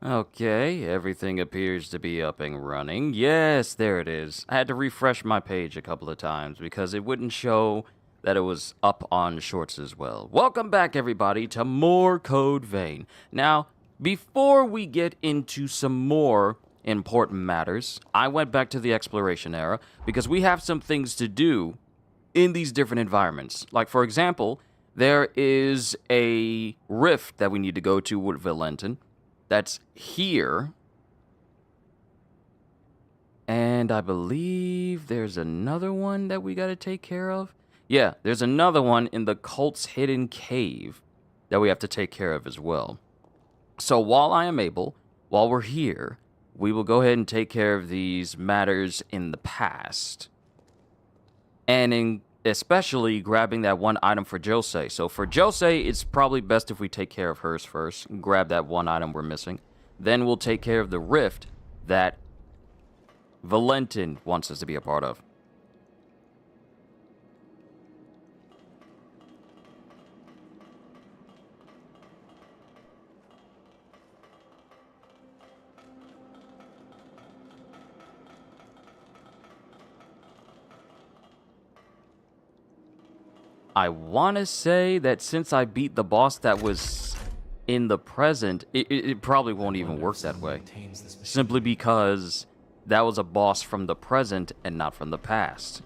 Okay, everything appears to be up and running. Yes, there it is. I had to refresh my page a couple of times because it wouldn't show that it was up on shorts as well. Welcome back, everybody, to more Code Vein. Now, before we get into some more important matters, I went back to the exploration era because we have some things to do in these different environments. Like, for example, there is a rift that we need to go to with Valentin. That's here. And I believe there's another one that we got to take care of. Yeah, there's another one in the cult's hidden cave that we have to take care of as well. So while I am able, while we're here, we will go ahead and take care of these matters in the past. And especially grabbing that one item for Jose. So for Jose, it's probably best if we take care of hers first. Grab that one item we're missing. Then we'll take care of the rift that Valentin wants us to be a part of. I want to say that since I beat the boss that was in the present, it probably won't even work that way. Simply because that was a boss from the present and not from the past.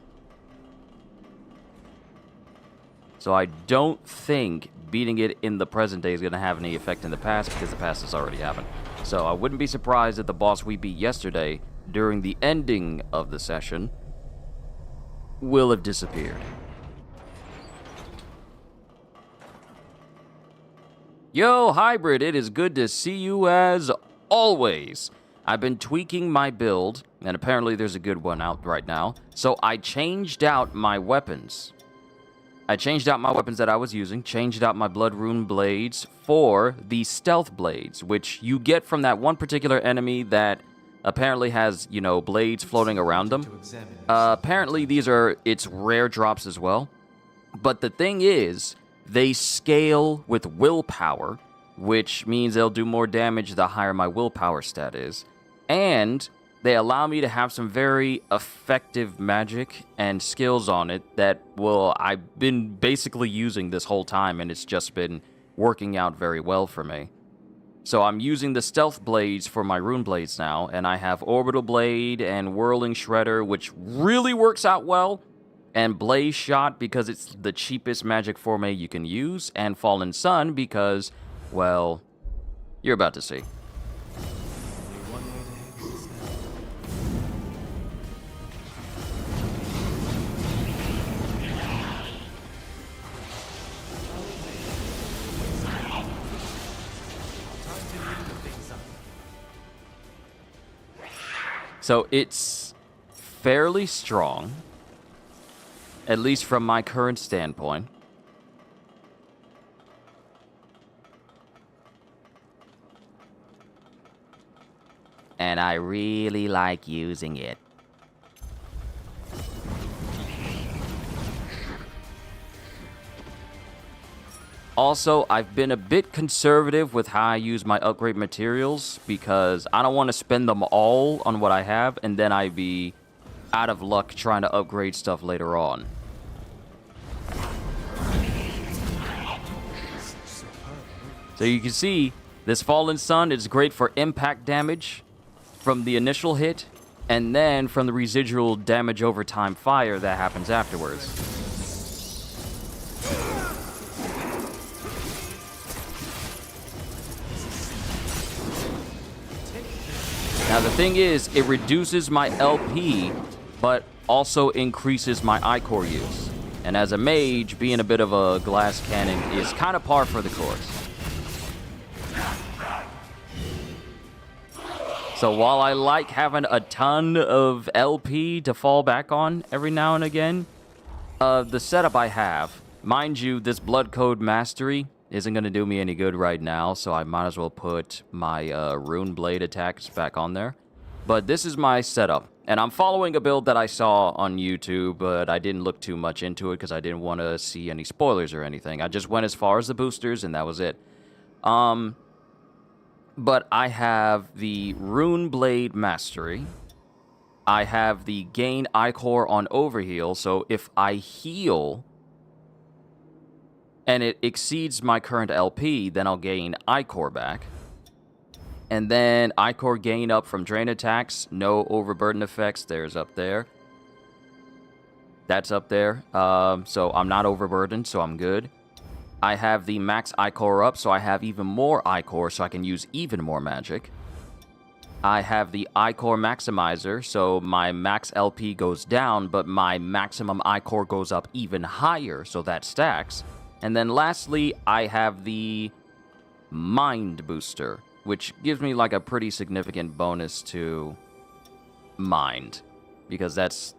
So I don't think beating it in the present day is going to have any effect in the past because the past has already happened. So I wouldn't be surprised if the boss we beat yesterday during the ending of the session will have disappeared. Yo, Hybrid, it is good to see you as always. I've been tweaking my build, and apparently there's a good one out right now. So I changed out my weapons. I changed out my weapons that I was using, changed out my Blood Rune blades for the stealth blades, which you get from that one particular enemy that apparently has, you know, blades floating around them. Apparently these are its rare drops as well. But the thing is, they scale with willpower, which means they'll do more damage the higher my willpower stat is. And they allow me to have some very effective magic and skills on it that, well, I've been basically using this whole time, and it's just been working out very well for me. So I'm using the stealth blades for my rune blades now, and I have orbital blade and whirling shredder, which really works out well. And Blaze Shot because it's the cheapest magic forme you can use, and Fallen Sun because, well, you're about to see. So it's fairly strong. At least from my current standpoint. And I really like using it. Also, I've been a bit conservative with how I use my upgrade materials because I don't want to spend them all on what I have and then I'd be out of luck trying to upgrade stuff later on. So you can see, this Fallen Sun is great for impact damage from the initial hit, and then from the residual damage over time fire that happens afterwards. Now the thing is, it reduces my LP, but also increases my I-Core use. And as a mage, being a bit of a glass cannon is kind of par for the course. So while I like having a ton of LP to fall back on every now and again, the setup I have, mind you, this Blood Code Mastery isn't going to do me any good right now, so I might as well put my Rune Blade attacks back on there. But this is my setup, and I'm following a build that I saw on YouTube, but I didn't look too much into it because I didn't want to see any spoilers or anything. I just went as far as the boosters, and that was it. But I have the Rune Blade Mastery. I have the gain Ichor on Overheal, so if I heal and it exceeds my current LP, then I'll gain Ichor back. And then Ichor gain up from drain attacks, no overburden effects, there's up there. That's up there, so I'm not overburdened, so I'm good. I have the max Ichor up, so I have even more Ichor, so I can use even more magic. I have the Ichor Maximizer, so my max LP goes down, but my maximum Ichor goes up even higher, so that stacks. And then lastly, I have the Mind Booster, which gives me like a pretty significant bonus to Mind, because that's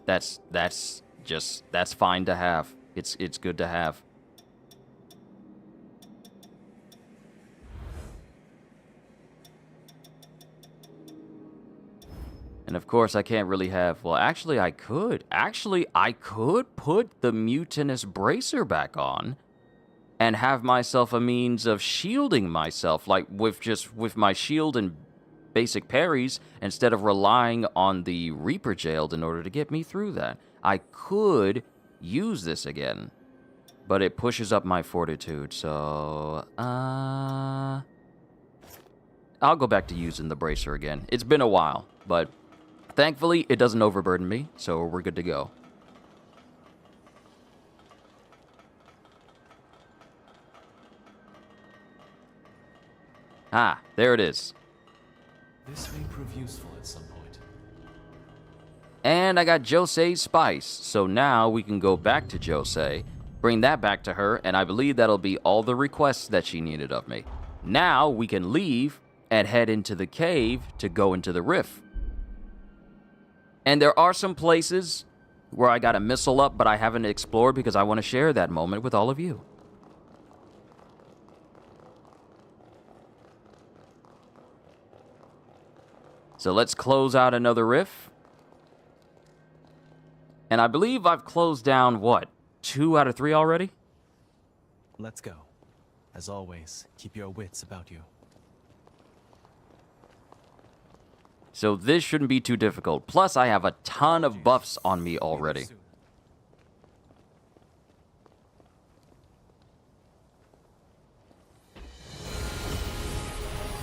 fine to have. It's good to have. And of course, I can't really have... Well, actually, I could. Actually, I could put the Mutinous Bracer back on and have myself a means of shielding myself, like with my shield and basic parries, instead of relying on the Reaper Jailed in order to get me through that. I could use this again, but it pushes up my fortitude, so... I'll go back to using the Bracer again. It's been a while, but... Thankfully, it doesn't overburden me, so we're good to go. Ah, there it is. This may prove useful at some point. And I got Jose's Spice, so now we can go back to Jose, bring that back to her, and I believe that'll be all the requests that she needed of me. Now we can leave and head into the cave to go into the rift. And there are some places where I got a missile up, but I haven't explored because I want to share that moment with all of you. So let's close out another rift. And I believe I've closed down, what, 2 out of 3 already? Let's go. As always, keep your wits about you. So this shouldn't be too difficult. Plus, I have a ton of buffs on me already.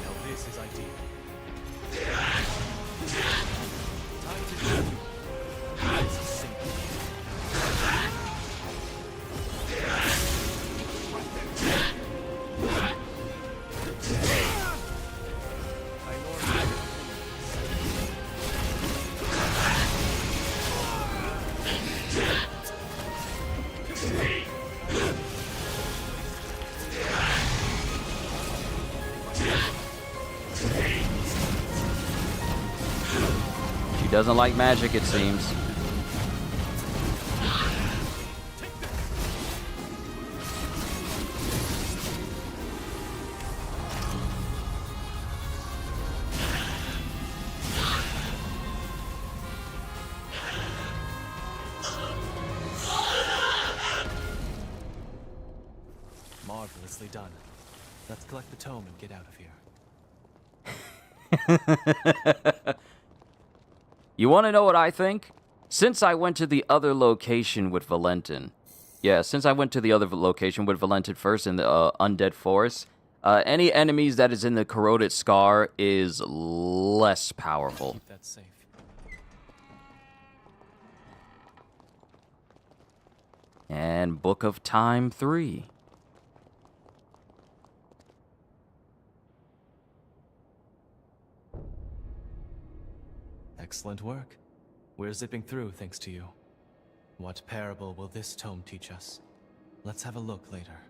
Now this is ideal. Time to do it. It's a simple. She doesn't like magic, it seems. Marvelously done. Let's collect the tome and get out of here. You want to know what I think? Since I went to the other location with Valentin, since I went to the other location with Valentin first in the Undead Forest, any enemies that is in the Corroded Scar is less powerful. Keep that safe. And Book of Time 3. Excellent work. We're zipping through thanks to you. What parable will this tome teach us? Let's have a look later.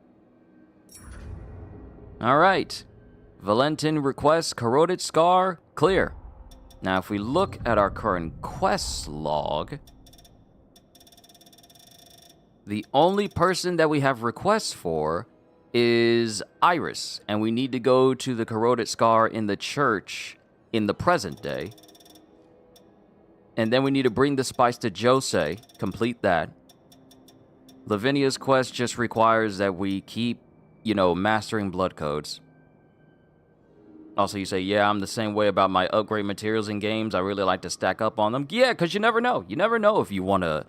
All right. Valentin requests Corroded Scar, clear. Now, if we look at our current quest log, the only person that we have requests for is Iris, and we need to go to the Corroded Scar in the church in the present day. And then we need to bring the spice to Jose, complete that. Lavinia's quest just requires that we keep, mastering blood codes. Also, you say, yeah, I'm the same way about my upgrade materials in games. I really like to stack up on them. Yeah, because you never know. You never know if you want to,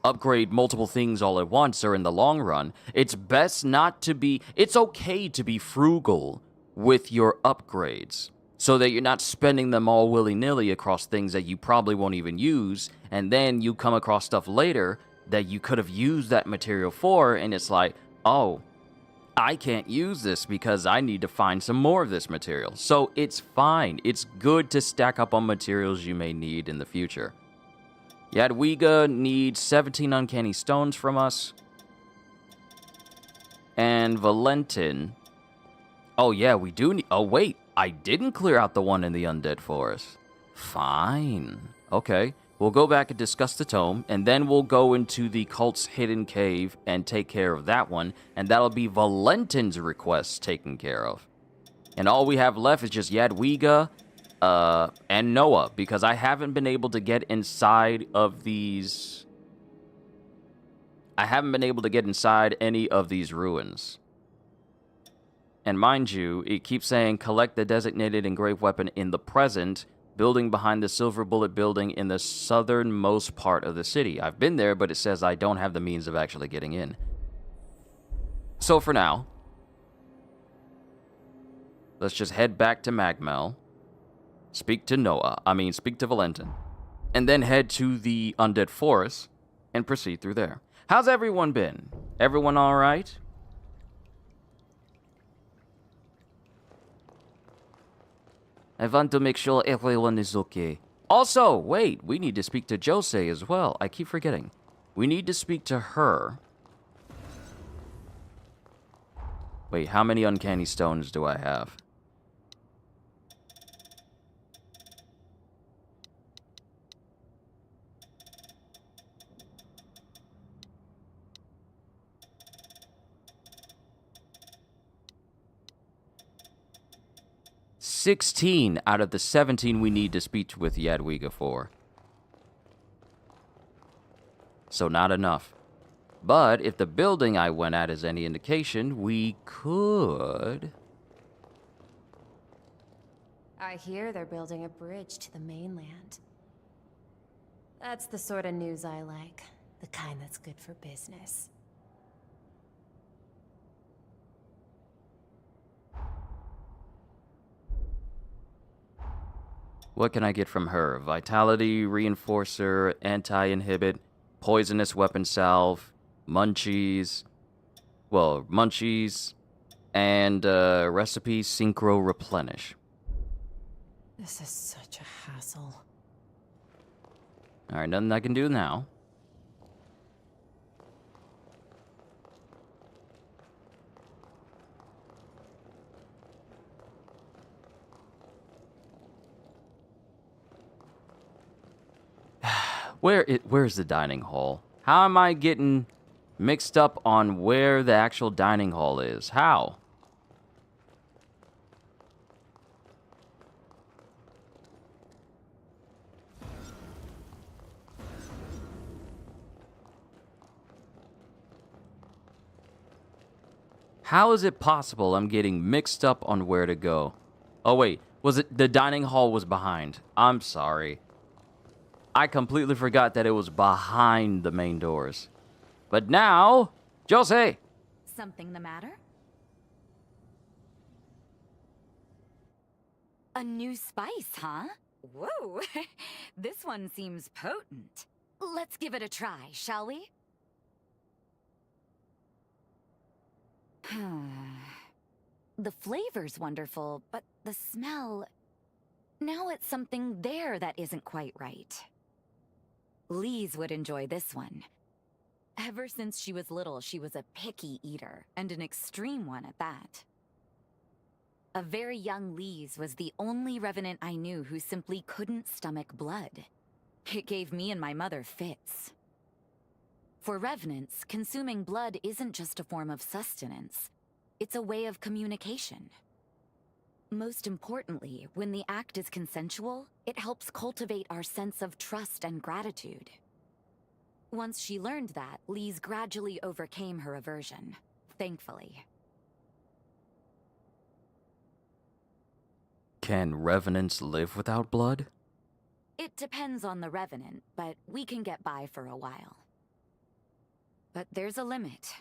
upgrade multiple things all at once or in the long run. It's best not to be, it's okay to be frugal with your upgrades so that you're not spending them all willy-nilly across things that you probably won't even use, and then you come across stuff later that you could have used that material for, and it's like, oh, I can't use this because I need to find some more of this material. So it's fine. It's good to stack up on materials you may need in the future. Jadwiga needs 17 uncanny stones from us. And Valentin. Oh, yeah, we do need... Oh, wait. I didn't clear out the one in the Undead Forest. Fine. Okay. We'll go back and discuss the tome, and then we'll go into the cult's hidden cave and take care of that one, and that'll be Valentin's request taken care of. And all we have left is just Jadwiga and Noah, because I haven't been able to get inside of these... I haven't been able to get inside any of these ruins. And mind you, it keeps saying collect the designated engraved weapon in the present building behind the Silver Bullet building in the southernmost part of the city. I've been there, but it says I don't have the means of actually getting in. So for now, let's just head back to Magmel, speak to Valentin, and then head to the Undead Forest and proceed through there. How's everyone been? Everyone all right? I want to make sure everyone is okay. Also, wait, we need to speak to Jose as well. I keep forgetting. We need to speak to her. Wait, how many uncanny stones do I have? $16 out of the 17 we need to speak with Jadwiga for. So not enough. But if the building I went at is any indication, we could... I hear they're building a bridge to the mainland. That's the sort of news I like. The kind that's good for business. What can I get from her? Vitality, Reinforcer, Anti-Inhibit, Poisonous Weapon Salve, Munchies, and Recipe Synchro Replenish. This is such a hassle. Alright, nothing I can do now. Where's the dining hall? How am I getting mixed up on where the actual dining hall is? How? How is it possible I'm getting mixed up on where to go? Oh wait, was it the dining hall was behind? I'm sorry. I completely forgot that it was behind the main doors. But now, Jose! Something the matter? A new spice, huh? Whoa! This one seems potent. Let's give it a try, shall we? The flavor's wonderful, but the smell... Now it's something there that isn't quite right. Lise would enjoy this one. Ever since she was little, she was a picky eater, and an extreme one at that. A very young Lise was the only revenant I knew who simply couldn't stomach blood. It gave me and my mother fits. For revenants, consuming blood isn't just a form of sustenance. It's a way of communication. Most importantly, when the act is consensual, it helps cultivate our sense of trust and gratitude. Once she learned that, Lise gradually overcame her aversion, thankfully. Can revenants live without blood? It depends on the revenant, but we can get by for a while. But there's a limit.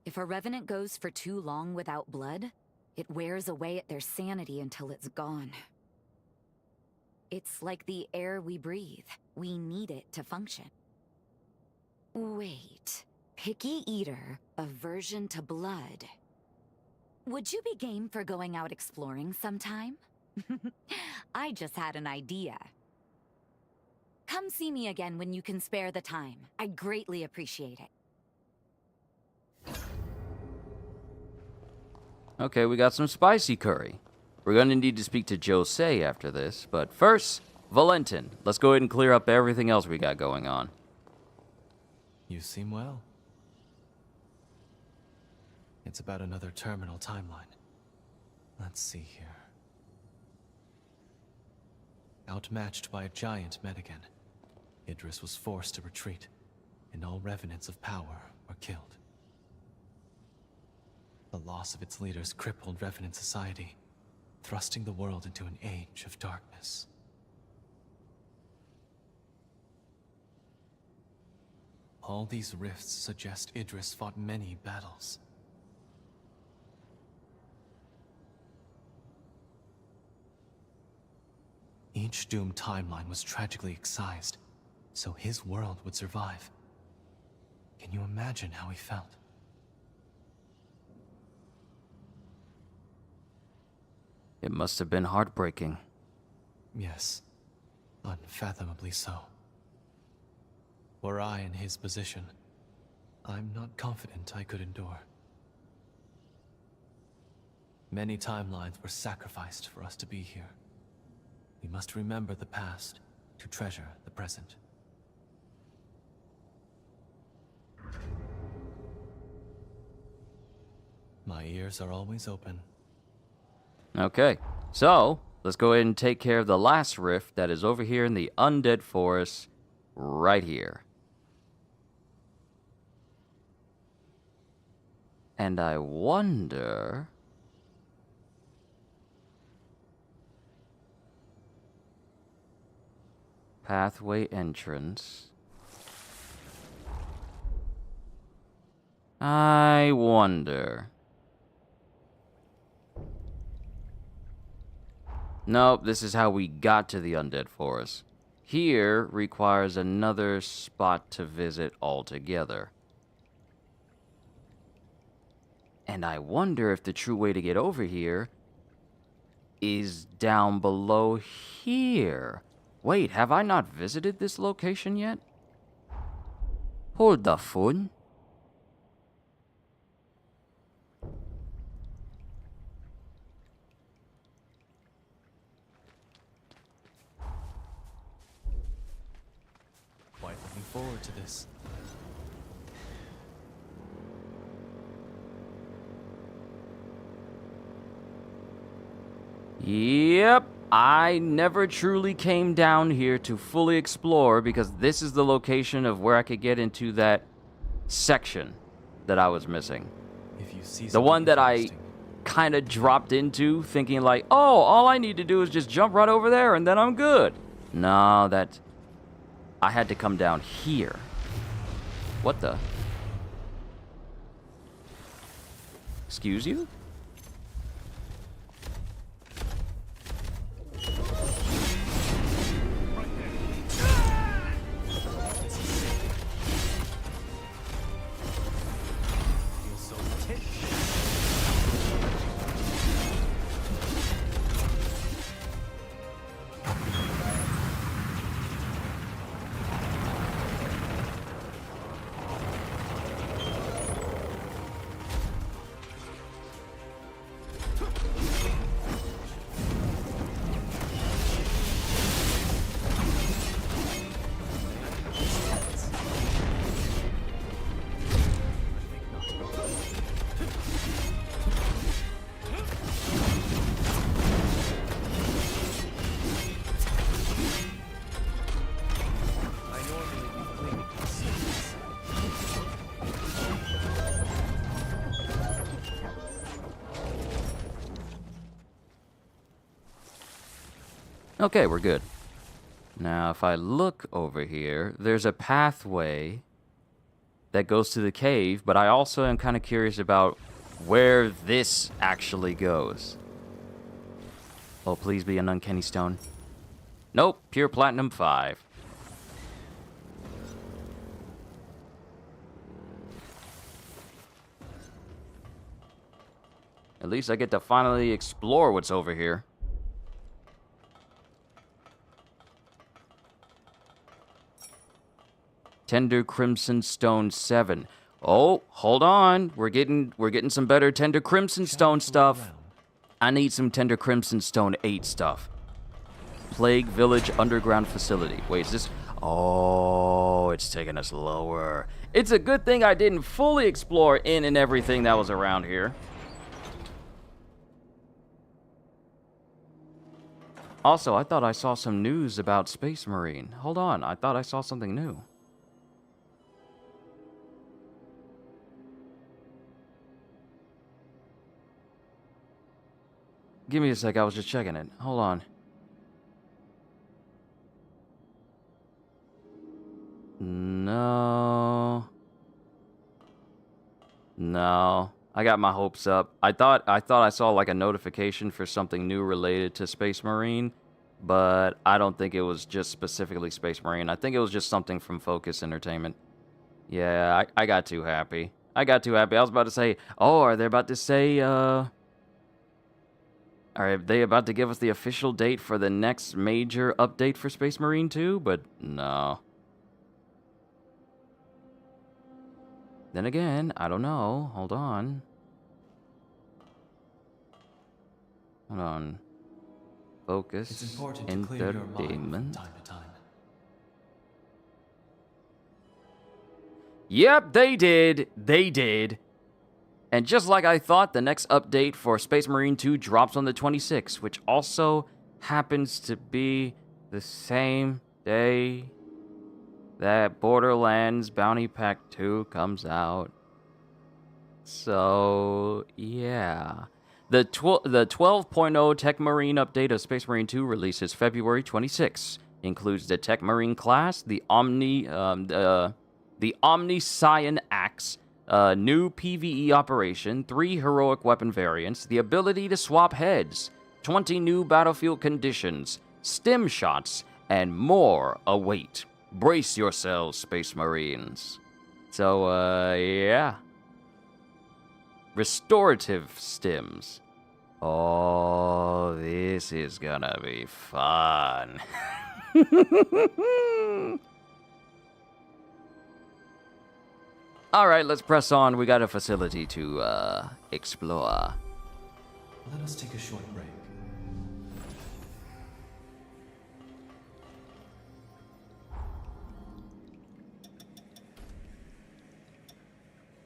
If a revenant goes for too long without blood, it wears away at their sanity until it's gone. It's like the air we breathe. We need it to function. Wait. Picky eater, aversion to blood. Would you be game for going out exploring sometime? I just had an idea. Come see me again when you can spare the time. I'd greatly appreciate it. Okay, we got some spicy curry. We're gonna need to speak to Jose after this, but first, Valentin. Let's go ahead and clear up everything else we got going on. You seem well. It's about another terminal timeline. Let's see here. Outmatched by a giant Medigan, Idris was forced to retreat, and all revenants of power were killed. The loss of its leaders crippled Revenant society, thrusting the world into an age of darkness. All these rifts suggest Idris fought many battles. Each doomed timeline was tragically excised, so his world would survive. Can you imagine how he felt? It must have been heartbreaking. Yes, unfathomably so. Were I in his position, I'm not confident I could endure. Many timelines were sacrificed for us to be here. We must remember the past to treasure the present. My ears are always open. Okay, so let's go ahead and take care of the last rift that is over here in the Undead Forest, right here. And I wonder... Pathway entrance. I wonder... Nope, this is how we got to the Undead Forest. Here requires another spot to visit altogether. And I wonder if the true way to get over here is down below here. Wait, have I not visited this location yet? Hold the phone. Quite looking forward to this. Yep, I never truly came down here to fully explore because this is the location of where I could get into that section that I was missing. If you see The one something that I interesting, kind of dropped into thinking like, oh, all I need to do is just jump right over there and then I'm good. No, that... I had to come down here. What the? Excuse you? feels so tense. Okay, we're good. Now, if I look over here, there's a pathway that goes to the cave, but I also am kind of curious about where this actually goes. Oh, please be an uncanny stone. Nope, pure platinum 5. At least I get to finally explore what's over here. Tender Crimson Stone 7. Oh, hold on. We're getting some better Tender Crimson Stone stuff. I need some Tender Crimson Stone 8 stuff. Plague Village Underground Facility. Wait, is this... Oh, it's taking us lower. It's a good thing I didn't fully explore in and everything that was around here. Also, I thought I saw some news about Space Marine. Hold on, I thought I saw something new. Give me a sec, I was just checking it. Hold on. No. No. I got my hopes up. I thought I saw like a notification for something new related to Space Marine, but I don't think it was just specifically Space Marine. I think it was just something from Focus Entertainment. Yeah, I got too happy. I got too happy. I was about to say, oh, are they about to say, are they about to give us the official date for the next major update for Space Marine 2? But no. Then again, I don't know. Hold on. Hold on. Focus. It's important to clear your mind from Entertainment. time to time. Yep, they did. They did. And just like I thought, the next update for Space Marine 2 drops on the 26th, which also happens to be the same day that Borderlands Bounty Pack 2 comes out. So, yeah. The 12.0 Tech Marine update of Space Marine 2 releases February 26. Includes the Tech Marine class, the Omniscion Axe, new PvE operation, 3 heroic weapon variants, the ability to swap heads, 20 new battlefield conditions, stim shots, and more await. Brace yourselves, Space Marines. So, yeah. Restorative stims. Oh, this is gonna be fun. Alright, let's press on. We got a facility to, explore. Let us take a short break.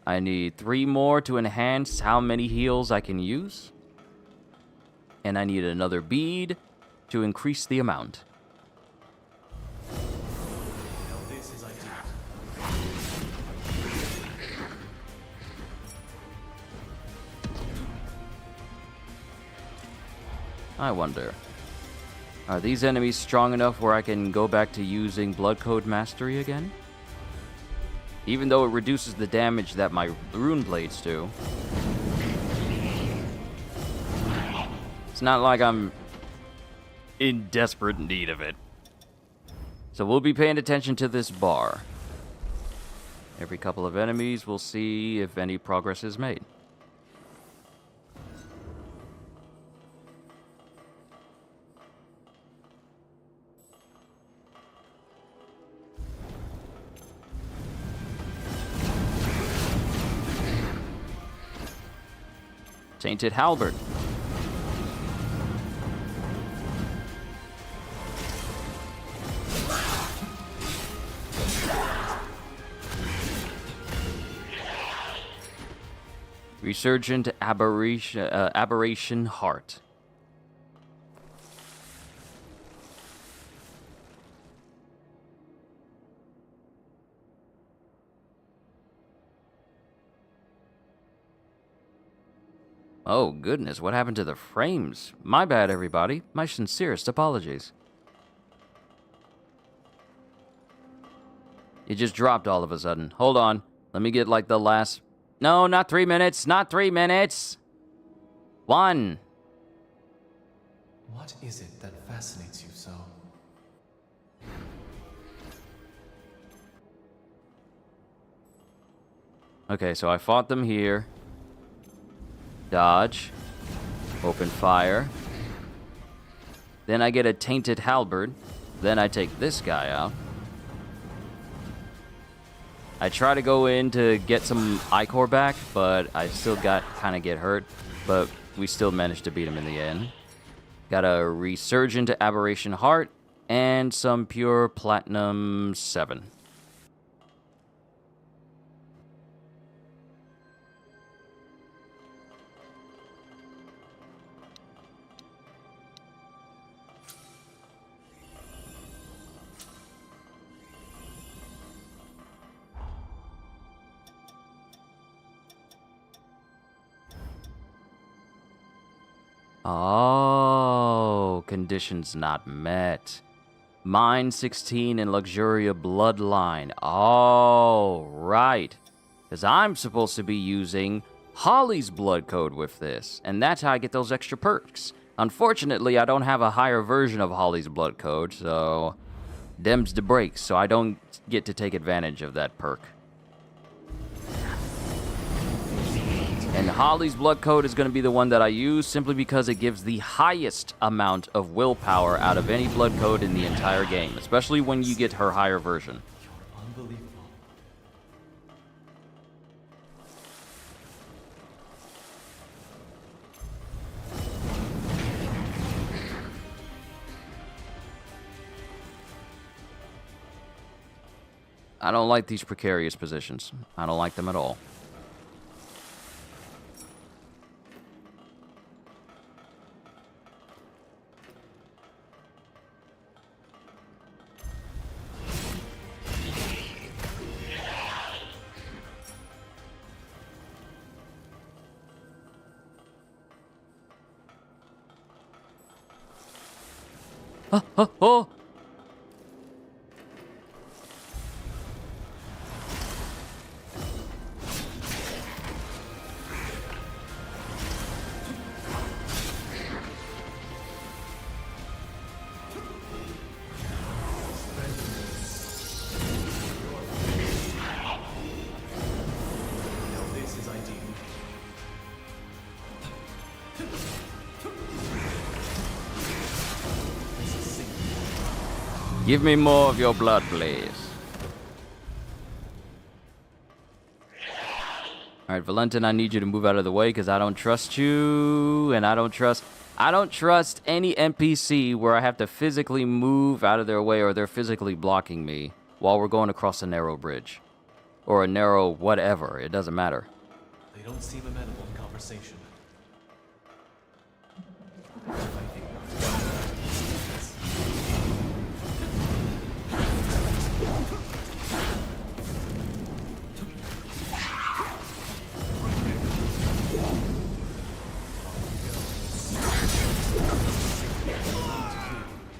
I need 3 more to enhance how many heals I can use. And I need another bead to increase the amount. This is ideal. I wonder, are these enemies strong enough where I can go back to using Blood Code Mastery again? Even though it reduces the damage that my rune blades do. It's not like I'm in desperate need of it. So we'll be paying attention to this bar. Every couple of enemies, we'll see if any progress is made. Tainted Halberd. Resurgent Aberration Heart. Oh, goodness, what happened to the frames? My bad, everybody. My sincerest apologies. It just dropped all of a sudden. Hold on. Let me get like the last... No, not 3 minutes. Not 3 minutes. 1. What is it that fascinates you so? Okay, so I fought them here. Dodge. Open fire. Then I get a tainted halberd. Then I take this guy out. I try to go in to get some Ichor back, but I still kind of get hurt. But we still managed to beat him in the end. Got a Resurgent Aberration Heart and some pure Platinum 7. Oh, conditions not met. Mine 16 and Luxuria Bloodline. Oh, right. Because I'm supposed to be using Holly's blood code with this, and that's how I get those extra perks. Unfortunately, I don't have a higher version of Holly's blood code, so dem's the breaks, so I don't get to take advantage of that perk. And Holly's blood code is going to be the one that I use simply because it gives the highest amount of willpower out of any blood code in the entire game, especially when you get her higher version. You're unbelievable. I don't like these precarious positions. I don't like them at all. Oh! Now this is ideal. Give me more of your blood, please. Alright, Valentin, I need you to move out of the way because I don't trust you, and I don't trust any NPC where I have to physically move out of their way or they're physically blocking me while we're going across a narrow bridge. Or a narrow whatever, it doesn't matter. They don't seem amenable to conversation.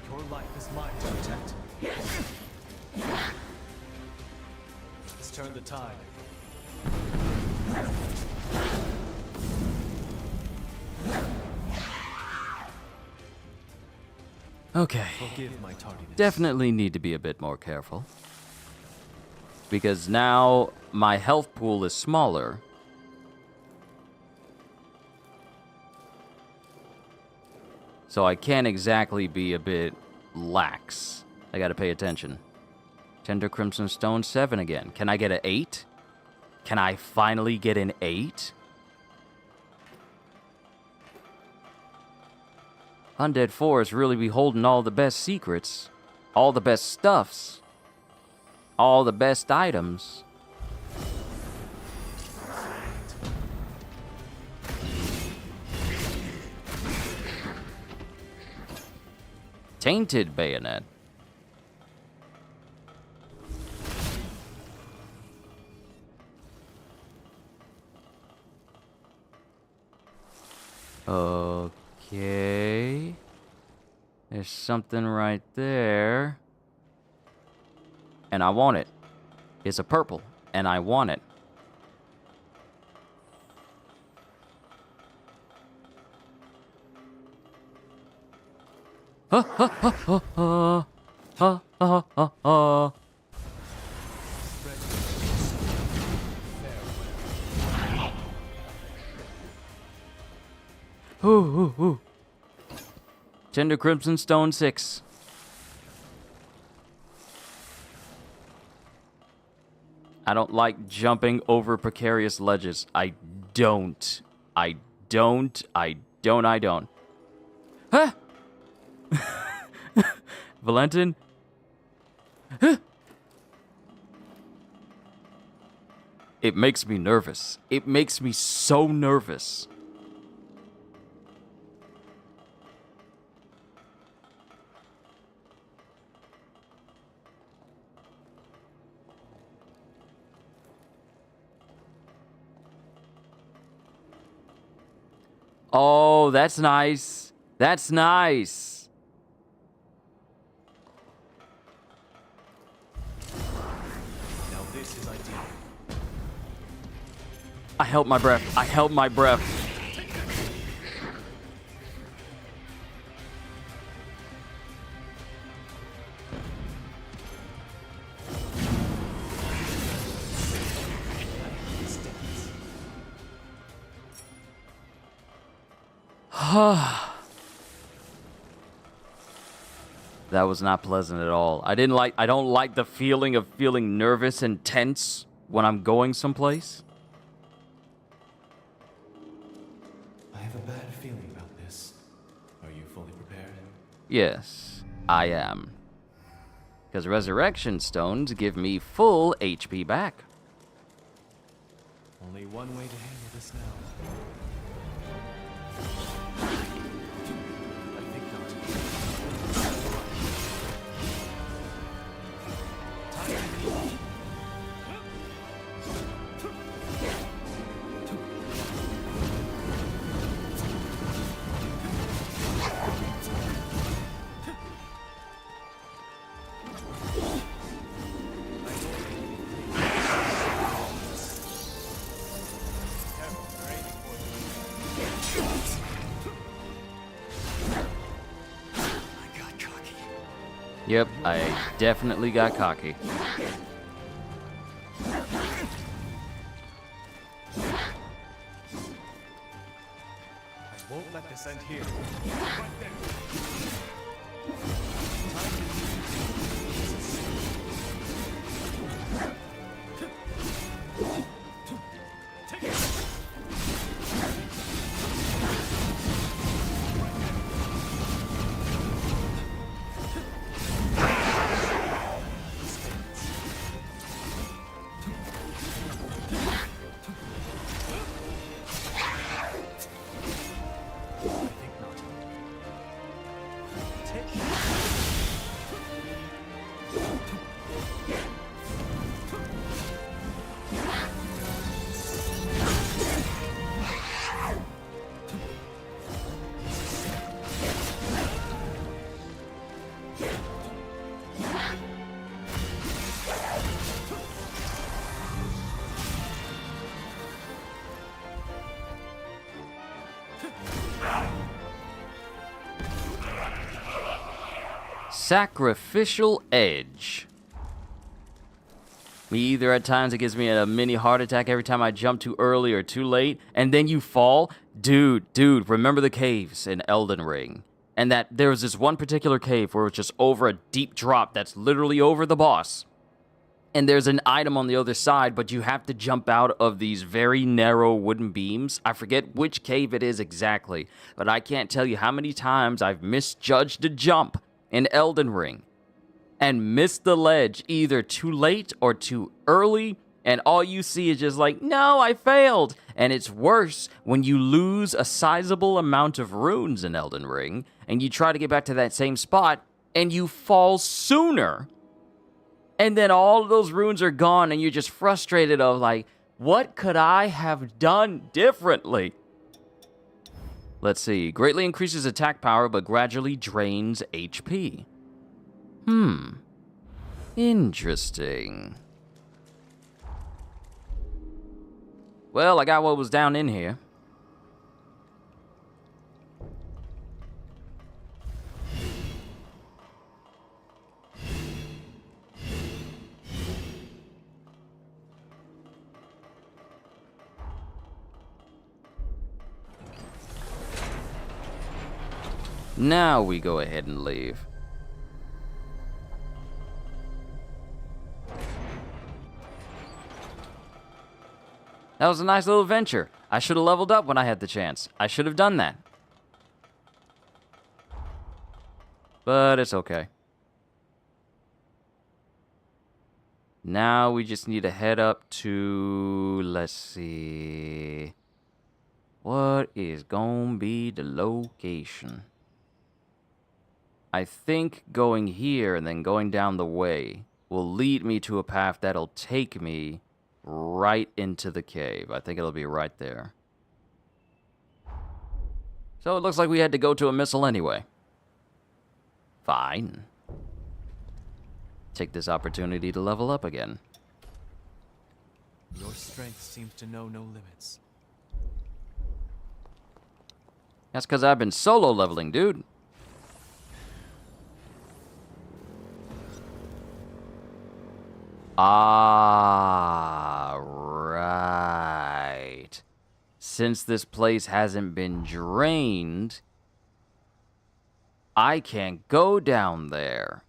Your life is mine to protect. Let's turn the tide. Okay. Forgive my tardiness. Definitely need to be a bit more careful. Because now my health pool is smaller. So I can't exactly be a bit lax. I gotta pay attention. Tender Crimson Stone 7 again. Can I get an 8? Can I finally get an 8? Undead Forest really be holding all the best secrets. All the best stuffs. All the best items. Tainted Bayonet. Okay. There's something right there. And I want it. is a purple, and I want it. Ha ha ha ha ha. Ha ha ha ha. Ooh, ooh, ooh. Tender Crimson Stone 6. I don't like jumping over precarious ledges. I don't. Huh? Valentin? Huh? It makes me nervous. It makes me so nervous. Oh, that's nice. That's nice. Now this is ideal. I held my breath. I held my breath. That was not pleasant at all. I don't like the feeling of feeling nervous and tense when I'm going someplace. I have a bad feeling about this. Are you fully prepared? Yes, I am. Because resurrection stones give me full HP back. Only one way to handle this now. I think not. Yep, I definitely got cocky. I won't let this end here. Sacrificial Edge. Me either at times it gives me a mini heart attack every time I jump too early or too late, and then you fall. Dude, remember the caves in Elden Ring? And that there was this one particular cave where it's just over a deep drop that's literally over the boss. And there's an item on the other side, but you have to jump out of these very narrow wooden beams. I forget which cave it is exactly, but I can't tell you how many times I've misjudged a jump in Elden Ring and missed the ledge either too late or too early, and all you see is just like, no, I failed. And it's worse when you lose a sizable amount of runes in Elden Ring and you try to get back to that same spot and you fall sooner. And then all of those runes are gone and you're just frustrated of like, what could I have done differently? Let's see. Greatly increases attack power, but gradually drains HP. Interesting. Well, I got what was down in here. Now we go ahead and leave. That was a nice little adventure. I should have leveled up when I had the chance. I should have done that. But it's okay. Now we just need to head up to, let's see. What is gonna be the location? I think going here and then going down the way will lead me to a path that'll take me right into the cave. I think it'll be right there. So it looks like we had to go to a missile anyway. Fine. Take this opportunity to level up again. Your strength seems to know no limits. That's because I've been solo leveling, dude. Ah, right. Since this place hasn't been drained, I can't go down there.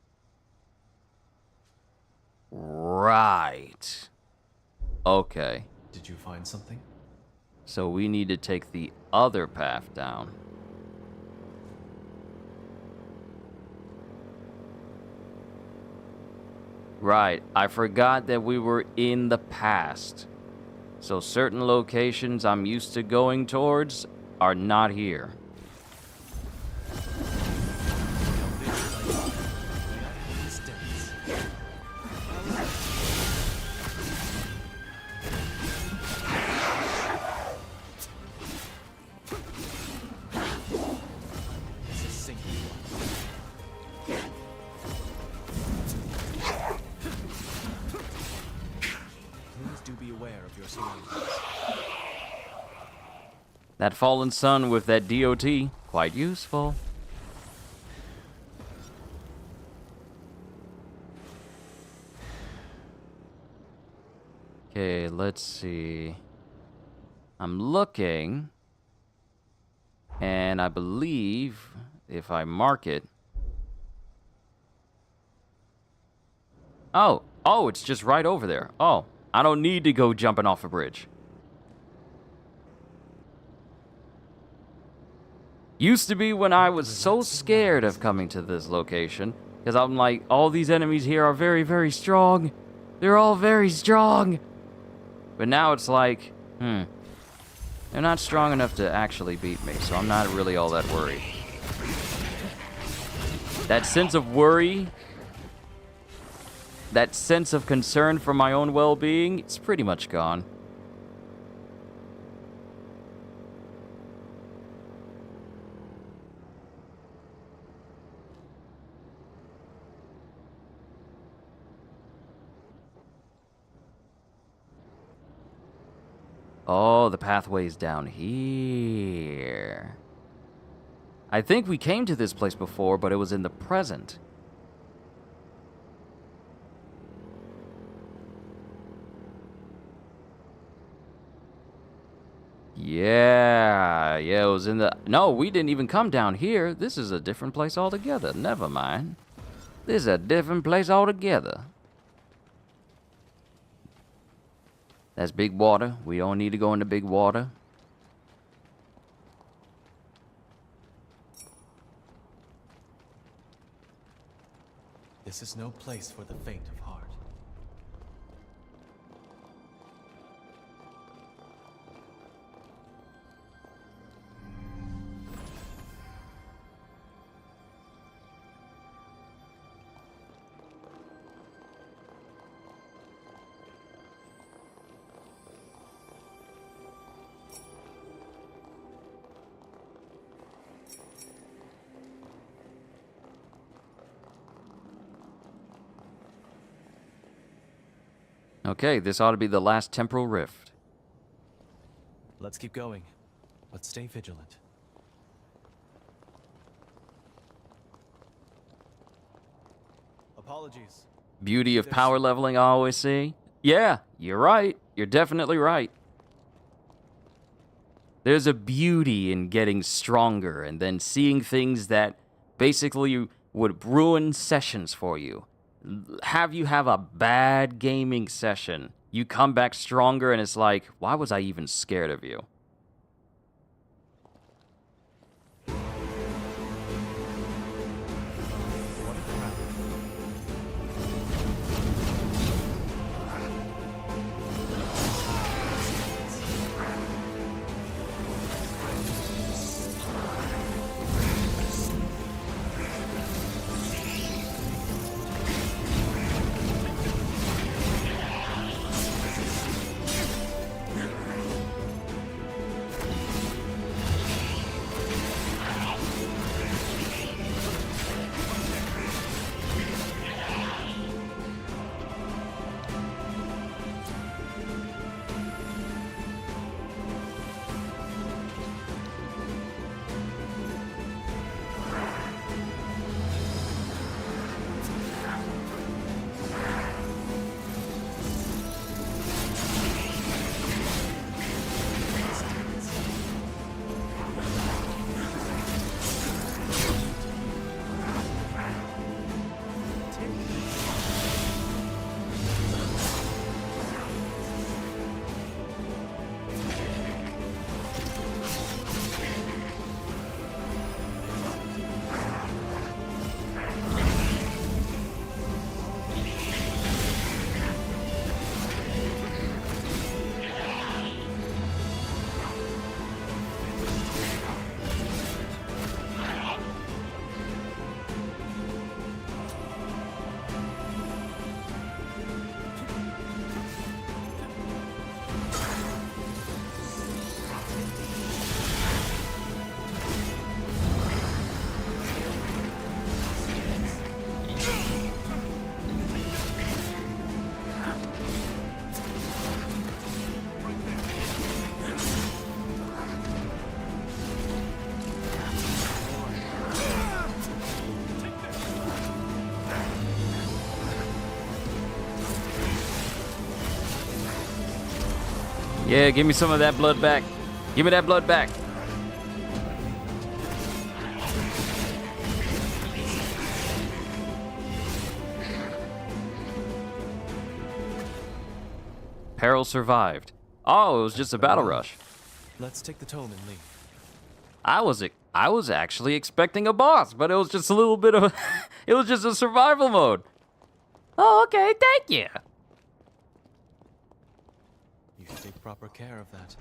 Right. Okay. Did you find something? So we need to take the other path down. Right, I forgot that we were in the past. So certain locations I'm used to going towards are not here. That fallen sun with that DOT, quite useful. Okay, let's see. I'm looking, and I believe if I mark it... Oh, it's just right over there. Oh, I don't need to go jumping off a bridge. Used to be when I was so scared of coming to this location, because I'm like, all these enemies here are very, very strong. They're all very strong. But now it's like, they're not strong enough to actually beat me, so I'm not really all that worried. That sense of worry, that sense of concern for my own well-being, it's pretty much gone. Oh, the pathway's down here. I think we came to this place before, but it was in the present. Yeah, it was in the... No, we didn't even come down here. This is a different place altogether. Never mind. This is a different place altogether. That's big water. We don't need to go into big water. This is no place for the faint of heart. Okay, this ought to be the last temporal rift. Let's keep going, but stay vigilant. Apologies. Beauty of power leveling, I always see. Yeah, you're right. You're definitely right. There's a beauty in getting stronger and then seeing things that basically would ruin sessions for you. Have you have a bad gaming session, you come back stronger, and it's like, why was I even scared of you? Yeah, give me some of that blood back. Give me that blood back. Peril survived. Oh, it was just a battle rush. Let's take the tome and leave. I was actually expecting a boss, but it was just a little bit of it was just a survival mode. Oh, okay, thank you. You should take proper care of that.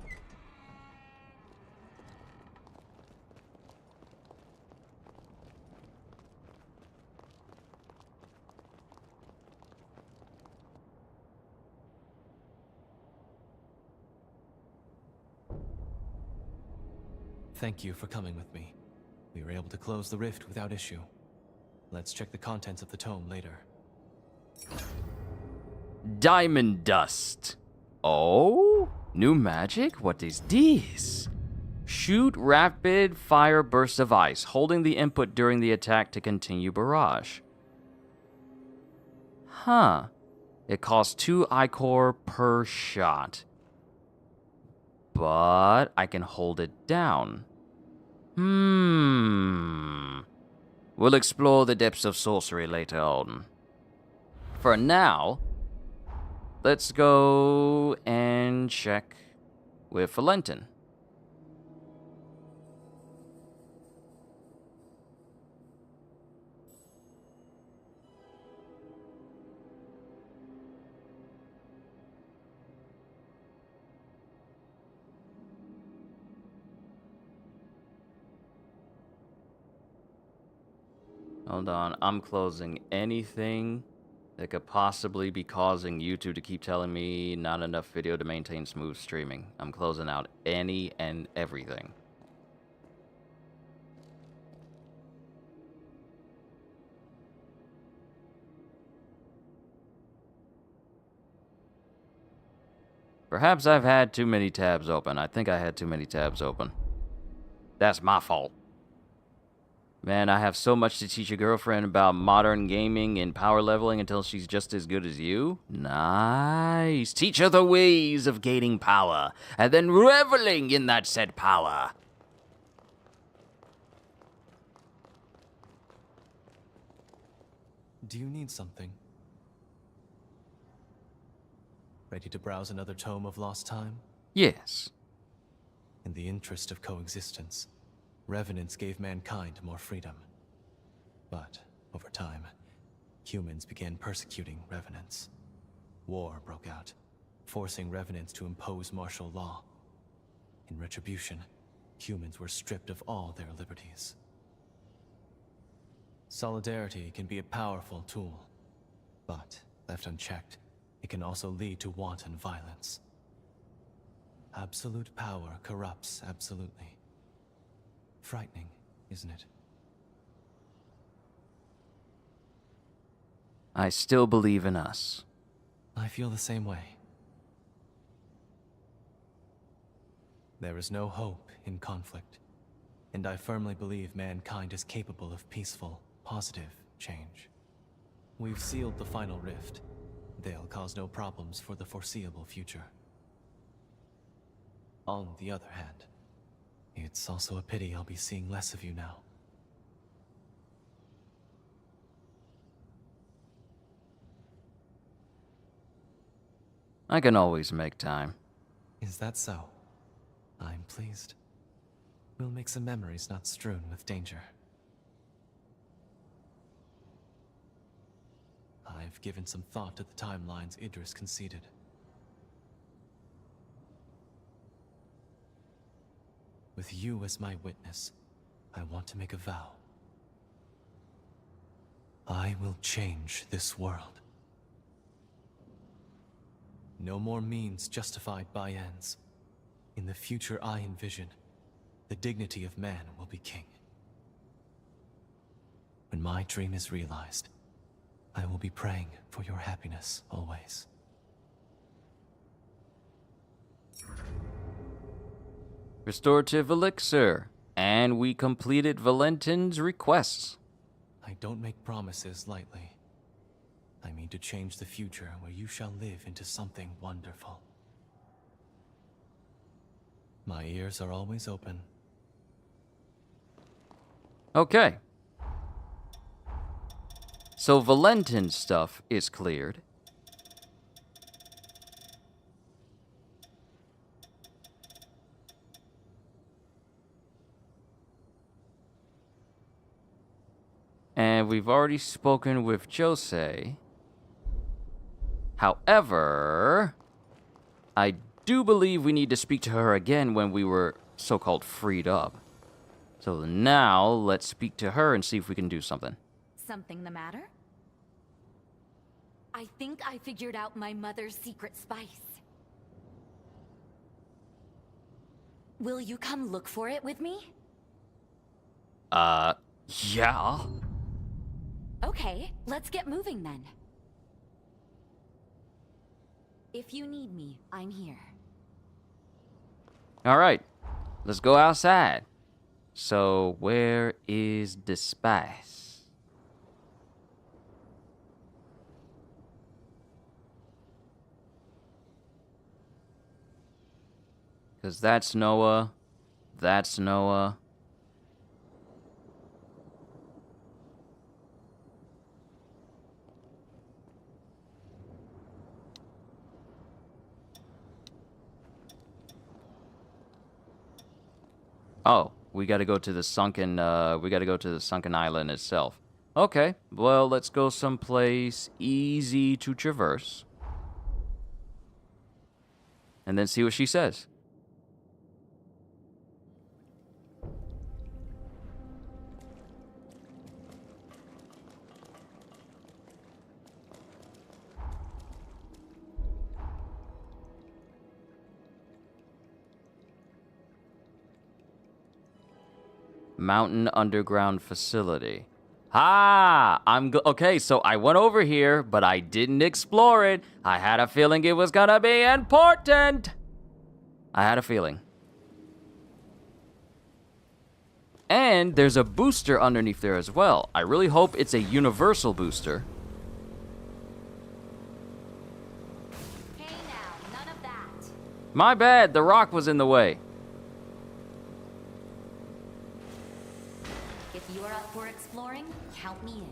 Thank you for coming with me. We were able to close the rift without issue. Let's check the contents of the tome later. Diamond dust. Oh, new magic? What is this? Shoot rapid fire bursts of ice, holding the input during the attack to continue barrage. Huh. It costs 2 ichor per shot. But I can hold it down. We'll explore the depths of sorcery later on. For now, let's go and check with Valentin. Hold on, I'm closing anything that could possibly be causing YouTube to keep telling me not enough video to maintain smooth streaming. I'm closing out any and everything. Perhaps I've had too many tabs open. I think I had too many tabs open. That's my fault. Man, I have so much to teach a girlfriend about modern gaming and power leveling until she's just as good as you. Nice. Teach her the ways of gaining power, and then reveling in that said power. Do you need something? Ready to browse another tome of lost time? Yes. In the interest of coexistence, revenants gave mankind more freedom. But, over time, humans began persecuting revenants. War broke out, forcing revenants to impose martial law. In retribution, humans were stripped of all their liberties. Solidarity can be a powerful tool, but, left unchecked, it can also lead to wanton violence. Absolute power corrupts absolutely. Frightening, isn't it? I still believe in us. I feel the same way. There is no hope in conflict, and I firmly believe mankind is capable of peaceful, positive change. We've sealed the final rift. They'll cause no problems for the foreseeable future. On the other hand, it's also a pity I'll be seeing less of you now. I can always make time. Is that so? I'm pleased. We'll make some memories not strewn with danger. I've given some thought to the timelines Idris conceded. With you as my witness, I want to make a vow. I will change this world. No more means justified by ends. In the future I envision, the dignity of man will be king. When my dream is realized, I will be praying for your happiness always. Restorative elixir. And we completed Valentin's requests. I don't make promises lightly. I mean to change the future where you shall live into something wonderful. My ears are always open. Okay. So Valentin's stuff is cleared. And we've already spoken with Jose. However, I do believe we need to speak to her again when we were so-called freed up. So now, let's speak to her and see if we can do something. Something the matter? I think I figured out my mother's secret spice. Will you come look for it with me? Yeah. Okay, let's get moving then. If you need me, I'm here. All right, let's go outside. So, where is the spice? Because that's Noah. That's Noah. Oh, we gotta go to the sunken, island itself. Okay, well, let's go someplace easy to traverse. And then see what she says. Mountain underground facility. Ah, okay, so I went over here, but I didn't explore it. I had a feeling it was gonna be important. I had a feeling. And there's a booster underneath there as well. I really hope it's a universal booster. Hey now, none of that. My bad, the rock was in the way. If you are up for exploring, count me in.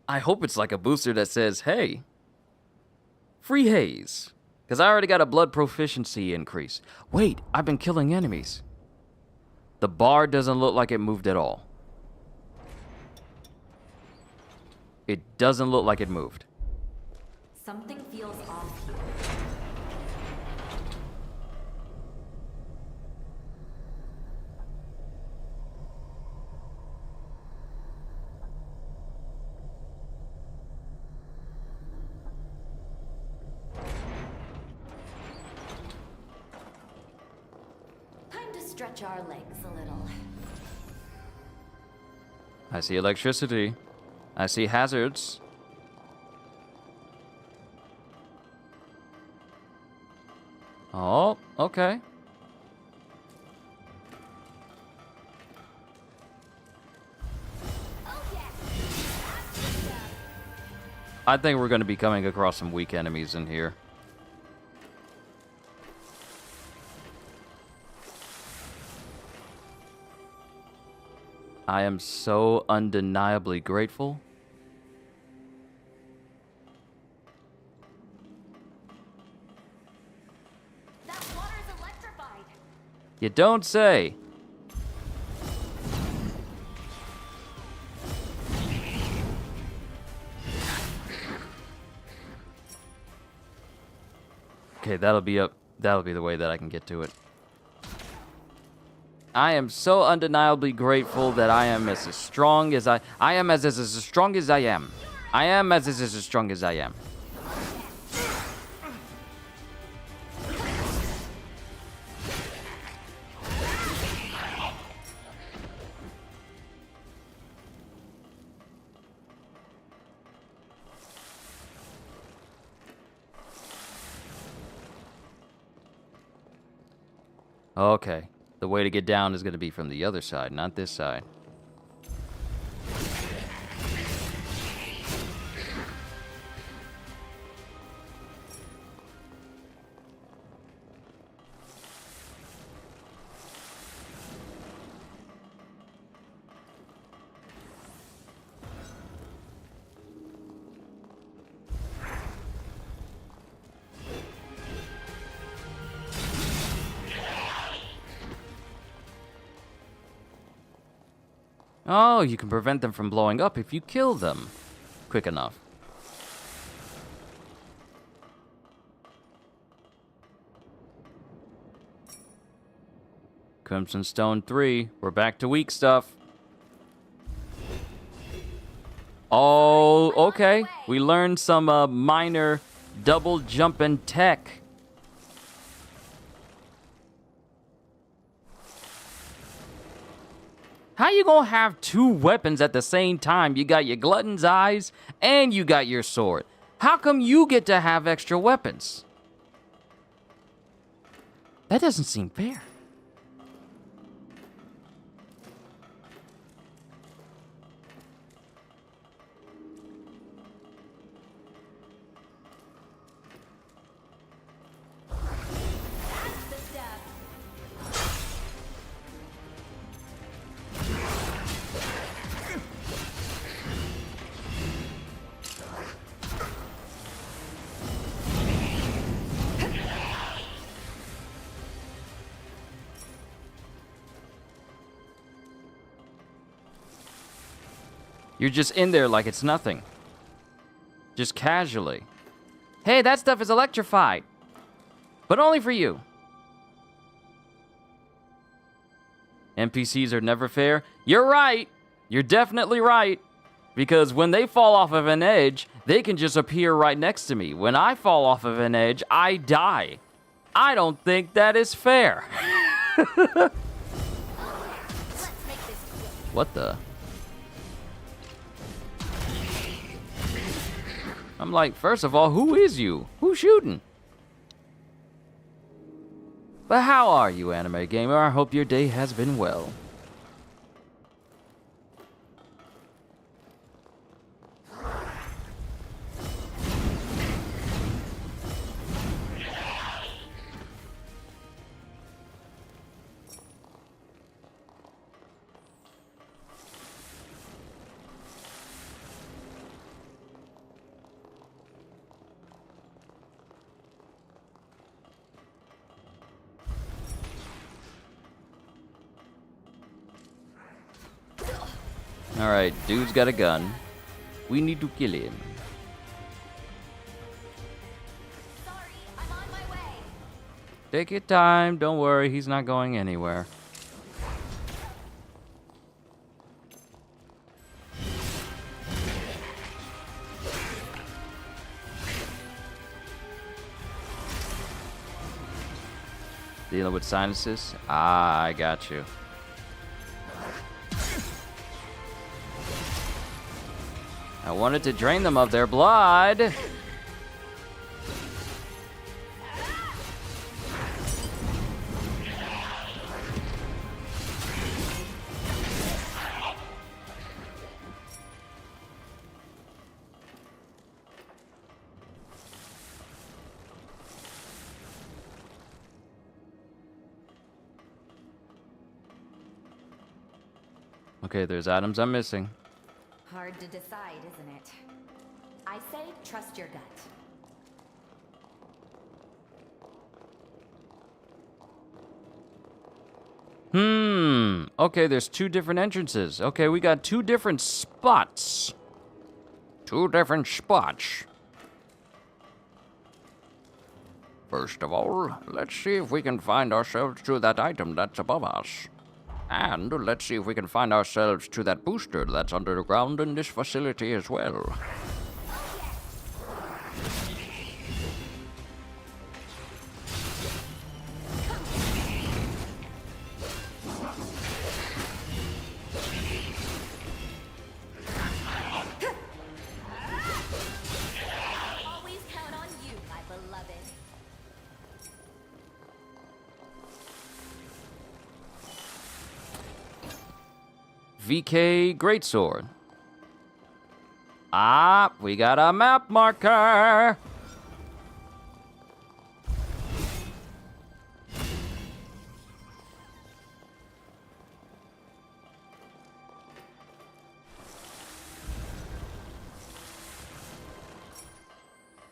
I hope it's like a booster that says, hey, free haze. Because I already got a blood proficiency increase. Wait, I've been killing enemies. The bar doesn't look like it moved at all. It doesn't look like it moved. Something feels off here. Time to stretch our legs a little. I see electricity. I see hazards. Oh, okay. I think we're going to be coming across some weak enemies in here. I am so undeniably grateful. That water's electrified. You don't say. Okay, that'll be the way that I can get to it. I am so undeniably grateful that I am as strong as I am as strong as I am. I am as strong as I am. Okay. The way to get down is going to be from the other side, not this side. Oh, you can prevent them from blowing up if you kill them quick enough. Crimson Stone 3. We're back to weak stuff. Oh, okay. We learned some minor double jumping tech. How you gonna have two weapons at the same time? You got your glutton's eyes and you got your sword. How come you get to have extra weapons? That doesn't seem fair. You're just in there like it's nothing. Just casually. Hey, that stuff is electrified. But only for you. NPCs are never fair. You're right. You're definitely right. Because when they fall off of an edge, they can just appear right next to me. When I fall off of an edge, I die. I don't think that is fair. What the? I'm like, first of all, who is you? Who's shooting? But how are you, anime gamer? I hope your day has been well. Alright, dude's got a gun. We need to kill him. Sorry, I'm on my way. Take your time, don't worry, he's not going anywhere. Dealing with sinuses? Ah, I got you. I wanted to drain them of their blood. Okay, there's items I'm missing. Hard to decide, isn't it? I say trust your gut. Okay, there's two different entrances. Okay, we got two different spots. Two different spots. First of all, let's see if we can find ourselves to that item that's above us. And let's see if we can find ourselves to that booster that's underground in this facility as well. Always count on you, my beloved. VK Greatsword. Ah, we got a map marker.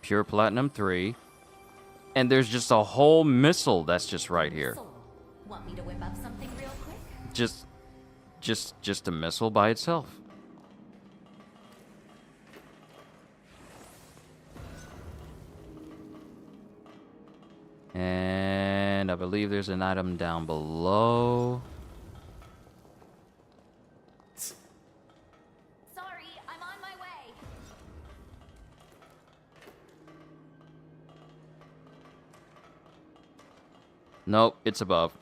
Pure Platinum 3. And there's just a whole missile that's just right here. Soul. Want me to whip up something real quick? Just a missile by itself. And I believe there's an item down below. Sorry, I'm on my way. Nope, it's above.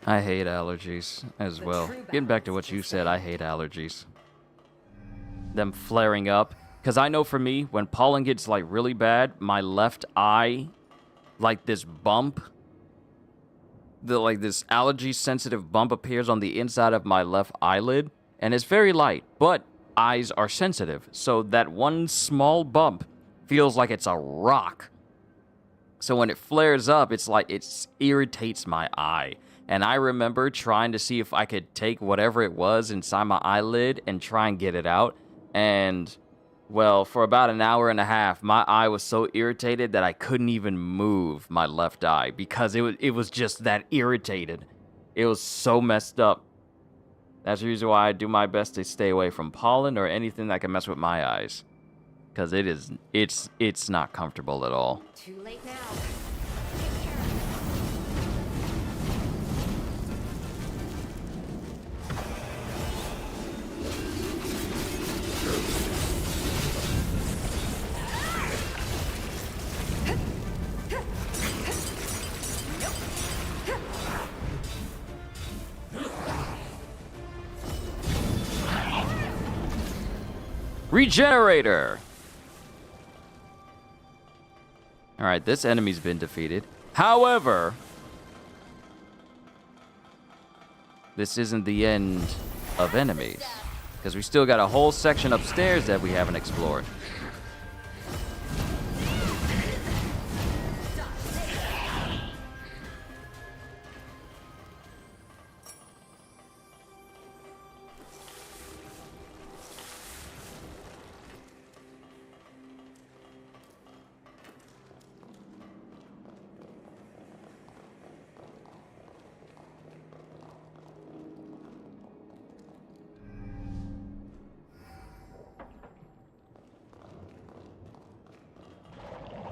I hate allergies as well. Getting back to what you said, I hate allergies. Them flaring up. Because I know for me, when pollen gets like really bad, my left eye, like this bump, like this allergy sensitive bump appears on the inside of my left eyelid. And it's very light. But eyes are sensitive, so that one small bump feels like it's a rock. So when it flares up, it's like it irritates my eye. And I remember trying to see if I could take whatever it was inside my eyelid and try and get it out. And, well, for about an hour and a half, my eye was so irritated that I couldn't even move my left eye because it was just that irritated. It was so messed up. That's the reason why I do my best to stay away from pollen or anything that can mess with my eyes. Because it's not comfortable at all. Too late now. Regenerator! Alright, this enemy's been defeated. However, this isn't the end of enemies. Because we still got a whole section upstairs that we haven't explored.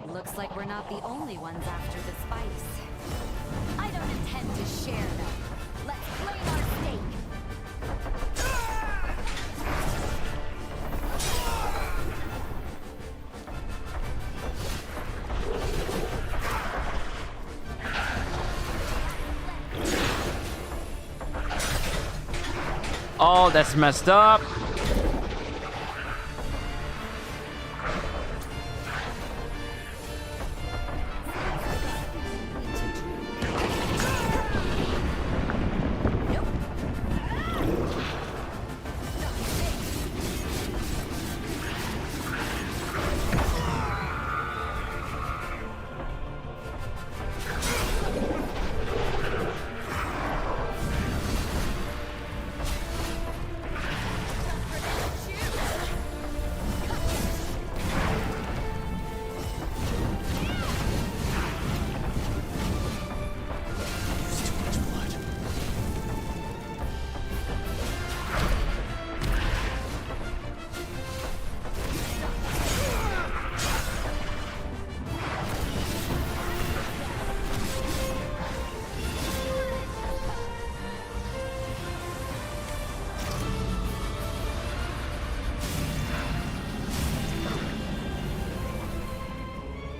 Looks like we're not the only ones after the spice. I don't intend to share them. Let's claim our stake. Oh, that's messed up.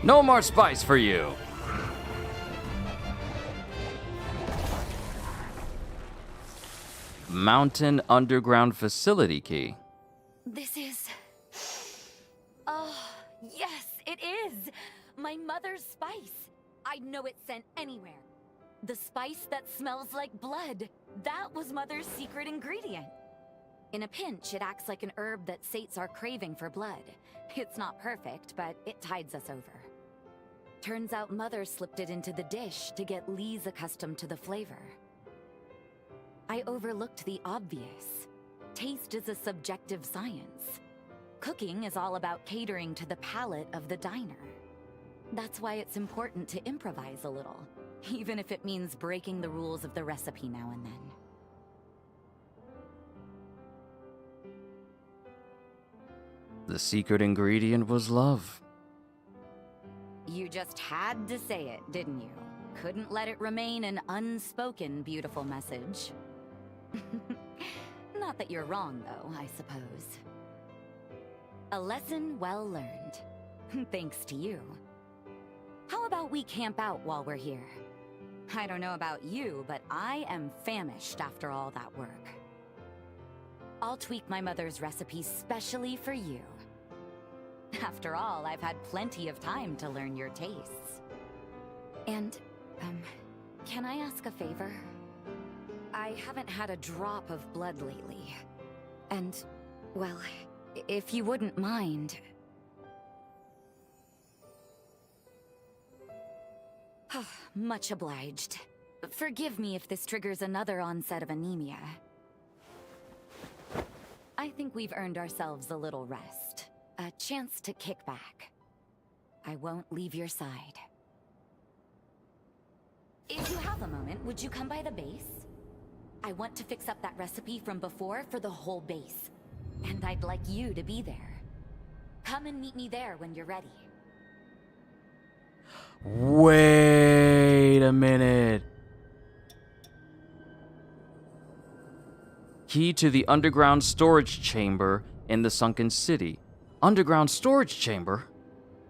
No more spice for you. Mountain underground facility key. This is... Oh, yes, it is! My mother's spice. I'd know it sent anywhere. The spice that smells like blood. That was Mother's secret ingredient. In a pinch, it acts like an herb that sates our craving for blood. It's not perfect, but it tides us over. Turns out Mother slipped it into the dish to get Lise accustomed to the flavor. I overlooked the obvious. Taste is a subjective science. Cooking is all about catering to the palate of the diner. That's why it's important to improvise a little, even if it means breaking the rules of the recipe now and then. The secret ingredient was love. You just had to say it, didn't you? Couldn't let it remain an unspoken beautiful message. Not that you're wrong, though, I suppose. A lesson well learned. Thanks to you. How about we camp out while we're here? I don't know about you, but I am famished after all that work. I'll tweak my mother's recipe specially for you. After all, I've had plenty of time to learn your tastes. And, can I ask a favor? I haven't had a drop of blood lately. And Well, if you wouldn't mind... Much obliged. Forgive me if this triggers another onset of anemia. I think we've earned ourselves a little rest. A chance to kick back. I won't leave your side. If you have a moment, would you come by the base? I want to fix up that recipe from before for the whole base. And I'd like you to be there. Come and meet me there when you're ready. Wait a minute. Key to the underground storage chamber in the sunken city. Underground storage chamber?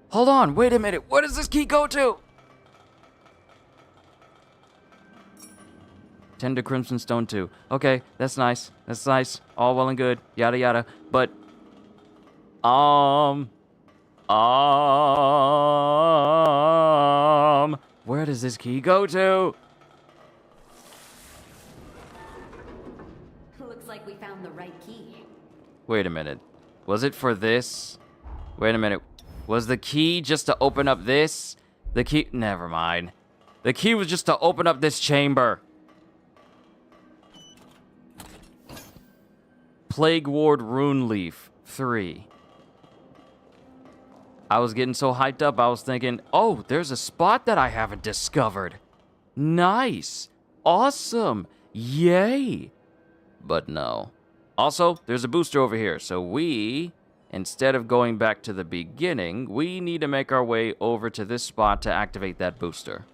Hold on, wait a minute. What does this key go to? Tender Crimson Stone 2. Okay, that's nice. That's nice. All well and good. Yada yada. But where does this key go to? Looks like we found the right key. Wait a minute. Was it for this? Wait a minute. Was the key just to open up this? The key... Never mind. The key was just to open up this chamber. Plague Ward Rune Leaf 3. I was getting so hyped up, I was thinking, oh, there's a spot that I haven't discovered. Nice. Awesome. Yay. But no. Also, there's a booster over here, so we, instead of going back to the beginning, we need to make our way over to this spot to activate that booster.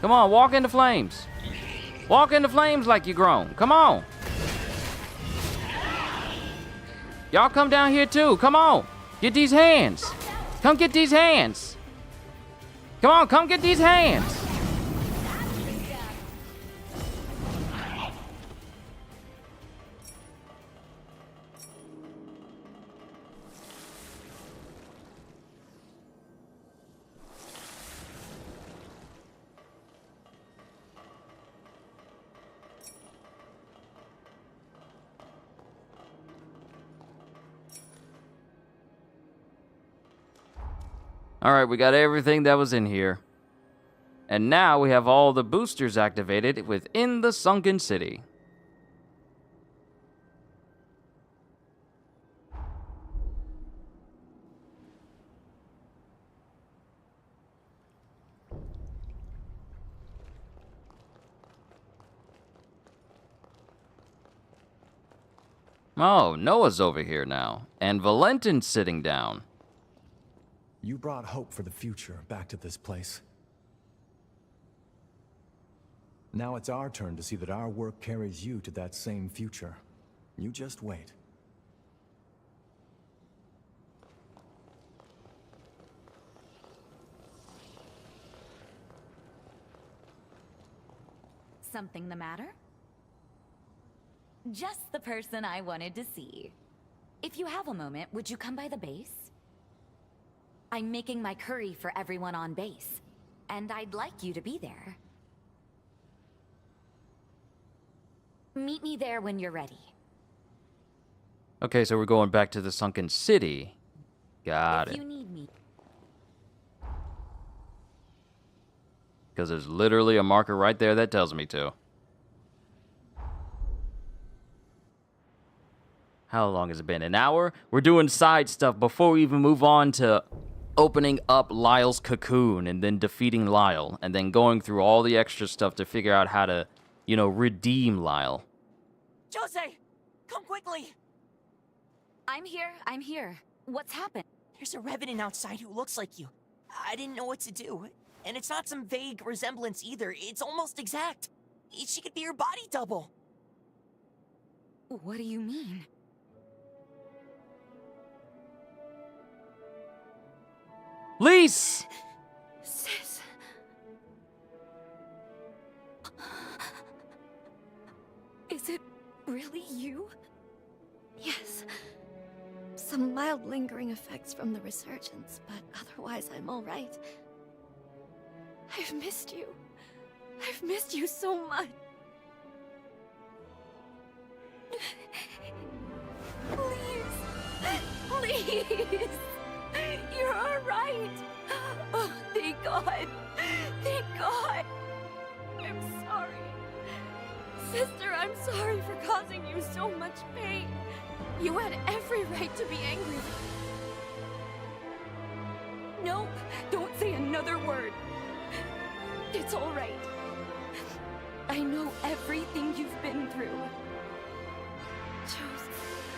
Come on, walk into flames. Walk into flames like you're grown. Come on. Y'all come down here too. Come on. Get these hands. Come get these hands. Come on, come get these hands. Alright, we got everything that was in here. And now we have all the boosters activated within the sunken city. Oh, Noah's over here now. And Valentin's sitting down. You brought hope for the future back to this place. Now it's our turn to see that our work carries you to that same future. You just wait. Something the matter? Just the person I wanted to see. If you have a moment, would you come by the base? I'm making my curry for everyone on base, and I'd like you to be there. Meet me there when you're ready. Okay, so we're going back to the sunken city. Got it. If you need me. Because there's literally a marker right there that tells me to. How long has it been? An hour? We're doing side stuff before we even move on to opening up Lyle's cocoon and then defeating Lyle and then going through all the extra stuff to figure out how to, you know, redeem Lyle. Jose! Come quickly! I'm here. What's happened? There's a revenant outside who looks like you. I didn't know what to do. And it's not some vague resemblance either. It's almost exact. She could be your body double. What do you mean? Lise! Sis. Is it really you? Yes. Some mild lingering effects from the resurgence, but otherwise I'm all right. I've missed you. I've missed you so much. Please. Please. You're all right. Oh, thank God. Thank God. I'm sorry. Sister, I'm sorry for causing you so much pain. You had every right to be angry. No, don't say another word. It's all right. I know everything you've been through. Joseph,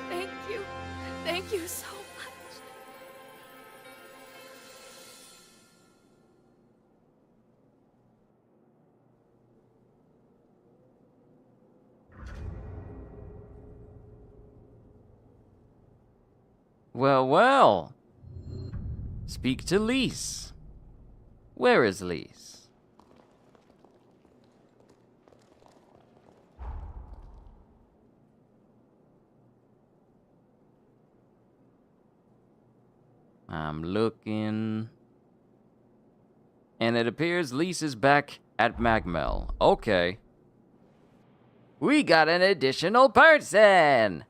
thank you. Thank you so much. Well, well. Speak to Lise. Where is Lise? I'm looking. And it appears Lise is back at Magmel. Okay. We got an additional person!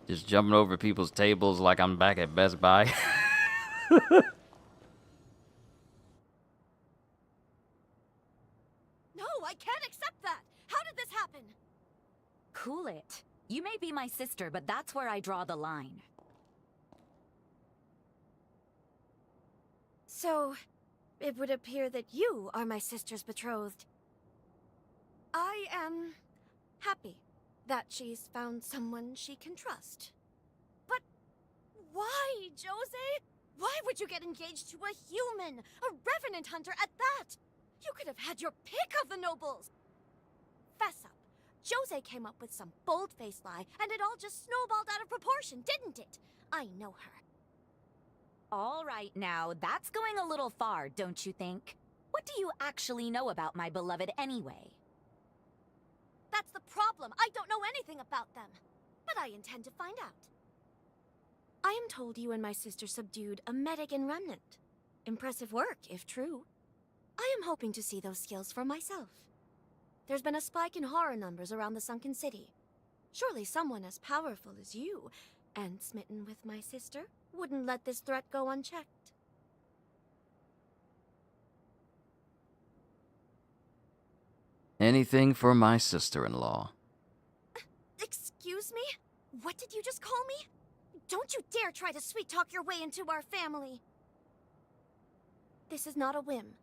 Just jumping over people's tables like I'm back at Best Buy. No, I can't accept that. How did this happen? Cool it. You may be my sister, but that's where I draw the line. So, it would appear that you are my sister's betrothed. I am happy that she's found someone she can trust. But why, Jose? Why would you get engaged to a human? A revenant hunter at that? You could have had your pick of the nobles. Fess up. Jose came up with some bold-faced lie, and it all just snowballed out of proportion, didn't it? I know her. All right now, that's going a little far, don't you think? What do you actually know about my beloved anyway? That's the problem. I don't know anything about them. But I intend to find out. I am told you and my sister subdued a Medigan remnant. Impressive work, if true. I am hoping to see those skills for myself. There's been a spike in horror numbers around the sunken city. Surely someone as powerful as you, and smitten with my sister, wouldn't let this threat go unchecked. Anything for my sister-in-law. Excuse me? What did you just call me? Don't you dare try to sweet-talk your way into our family! This is not a whim.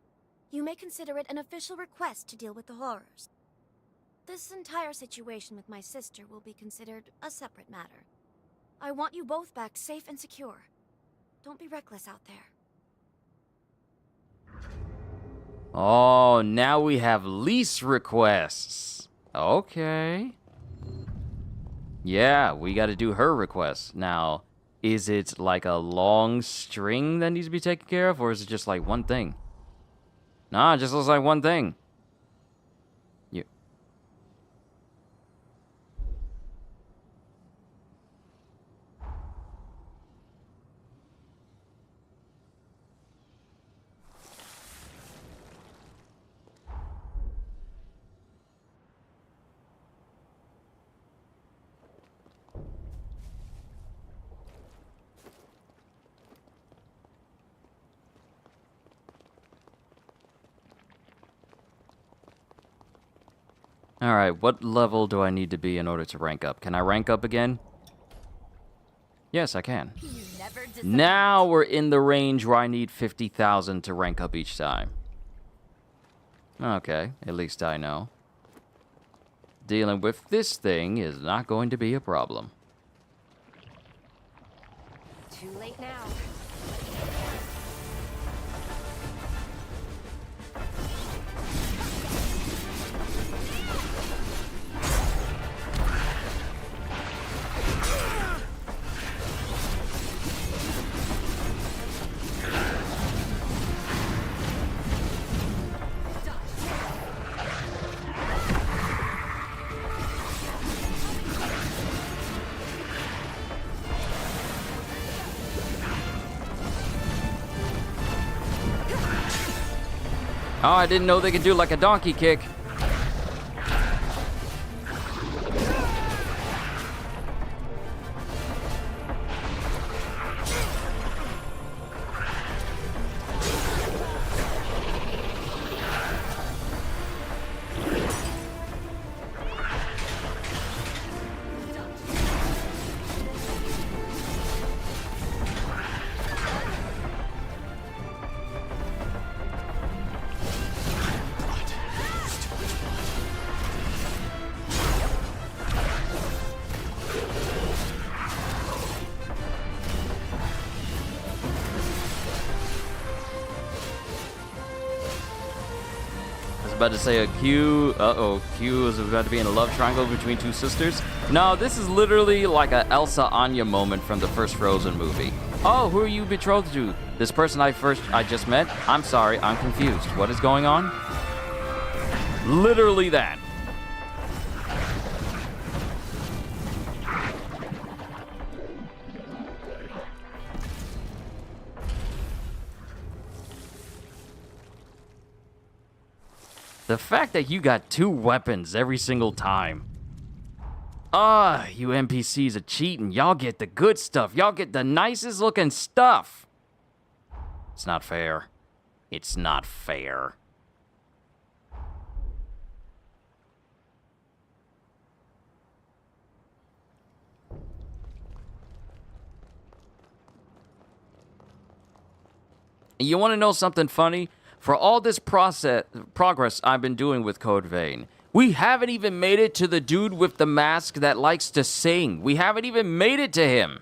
You may consider it an official request to deal with the horrors. This entire situation with my sister will be considered a separate matter. I want you both back safe and secure. Don't be reckless out there. Oh, now we have lease requests. Okay. Yeah, we got to do her requests. Now, is it like a long string that needs to be taken care of, or is it just like one thing? Nah, it just looks like one thing. You. Alright, what level do I need to be in order to rank up? Can I rank up again? Yes, I can. Now we're in the range where I need 50,000 to rank up each time. Okay, at least I know. Dealing with this thing is not going to be a problem. Too late now. Oh, I didn't know they could do like a donkey kick. About to say a Q. Q is about to be in a love triangle between two sisters. No, this is literally like a Elsa Anya moment from the first Frozen movie. Oh, who are you betrothed to? This person I just met? I'm sorry, I'm confused. What is going on? Literally that. The fact that you got 2 weapons every single time. You NPCs are cheating. Y'all get the good stuff. Y'all get the nicest looking stuff. It's not fair. It's not fair. You want to know something funny? For all this progress I've been doing with Code Vein, we haven't even made it to the dude with the mask that likes to sing. We haven't even made it to him.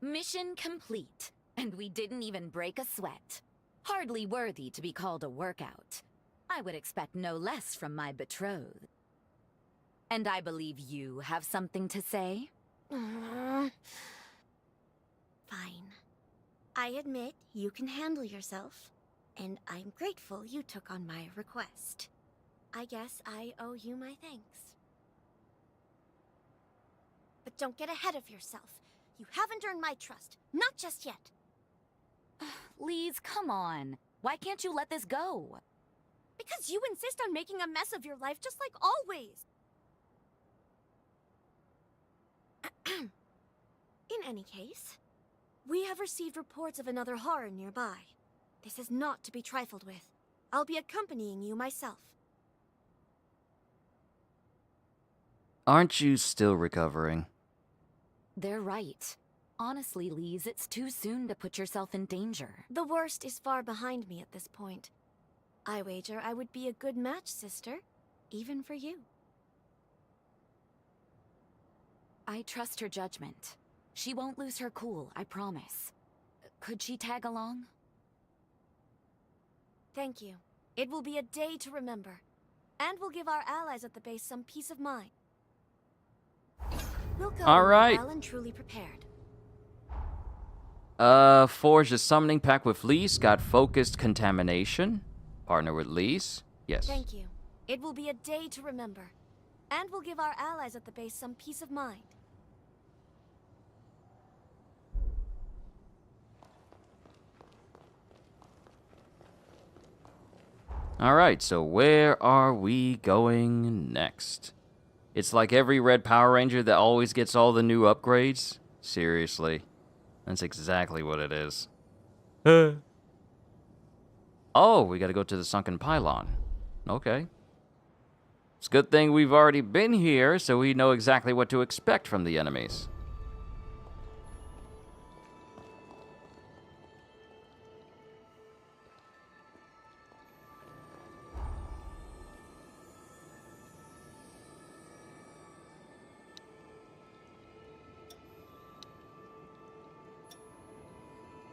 Mission complete, and we didn't even break a sweat. Hardly worthy to be called a workout. I would expect no less from my betrothed. And I believe you have something to say? Fine. I admit you can handle yourself, and I'm grateful you took on my request. I guess I owe you my thanks. But don't get ahead of yourself. You haven't earned my trust, not just yet. Lise, come on. Why can't you let this go? Because you insist on making a mess of your life just like always. In any case, we have received reports of another horror nearby. This is not to be trifled with. I'll be accompanying you myself. Aren't you still recovering? They're right. Honestly, Lise, it's too soon to put yourself in danger. The worst is far behind me at this point. I wager I would be a good match, sister. Even for you. I trust her judgment. She won't lose her cool, I promise. Could she tag along? Thank you. It will be a day to remember. And will give our allies at the base some peace of mind. We'll go well and truly prepared. Forge a summoning pack with Lise. Got focused contamination. Partner with Lise. Yes. Thank you. It will be a day to remember. And will give our allies at the base some peace of mind. Alright, so where are we going next? It's like every red Power Ranger that always gets all the new upgrades? Seriously. That's exactly what it is. Oh, we gotta go to the sunken pylon. Okay. It's a good thing we've already been here, so we know exactly what to expect from the enemies.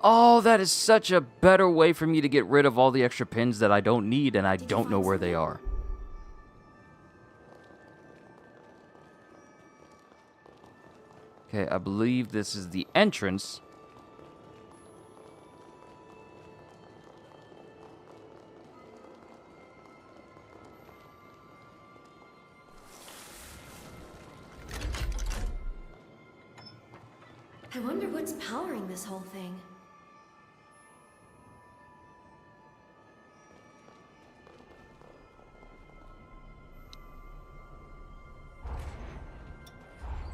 Oh, that is such a better way for me to get rid of all the extra pins that I don't need and I don't know where they are. Okay, I believe this is the entrance. I wonder what's powering this whole thing.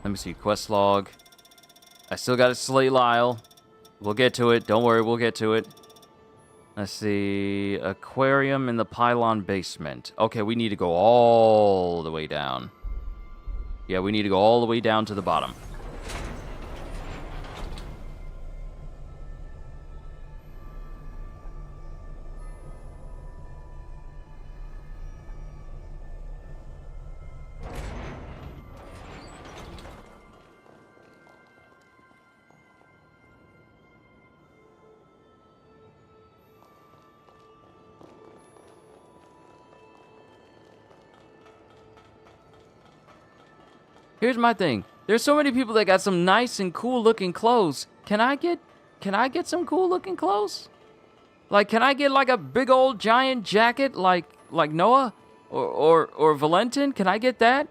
Let me see, quest log. I still gotta slay Lyle. We'll get to it. Don't worry, we'll get to it. Let's see. Aquarium in the pylon basement. Okay, we need to go all the way down. Yeah, we need to go all the way down to the bottom. Here's my thing. There's so many people that got some nice and cool looking clothes. Can I get some cool looking clothes? Like, can I get like a big old giant jacket like Noah or Valentin? Can I get that?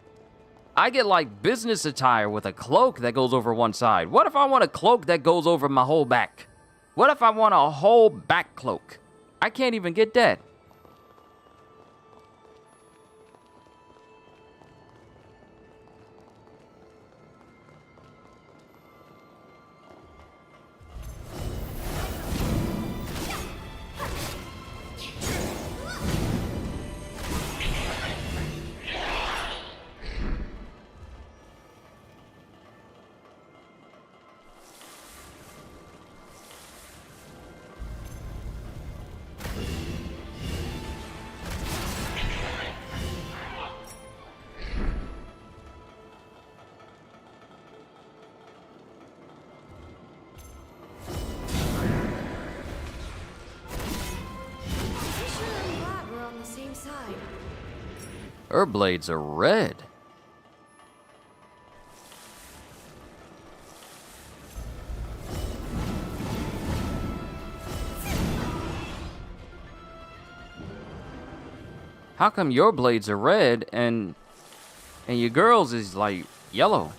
I get like business attire with a cloak that goes over one side. What if I want a cloak that goes over my whole back? What if I want a whole back cloak? I can't even get that. Her blades are red. How come your blades are red and your girl's is like yellow?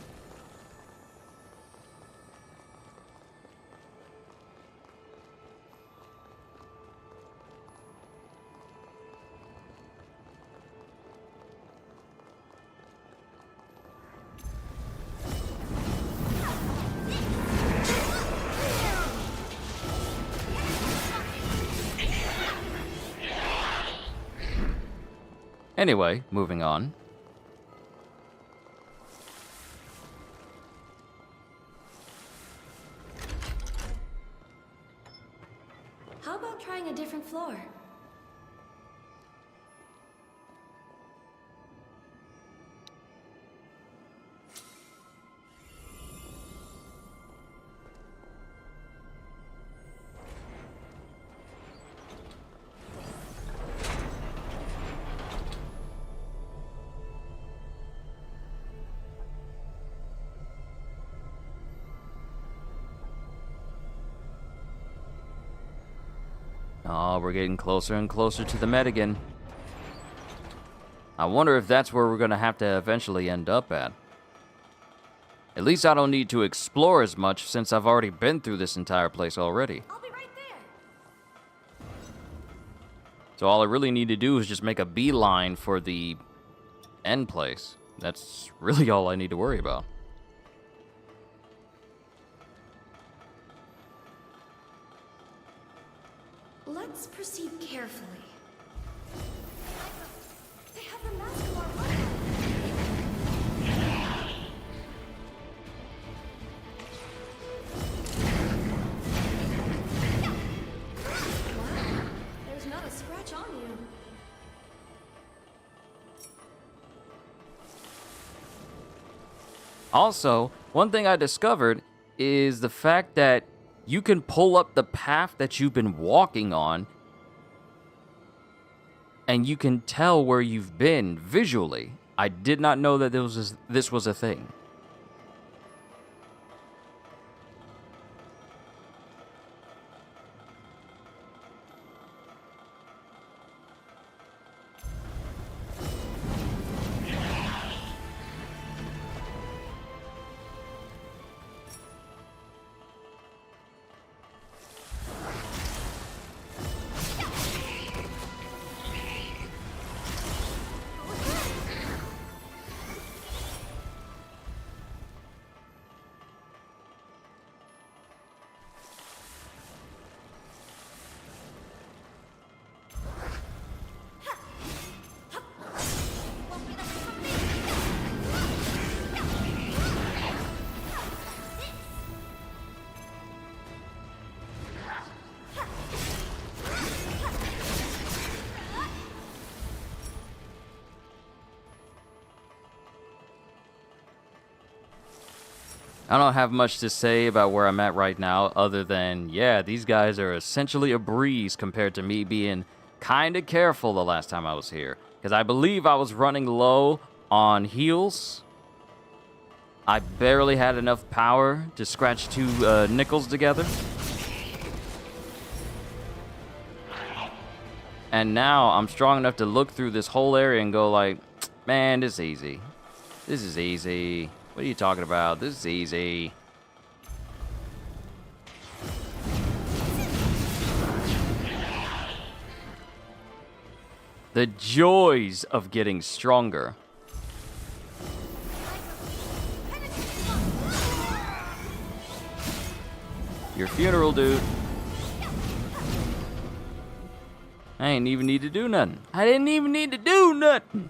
Anyway, moving on. How about trying a different floor? Oh, we're getting closer and closer to the Met again. I wonder if that's where we're going to have to eventually end up at. At least I don't need to explore as much since I've already been through this entire place already. I'll be right there. So all I really need to do is just make a beeline for the end place. That's really all I need to worry about. Let's proceed carefully. you. Also, one thing I discovered is the fact that you can pull up the path that you've been walking on, and you can tell where you've been visually. I did not know that this was a thing. I don't have much to say about where I'm at right now other than, yeah, these guys are essentially a breeze compared to me being kind of careful the last time I was here. Because I believe I was running low on heals. I barely had enough power to scratch 2 nickels together. And now I'm strong enough to look through this whole area and go like, man, this is easy. This is easy. What are you talking about? This is easy. The joys of getting stronger. Your funeral, dude. I ain't even need to do nothing. I didn't even need to do nothing.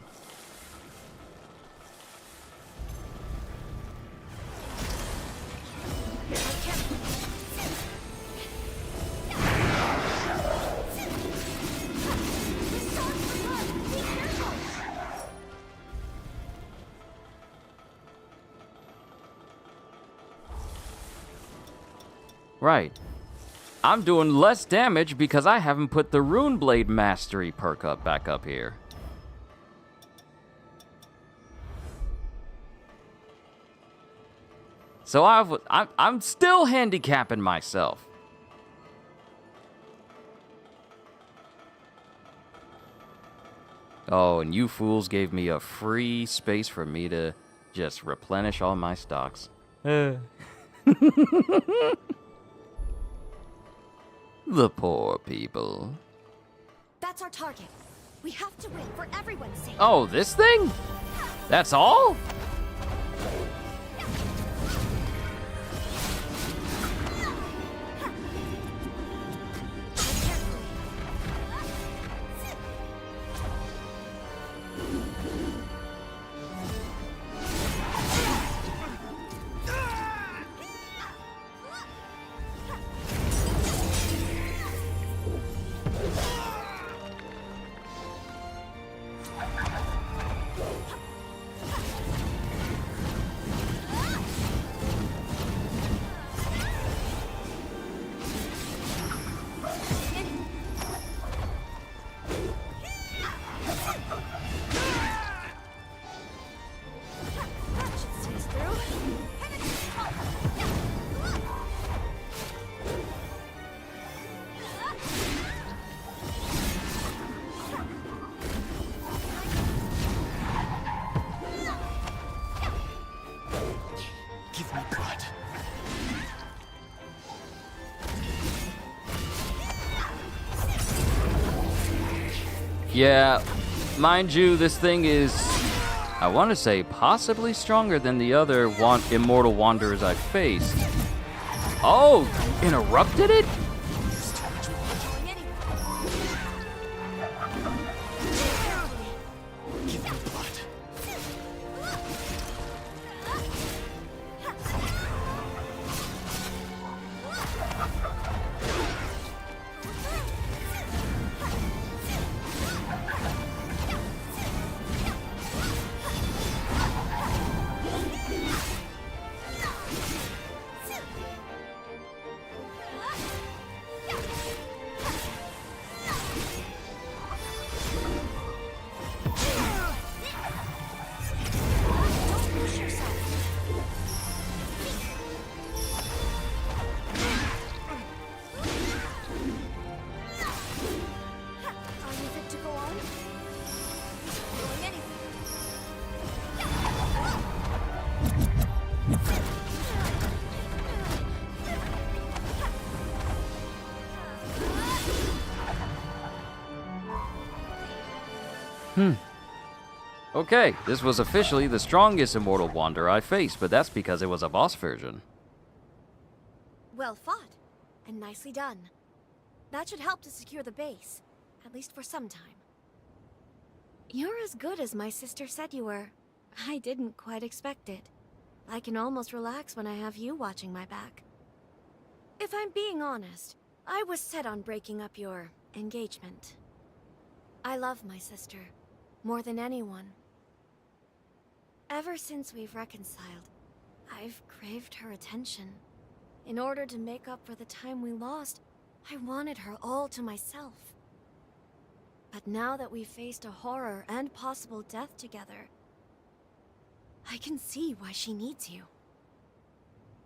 Right. I'm doing less damage because I haven't put the Rune Blade Mastery perk back up here. So I'm still handicapping myself. Oh, and you fools gave me a free space for me to just replenish all my stocks. The poor people. That's our target. We have to win for everyone's sake. Oh, this thing? That's all? Yeah, mind you, this thing is, I want to say, possibly stronger than the other Immortal Wanderers I've faced. Oh, interrupted it? Okay, this was officially the strongest Immortal Wanderer I faced, but that's because it was a boss version. Well fought, and nicely done. That should help to secure the base, at least for some time. You're as good as my sister said you were. I didn't quite expect it. I can almost relax when I have you watching my back. If I'm being honest, I was set on breaking up your engagement. I love my sister, more than anyone. Ever since we've reconciled, I've craved her attention. In order to make up for the time we lost, I wanted her all to myself. But now that we've faced a horror and possible death together, I can see why she needs you.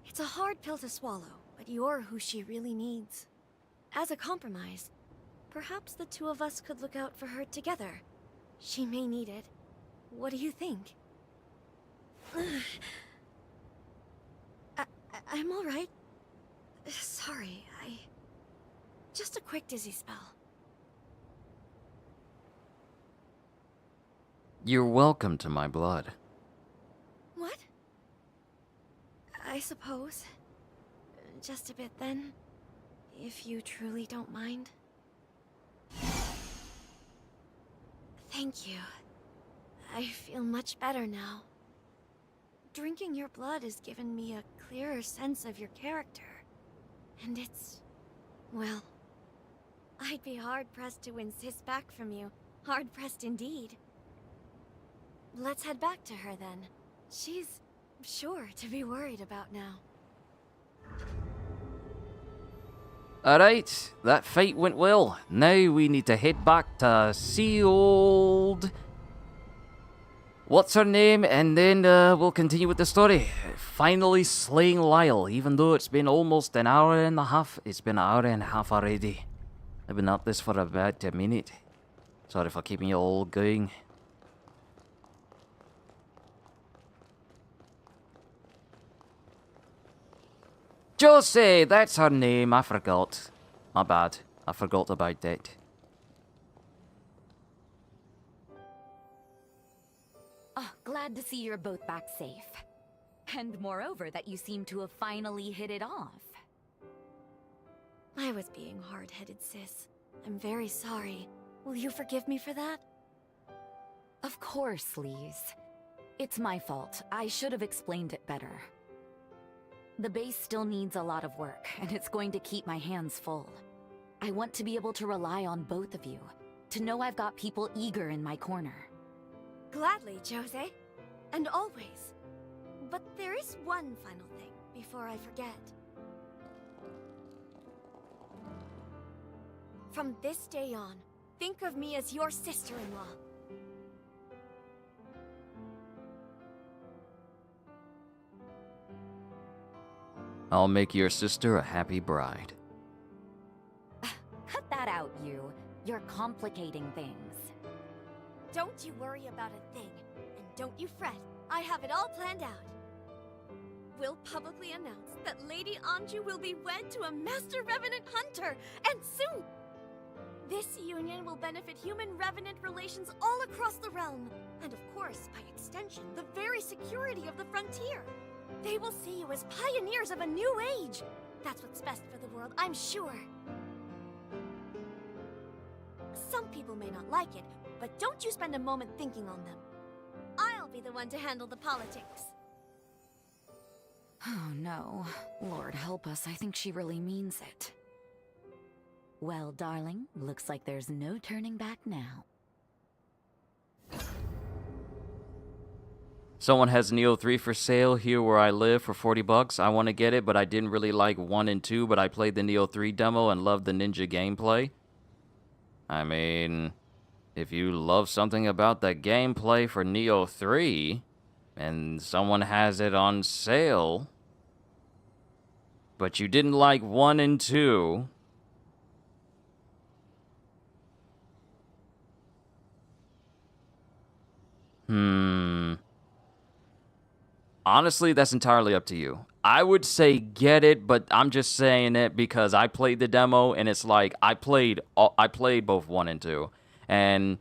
It's a hard pill to swallow, but you're who she really needs. As a compromise, perhaps the two of us could look out for her together. She may need it. What do you think? I'm all right. Sorry, just a quick dizzy spell. You're welcome to my blood. What? I suppose. Just a bit then, if you truly don't mind. Thank you. I feel much better now. Drinking your blood has given me a clearer sense of your character. And it's... well... I'd be hard-pressed to win Sis back from you. Hard-pressed indeed. Let's head back to her then. She's sure to be worried about now. Alright, that fight went well. Now we need to head back to see old... what's her name? And then we'll continue with the story. Finally slaying Lyle, even though it's been almost an hour and a half. It's been an hour and a half already. I've been at this for about a minute. Sorry for keeping you all going. Josie, that's her name. I forgot. My bad. I forgot about that. Oh, glad to see you're both back safe. And moreover, that you seem to have finally hit it off. I was being hard-headed, Sis. I'm very sorry. Will you forgive me for that? Of course, Lise. It's my fault. I should have explained it better. The base still needs a lot of work, and it's going to keep my hands full. I want to be able to rely on both of you, to know I've got people eager in my corner. Gladly, Jose. And always. But there is one final thing before I forget. From this day on, think of me as your sister-in-law. I'll make your sister a happy bride. Cut that out, you. You're complicating things. Don't you worry about a thing, and don't you fret. I have it all planned out. We'll publicly announce that Lady Anju will be wed to a Master Revenant Hunter, and soon! This union will benefit human-revenant relations all across the realm, and of course, by extension, the very security of the frontier. They will see you as pioneers of a new age. That's what's best for the world, I'm sure. Some people may not like it, but don't you spend a moment thinking on them. I'll be the one to handle the politics. Oh no. Lord help us, I think she really means it. Well, darling, looks like there's no turning back now. Someone has Neo 3 for sale here where I live for $40. I want to get it, but I didn't really like 1 and 2, but I played the Neo 3 demo and loved the ninja gameplay. I mean, if you love something about the gameplay for Neo 3, and someone has it on sale, but you didn't like 1 and 2... Honestly, that's entirely up to you. I would say get it, but I'm just saying it because I played the demo, and it's like I played both 1 and 2, and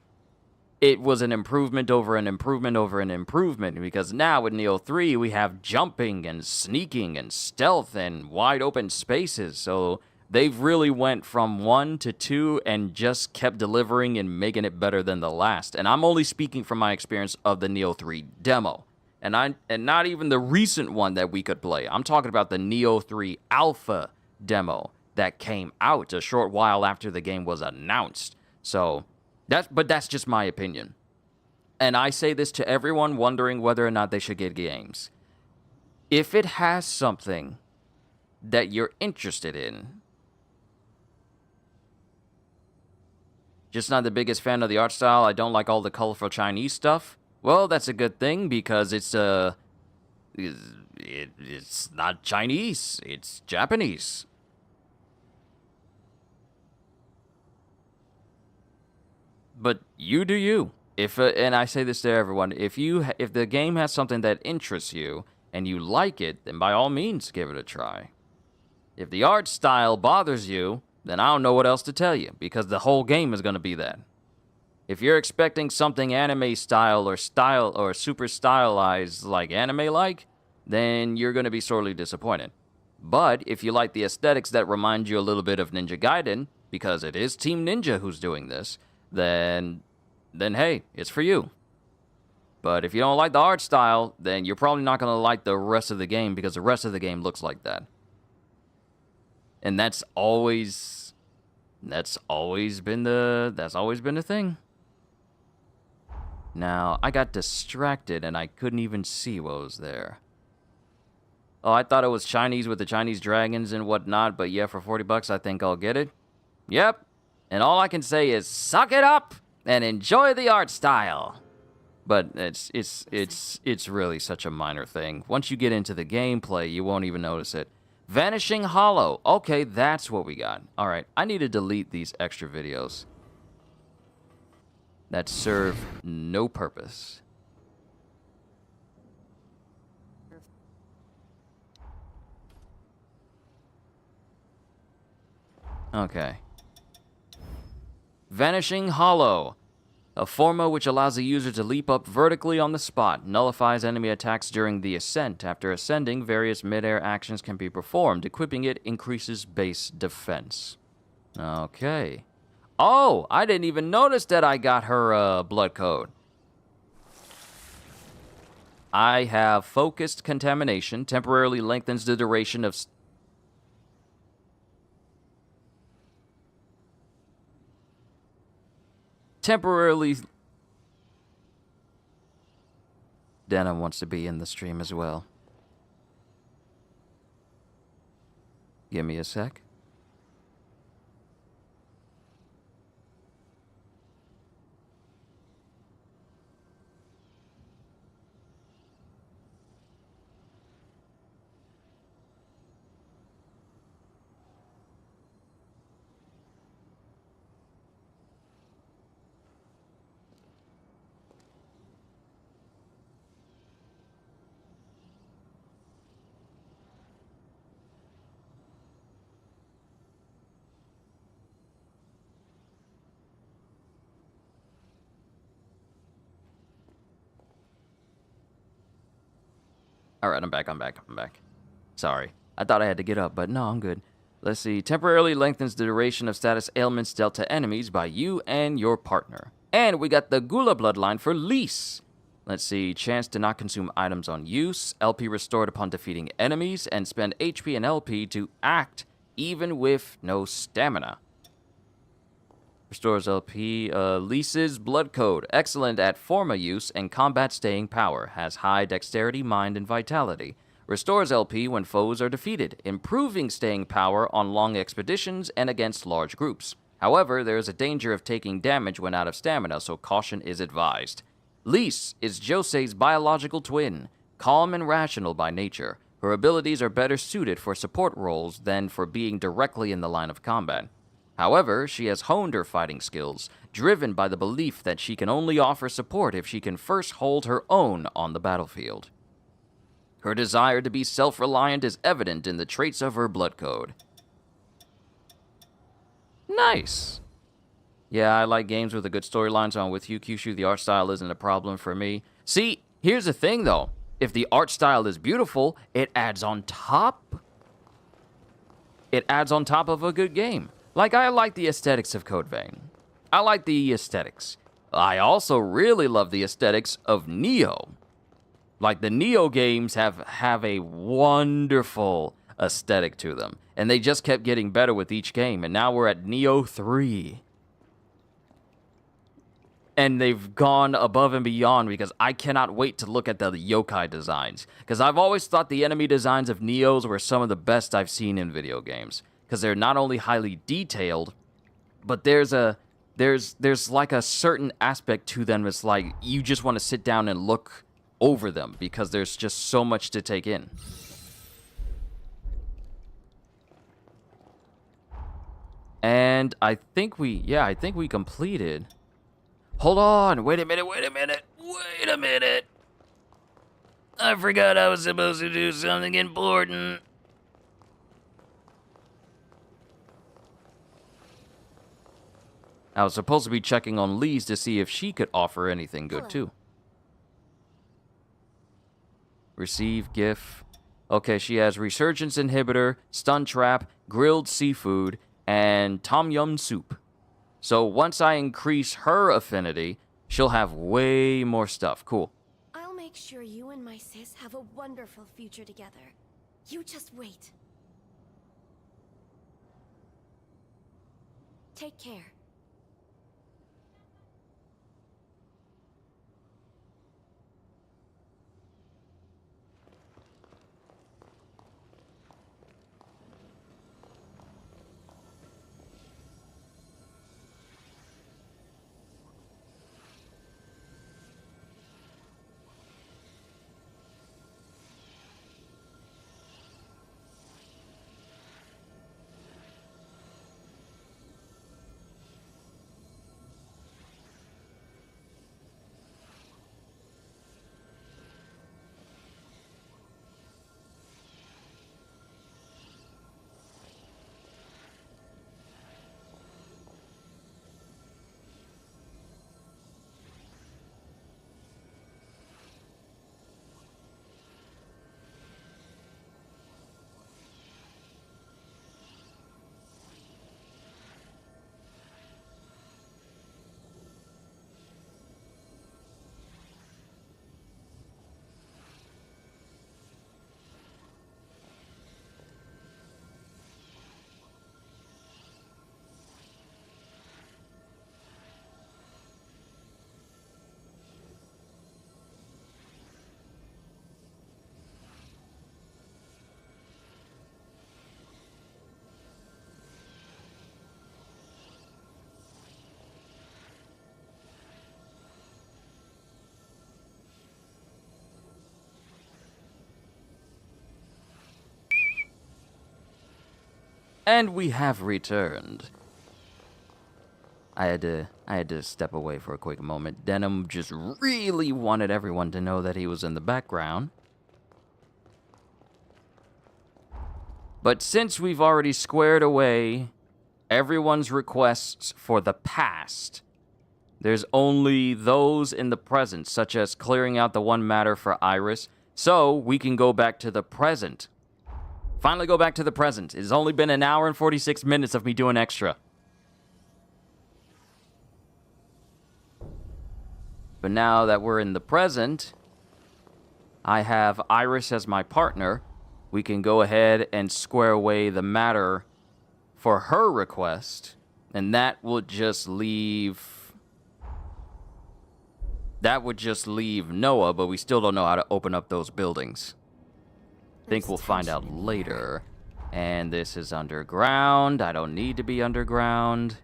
it was an improvement over an improvement over an improvement, because now with Neo 3 we have jumping and sneaking and stealth and wide open spaces. So they've really went from 1 to 2 and just kept delivering and making it better than the last. And I'm only speaking from my experience of the Neo 3 demo. And not even the recent one that we could play. I'm talking about the Neo 3 Alpha demo that came out a short while after the game was announced. So that's just my opinion. And I say this to everyone wondering whether or not they should get games. If it has something that you're interested in, just not the biggest fan of the art style, I don't like all the colorful Chinese stuff, well, that's a good thing, because it's not Chinese, it's Japanese. But you do you. And I say this to everyone, if the game has something that interests you and you like it, then by all means give it a try. If the art style bothers you, then I don't know what else to tell you, because the whole game is going to be that. If you're expecting something anime style or super stylized like anime like, then you're going to be sorely disappointed. But if you like the aesthetics that remind you a little bit of Ninja Gaiden, because it is Team Ninja who's doing this, then hey, it's for you. But if you don't like the art style, then you're probably not going to like the rest of the game, because the rest of the game looks like that. And that's always been the thing. Now, I got distracted and I couldn't even see what was there. Oh, I thought it was Chinese with the Chinese dragons and whatnot, but yeah, for $40 I think I'll get it. Yep. And all I can say is suck it up and enjoy the art style. But it's really such a minor thing. Once you get into the gameplay, you won't even notice it. Vanishing Hollow. Okay, that's what we got. All right, I need to delete these extra videos that serve no purpose. Okay. Vanishing Hollow. A forma which allows the user to leap up vertically on the spot, nullifies enemy attacks during the ascent. After ascending, various mid-air actions can be performed. Equipping it increases base defense. Okay. Oh, I didn't even notice that I got her blood code. I have focused contamination, temporarily lengthens the duration of... Temporarily... Dana wants to be in the stream as well. Give me a sec. Alright, I'm back. Sorry. I thought I had to get up, but no, I'm good. Let's see. Temporarily lengthens the duration of status ailments dealt to enemies by you and your partner. And we got the Gula bloodline for Lise. Let's see. Chance to not consume items on use. LP restored upon defeating enemies. And spend HP and LP to act, even with no stamina. Restores LP. Lise's Blood Code. Excellent at Forma use and combat staying power. Has high dexterity, mind, and vitality. Restores LP when foes are defeated, improving staying power on long expeditions and against large groups. However, there is a danger of taking damage when out of stamina, so caution is advised. Lise is Josei's biological twin, calm and rational by nature. Her abilities are better suited for support roles than for being directly in the line of combat. However, she has honed her fighting skills, driven by the belief that she can only offer support if she can first hold her own on the battlefield. Her desire to be self-reliant is evident in the traits of her blood code. Nice. Yeah, I like games with a good storyline, so I'm with you, Kyushu. The art style isn't a problem for me. See, here's the thing, though. If the art style is beautiful, it adds on top. It adds on top of a good game. Like, I like the aesthetics of Code Vein. I like the aesthetics. I also really love the aesthetics of Neo. Like, the Neo games have a wonderful aesthetic to them. And they just kept getting better with each game. And now we're at Neo 3. And they've gone above and beyond because I cannot wait to look at the yokai designs. Because I've always thought the enemy designs of Neos were some of the best I've seen in video games. Because they're not only highly detailed, but there's like a certain aspect to them. It's like you just want to sit down and look over them because there's just so much to take in. And I think we completed. Hold on, wait a minute. I forgot I was supposed to do something important. I was supposed to be checking on Lise to see if she could offer anything good, too. Receive GIF. Okay, she has Resurgence Inhibitor, Stun Trap, Grilled Seafood, and Tom Yum Soup. So once I increase her affinity, she'll have way more stuff. Cool. I'll make sure you and my sis have a wonderful future together. You just wait. Take care. And we have returned. I had to step away for a quick moment. Denim just really wanted everyone to know that he was in the background. But since we've already squared away everyone's requests for the past, there's only those in the present, such as clearing out the one matter for Iris, so we can go back to the present. Finally go back to the present. It's only been an hour and 46 minutes of me doing extra. But now that we're in the present, I have Iris as my partner. We can go ahead and square away the matter for her request, and that would just leave Noah, but we still don't know how to open up those buildings. I think we'll find out later. And this is underground. I don't need to be underground.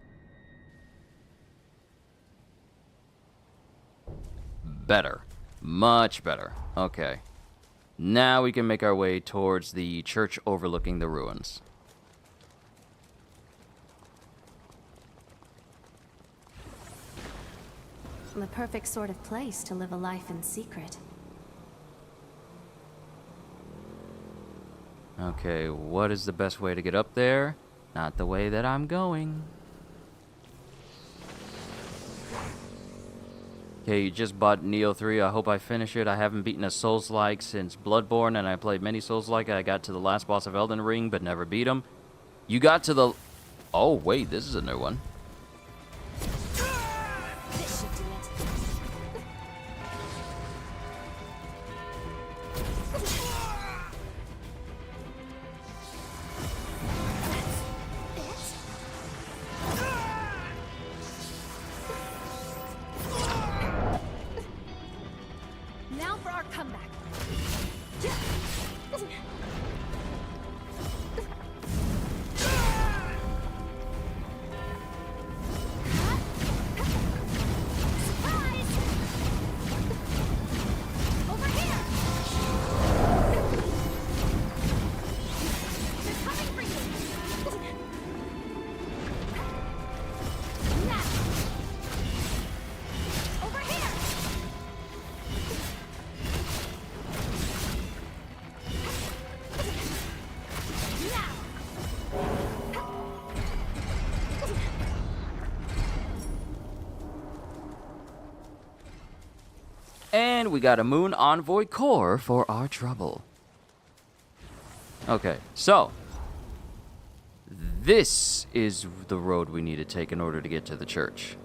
Better. Much better. Okay. Now we can make our way towards the church overlooking the ruins. The perfect sort of place to live a life in secret. Okay, what is the best way to get up there? Not the way that I'm going. Okay, you just bought Neo 3. I hope I finish it. I haven't beaten a Souls-like since Bloodborne, and I played many Souls-like. I got to the last boss of Elden Ring, but never beat him. You got to the... Oh, wait, this is a new one. This should do it. Now for our comeback. Surprise! Over here! They're coming for you! Now! Over here! And we got a Moon Envoy core for our trouble. Okay, so this is the road we need to take in order to get to the church.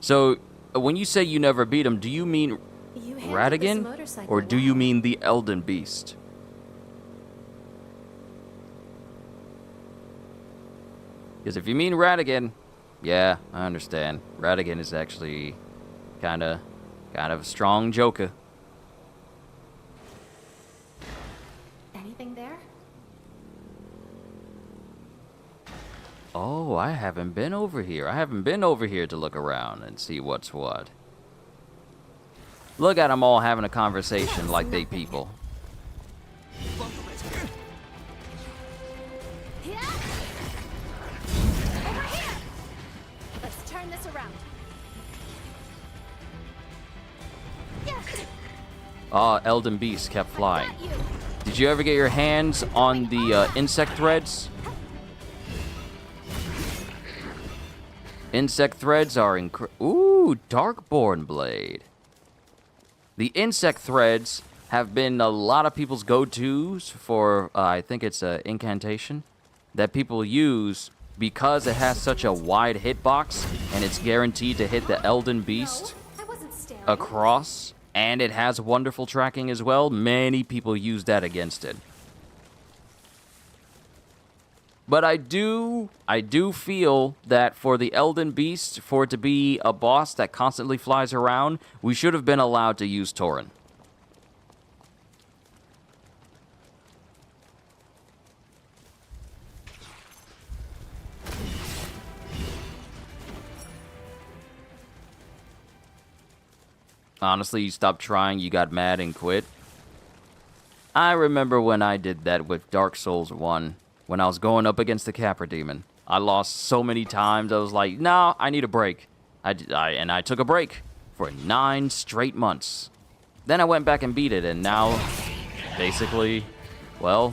So, when you say you never beat him, do you mean You handled this Radigan? motorcycle Or do you well. mean the Elden Beast? Because if you mean Radigan, yeah, I understand. Radigan is actually kind of a strong joker. Anything there? Oh, I haven't been over here. I haven't been over here to look around and see what's what. Look at them all having a conversation like they people. Yeah. Over here. Let's turn this around. Yeah. Elden Beast kept flying. Got you. Did you ever get your hands on the insect threads? Insect threads are Ooh, Darkborn Blade. The insect threads have been a lot of people's go-tos for, I think it's an incantation, that people use because it has such a wide hitbox and it's guaranteed to hit the Elden Beast I wasn't staring. across, and it has wonderful tracking as well. Many people use that against it. But I do feel that for the Elden Beast, for it to be a boss that constantly flies around, we should have been allowed to use Tauren. Honestly, you stopped trying, you got mad and quit. I remember when I did that with Dark Souls 1. When I was going up against the Capra Demon, I lost so many times. I was like, "No, I need a break." I took a break for 9 straight months. Then I went back and beat it, and now, basically, well,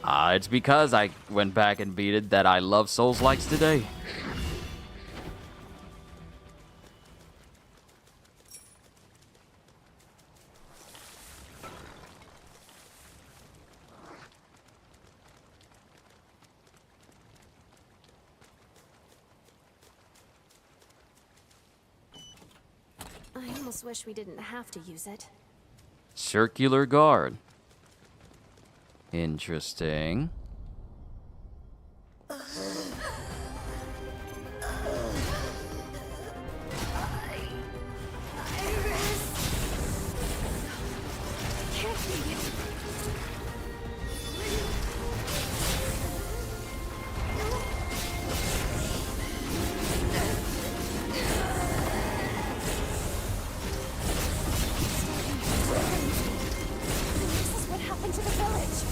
it's because I went back and beat it that I love Souls-likes today. I almost wish we didn't have to use it. Circular Guard. Interesting. This is what happened to the village.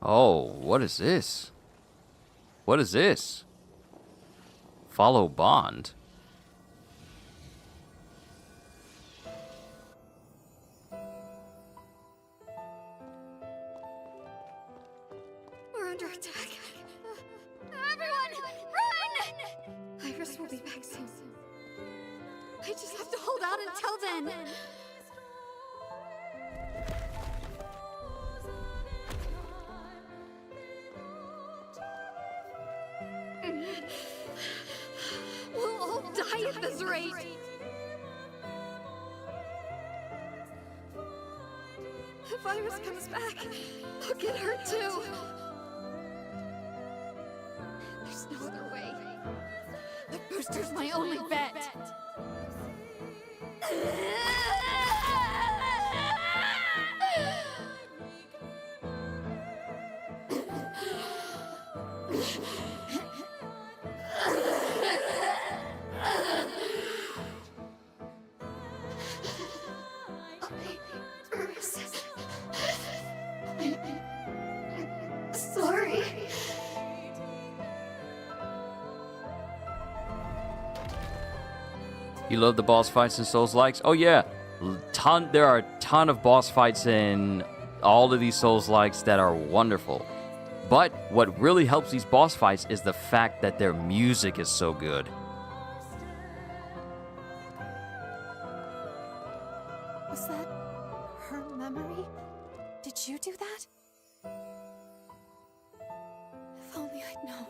Oh, what is this? What is this? Follow Bond. We're under attack. Everyone, run! Iris will be back soon. I just have to hold out until then. We'll all die at this rate. If Iris comes back, I'll get hurt too. There's no other way. The booster's my only bet. Sorry. You love the boss fights in Souls-likes? Oh yeah, there are a ton of boss fights in all of these Souls-likes that are wonderful. But what really helps these boss fights is the fact that their music is so good. Was that her memory? Did you do that? If only I'd known.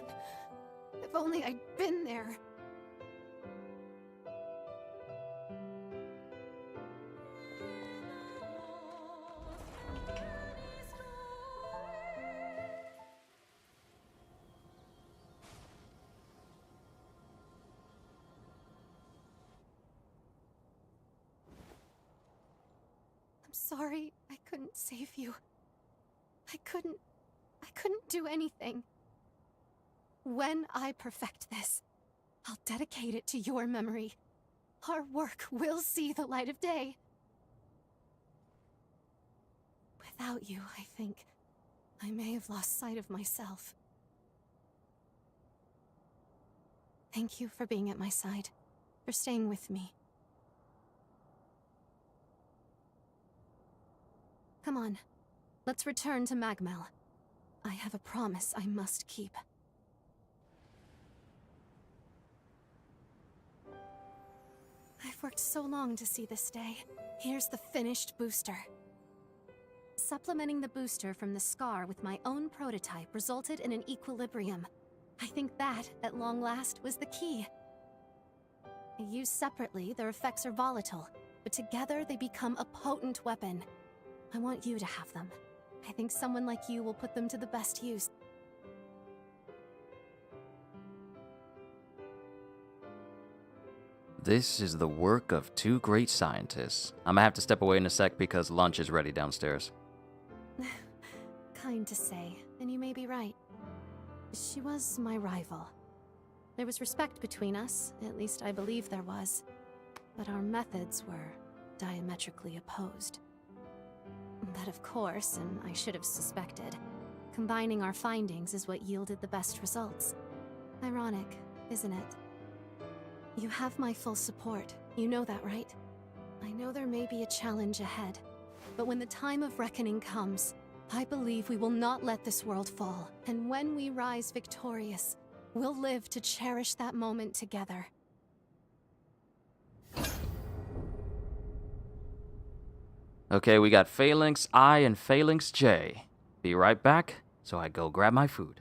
If only I'd been there. I'm sorry I couldn't save you. I couldn't do anything. When I perfect this, I'll dedicate it to your memory. Our work will see the light of day. Without you, I think, I may have lost sight of myself. Thank you for being at my side, for staying with me. Come on, let's return to Magmel. I have a promise I must keep. I've worked so long to see this day. Here's the finished booster. Supplementing the booster from the Scar with my own prototype resulted in an equilibrium. I think that, at long last, was the key. Used separately, their effects are volatile, but together they become a potent weapon. I want you to have them. I think someone like you will put them to the best use. This is the work of two great scientists. I'm gonna have to step away in a sec because lunch is ready downstairs. Kind to say, and you may be right. She was my rival. There was respect between us, at least I believe there was. But our methods were diametrically opposed. But of course, and I should have suspected, combining our findings is what yielded the best results. Ironic, isn't it? You have my full support. You know that, right? I know there may be a challenge ahead, but when the time of reckoning comes, I believe we will not let this world fall. And when we rise victorious, we'll live to cherish that moment together. Okay, we got Phalanx I and Phalanx J. Be right back, so I go grab my food.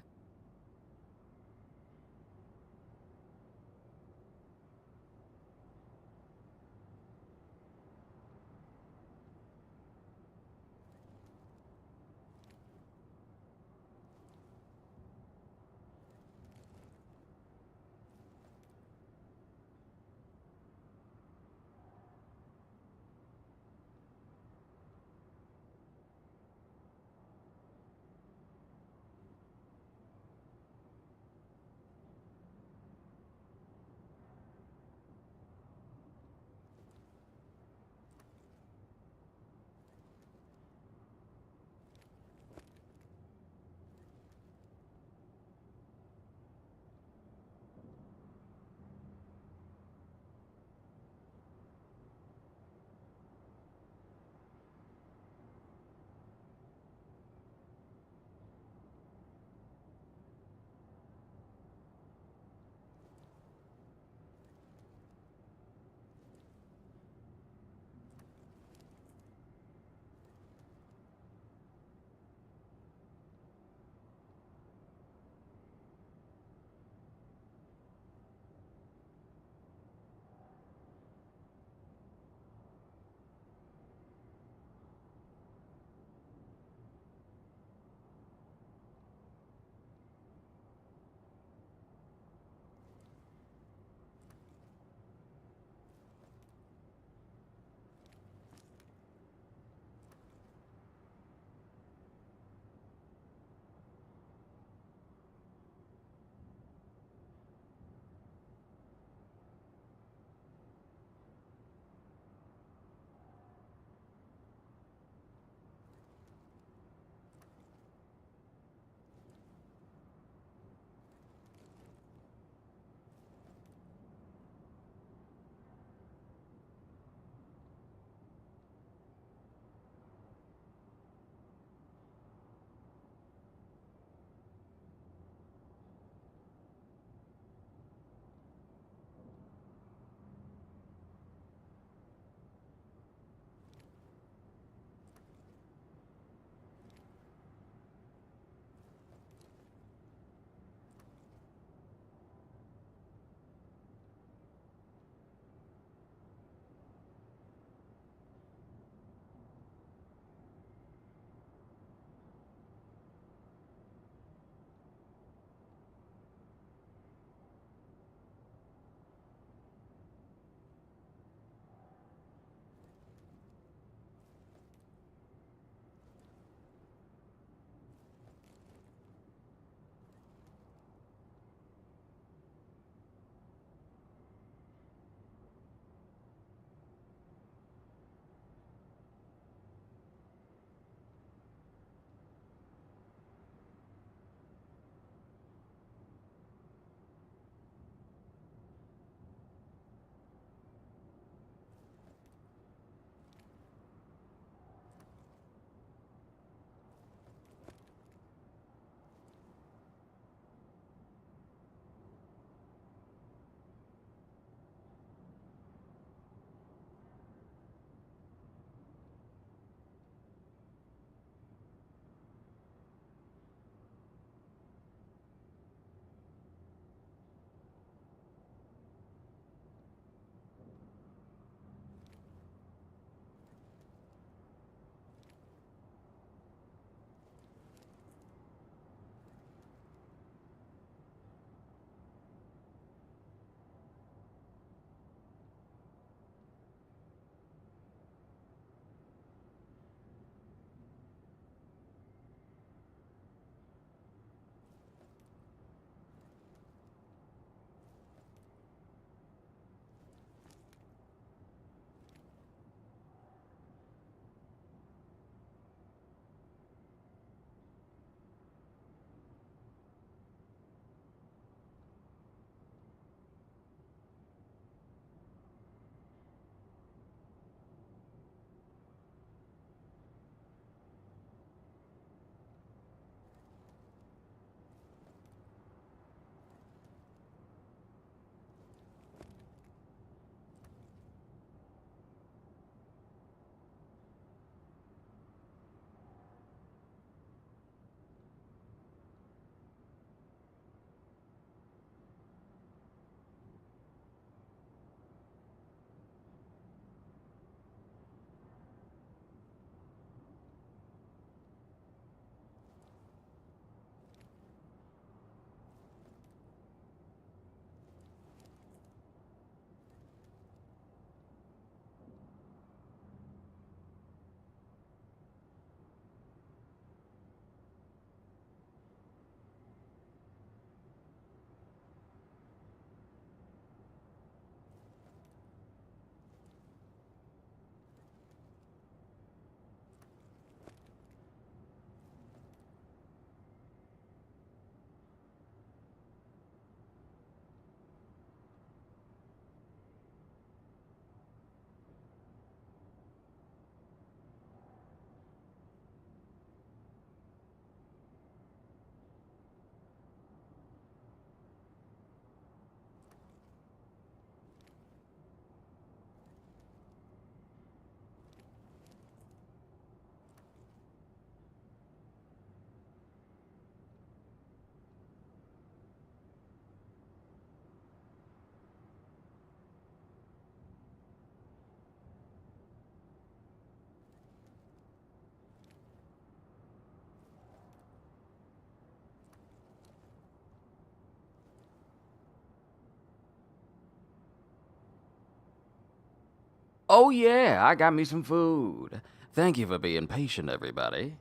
Oh yeah, I got me some food. Thank you for being patient, everybody.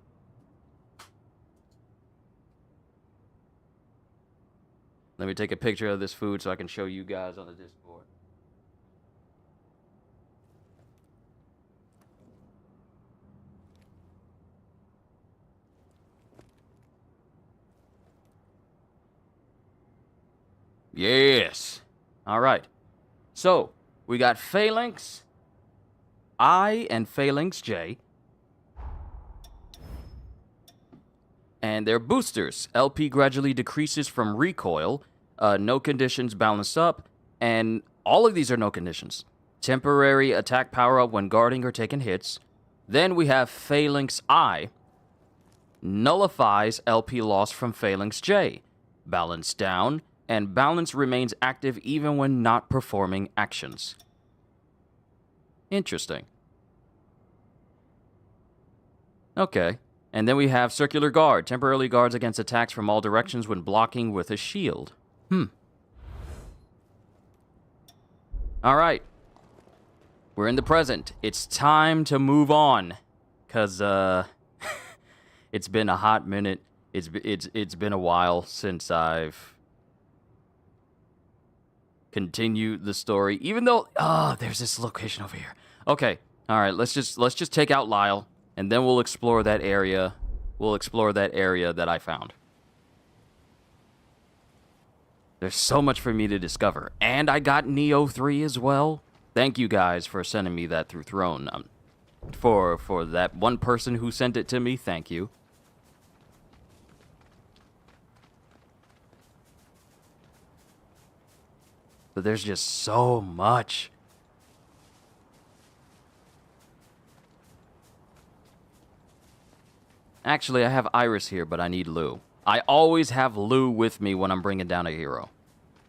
Let me take a picture of this food so I can show you guys on the Discord. Yes. All right. So, we got Phalanx I and Phalanx J. And their boosters. LP gradually decreases from recoil. No conditions balanced up. And all of these are no conditions. Temporary attack power up when guarding or taking hits. Then we have Phalanx I. Nullifies LP loss from Phalanx J. Balance down. And balance remains active even when not performing actions. Interesting. Okay. And then we have Circular Guard. Temporarily guards against attacks from all directions when blocking with a shield. Alright. We're in the present. It's time to move on. Because, it's been a hot minute. It's been a while since I've continued the story. Even though, there's this location over here. Okay. Alright, let's just take out Lyle. And then we'll explore that area. We'll explore that area that I found. There's so much for me to discover. And I got Neo 3 as well. Thank you guys for sending me that through Throne. For that one person who sent it to me, thank you. But there's just so much. Actually, I have Iris here, but I need Lou. I always have Lou with me when I'm bringing down a hero.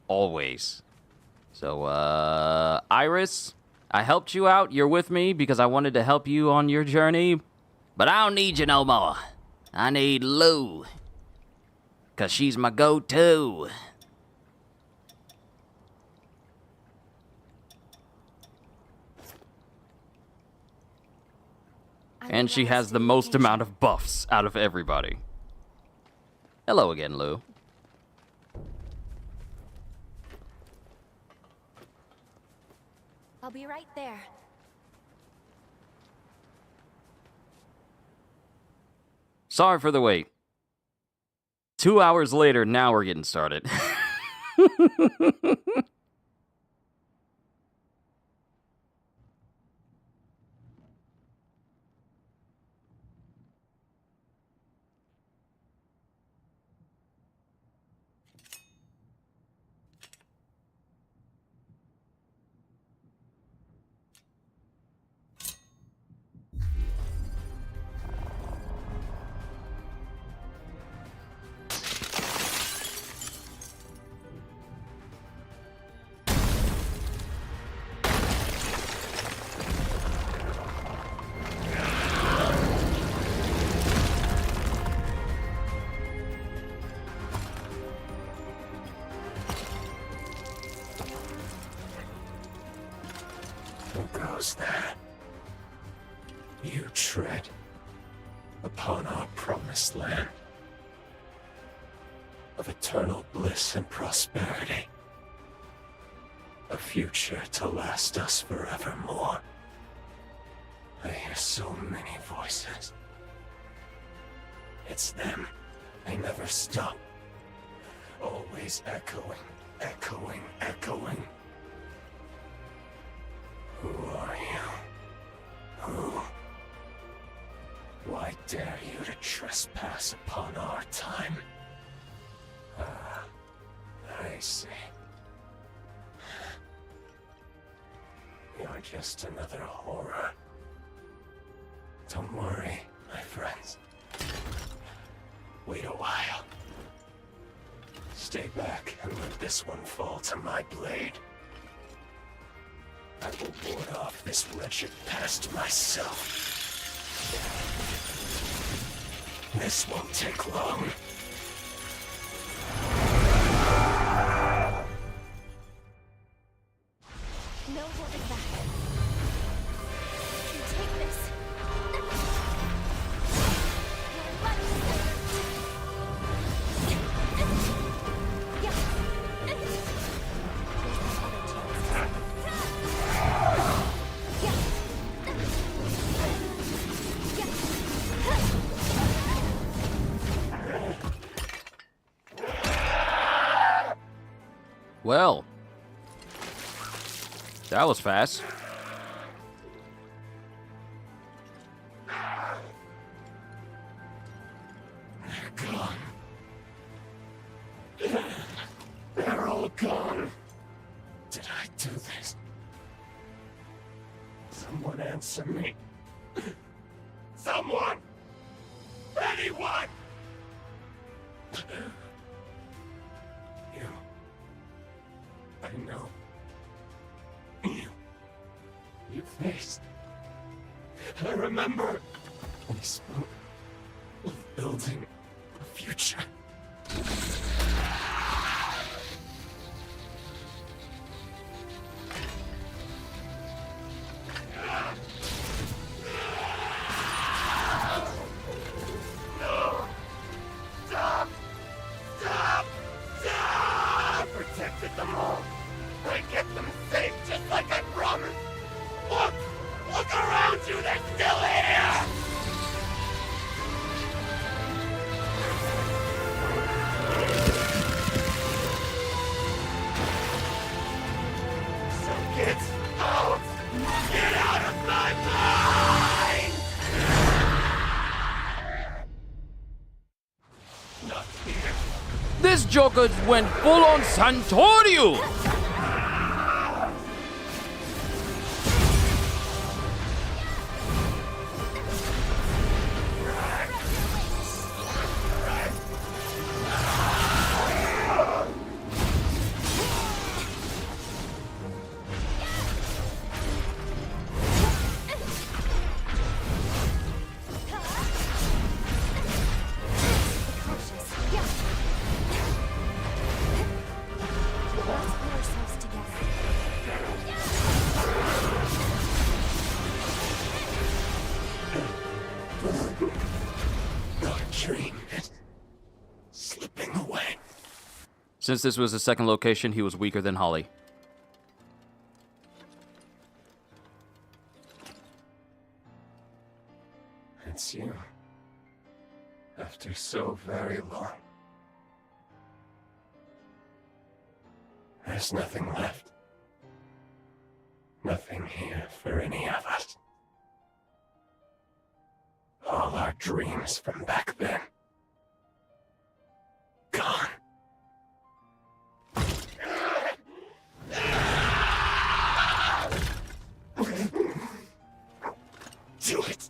Always. So, Iris, I helped you out. You're with me because I wanted to help you on your journey. But I don't need you no more. I need Lou. Because she's my go-to. And she has the most amount of buffs out of everybody. Hello again, Lou. I'll be right there. Sorry for the wait. 2 hours later, now we're getting started. Who goes there? You tread upon our promised land of eternal bliss and prosperity, a future to last us forevermore. I hear so many voices. It's them. They never stop. Always echoing, echoing, echoing. Who are you? Who? Why dare you to trespass upon our time? Ah, I see. You're just another horror. Don't worry, my friends. Wait a while. Stay back and let this one fall to my blade. I will ward off this wretched past myself. This won't take long. No holding back. Well, that was fast. Gone. They're all gone. Did I do this? Someone answer me. Someone! Anyone! You. I know. You faced. I remember. We spoke of building a future. I protected them all. I kept them safe just like I promised. Look! Look around you, they're still here! So get out! Get out of my mind! Not here. This Joker went full on Santorio! Our dream is slipping away. Since this was the second location, he was weaker than Holly. It's you. After so very long. There's nothing left. Nothing here for any of us. All our dreams from back then. Gone. Do it.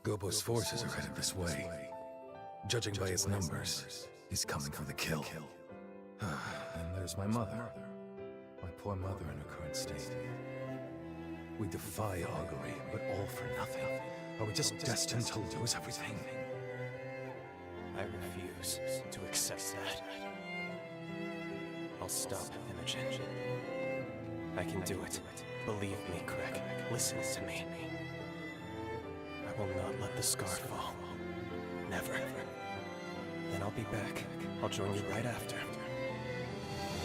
Gobo's forces are headed this way. Judging by his numbers, he's coming for the kill. And there's my mother. My poor mother in her current state. We defy augury, but all for nothing. Are we just destined to lose everything? I refuse to accept that. I'll stop Imogen. I can do it. Believe me, Craig. Listen to me. I will not let the scar fall. Never. Then I'll be back. I'll join you right after.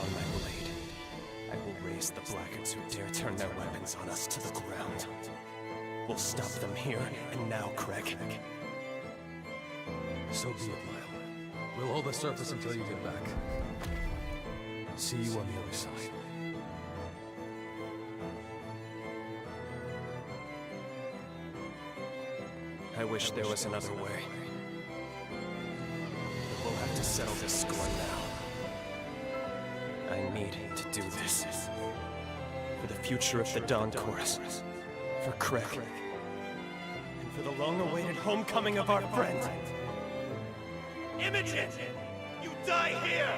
On my blade, I will raise the blackguards who dare turn their weapons on us to the ground. We'll stop them here and now, Craig. So be it, Lyle. We'll hold the surface until you get back. See you on the other side. I wish there was another way. But we'll have to settle this score now. I need to do this. For the future of the Dawn Chorus. For Craig. And for the long-awaited homecoming of our friend. Imogen! You die here!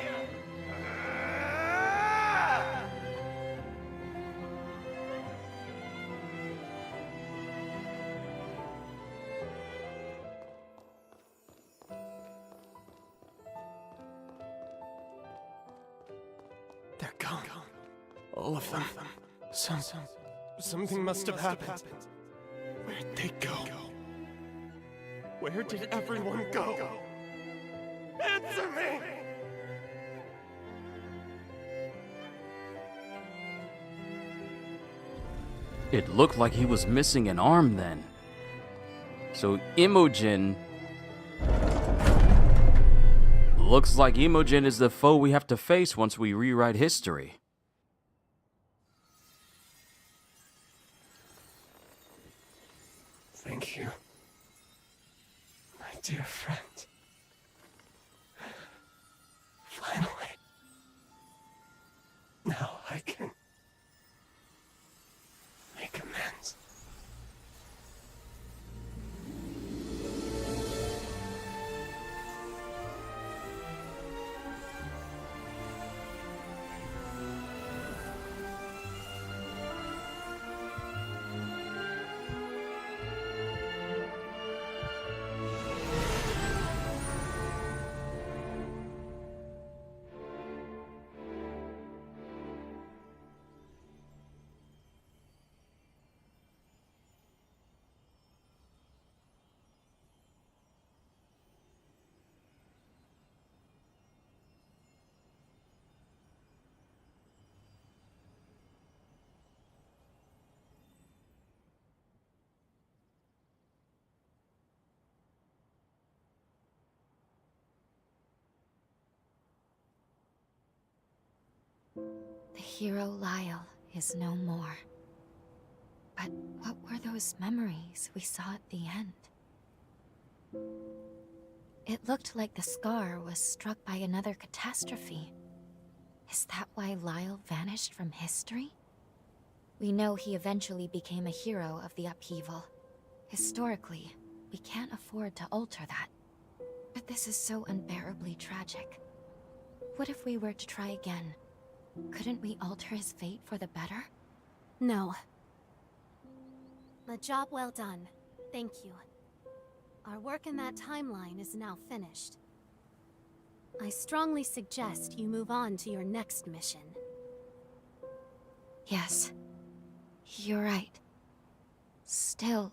gone. All of them. Something must have happened. Where'd they go? Where did everyone go? Answer me! It looked like he was missing an arm then. So Imogen... Looks like Imogen is the foe we have to face once we rewrite history. Thank you, my dear friend. Finally. Now I can make amends. The hero Lyle is no more. But what were those memories we saw at the end? It looked like the scar was struck by another catastrophe. Is that why Lyle vanished from history? We know he eventually became a hero of the upheaval. Historically, we can't afford to alter that. But this is so unbearably tragic. What if we were to try again? Couldn't we alter his fate for the better? No. A job well done. Thank you. Our work in that timeline is now finished. I strongly suggest you move on to your next mission. Yes. You're right. Still,